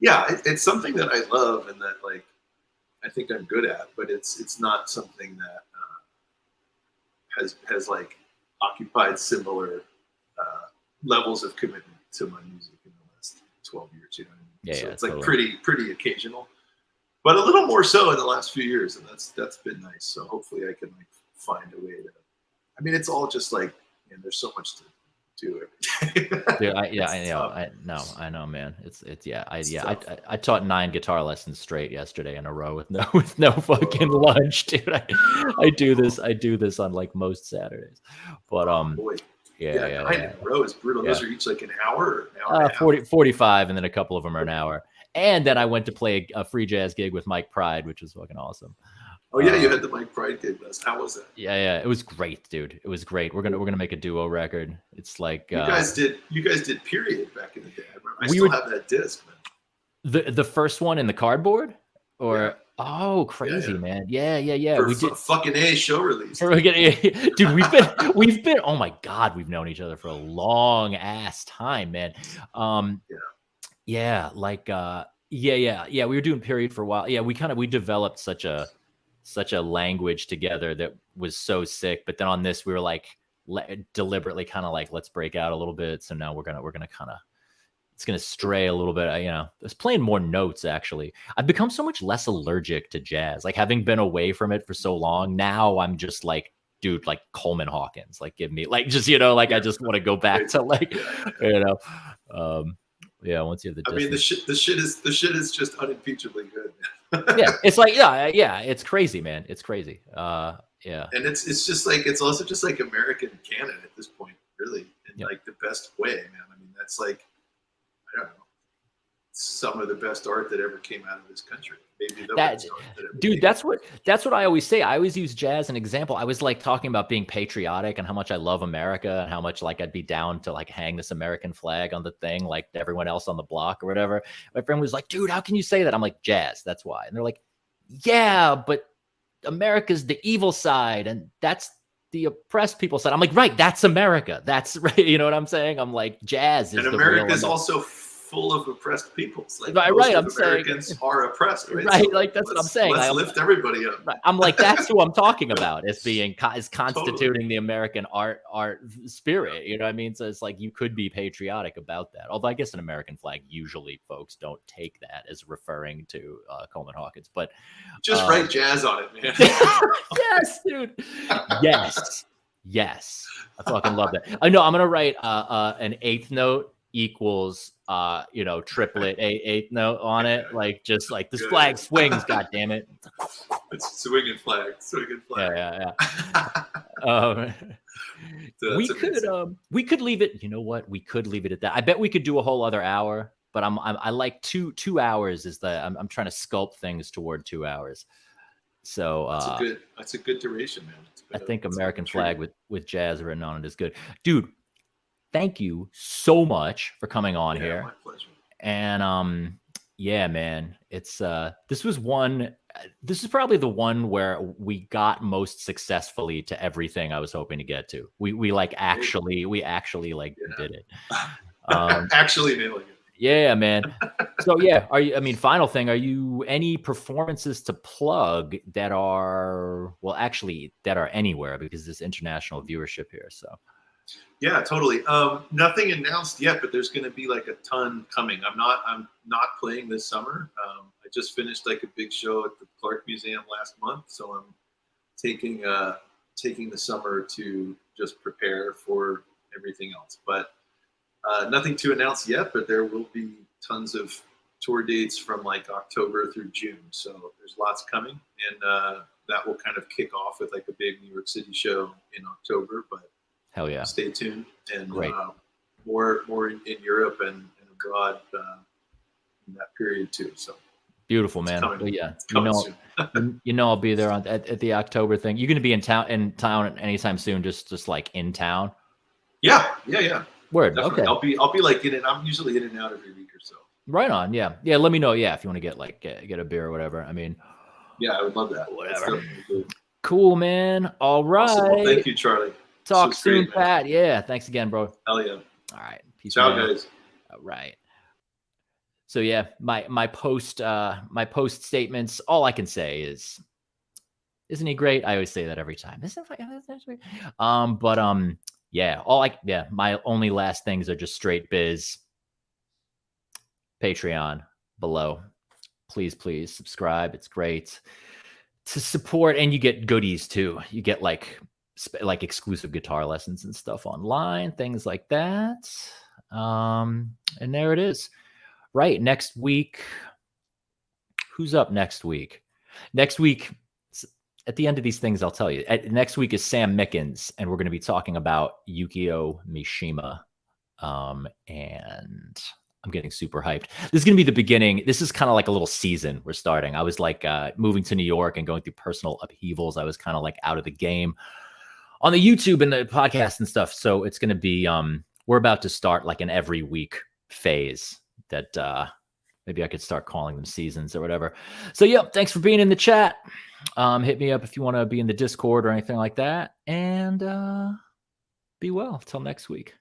it's something that I love and that like I think I'm good at, but it's not something that has like occupied similar levels of commitment to my music in the last 12 years. You know what I mean? So it's like pretty occasional, but a little more so in the last few years, and that's been nice. So hopefully I can like find a way to. I mean, it's all just like there's so much to do every day. I know, man. I taught 9 guitar lessons straight yesterday in a row with no fucking lunch, dude. I do this on like most Saturdays, but 9 in a row is brutal. Those are each like an hour or an hour. 45, and then a couple of them are an hour. And then I went to play a free jazz gig with Mike Pride, which was fucking awesome. Oh yeah, you had the Mike Pride gig. How was that? Yeah, it was great, dude. It was great. We're gonna make a duo record. It's like you guys did Period back in the day. I still have that disc, man. The first one in the cardboard, or crazy, man. Yeah. We did fucking A show release. Dude, we've been. Oh my god, we've known each other for a long ass time, man. We were doing Period for a while. Yeah, we developed such a language together that was so sick. But then on this, we were like deliberately kind of like, let's break out a little bit. So now we're gonna kind of, it's gonna stray a little bit. I was playing more notes actually. I've become so much less allergic to jazz. Like having been away from it for so long, now I'm just like, dude, like Coleman Hawkins, like give me like just I just want to go back to like once you have the distance. I mean the shit is just unimpeachably good. It's like it's crazy, man. It's crazy. And it's just like it's also just like American canon at this point, really, in like the best way, man. I mean, that's like I don't know, some of the best art that ever came out of this country. Maybe the best art that ever dude, that's what I always say. I always use jazz as an example. I was like talking about being patriotic and how much I love America and how much like I'd be down to like hang this American flag on the thing like everyone else on the block or whatever. My friend was like, dude, how can you say that? I'm like, jazz, that's why. And they're like, yeah, but America's the evil side and that's the oppressed people side. I'm like, right, that's America. That's right. You know what I'm saying? I'm like, jazz is and America's also full of oppressed peoples. Like Americans are oppressed, right? Right, so like that's what I'm saying. Let's lift everybody up. Right. I'm like, that's who I'm talking about as being constituting the American art spirit. You know what I mean? So it's like you could be patriotic about that. Although I guess an American flag usually folks don't take that as referring to Coleman Hawkins, but just write jazz on it, man. Yes, dude. Yes. I fucking love that. I know. I'm gonna write an eighth note equals triplet eighth note on it, like just like this flag swings. God damn it! It's swinging flag. Yeah. We could leave it. You know what? We could leave it at that. I bet we could do a whole other hour, but I like two hours is I'm trying to sculpt things toward 2 hours. So that's a good duration, man. I think American flag with jazz written on it is good. Dude, thank you so much for coming on here. My pleasure. And yeah, man, it's this is probably the one where we got most successfully to everything I was hoping to get to. We actually did it. Actually nailing it. Yeah, man. So yeah, final thing, are you any performances to plug that are anywhere, because there's international viewership here, so. Yeah, totally. Nothing announced yet, but there's going to be like a ton coming. I'm not playing this summer. I just finished like a big show at the Clark Museum last month, so I'm taking the summer to just prepare for everything else. But nothing to announce yet, but there will be tons of tour dates from like October through June. So there's lots coming, and that will kind of kick off with like a big New York City show in October. But hell yeah, stay tuned, and more in Europe and abroad in that period too. So beautiful, man. But yeah, I'll be there at the October thing. You're gonna be in town anytime soon? Just like in town? Yeah. Word. Definitely. Okay. I'll be like I'm usually in and out every week or so. Right on. Yeah. Let me know. Yeah, if you want to get a beer or whatever. Yeah, I would love that. Whatever. Cool, man. All right. Awesome. Well, thank you, Charlie. Talk soon, great, Pat. Yeah. Thanks again, bro. Hell yeah. All right. Peace. Ciao, guys. All right. So yeah, my post statements. All I can say is, isn't he great? I always say that every time. Yeah. My only last things are just straight biz. Patreon below. Please subscribe. It's great to support, and you get goodies too. You get like exclusive guitar lessons and stuff online, things like that. And there it is. Right. Next week. Who's up next week? Next week, at the end of these things, I'll tell you. Next week is Sam Mickens, and we're going to be talking about Yukio Mishima. And I'm getting super hyped. This is going to be the beginning. This is kind of like a little season we're starting. I was like moving to New York and going through personal upheavals. I was kind of like out of the game on the YouTube and the podcast and stuff. So it's going to be, we're about to start like an every week phase that maybe I could start calling them seasons or whatever. So yeah, thanks for being in the chat. Hit me up if you want to be in the Discord or anything like that. And be well till next week.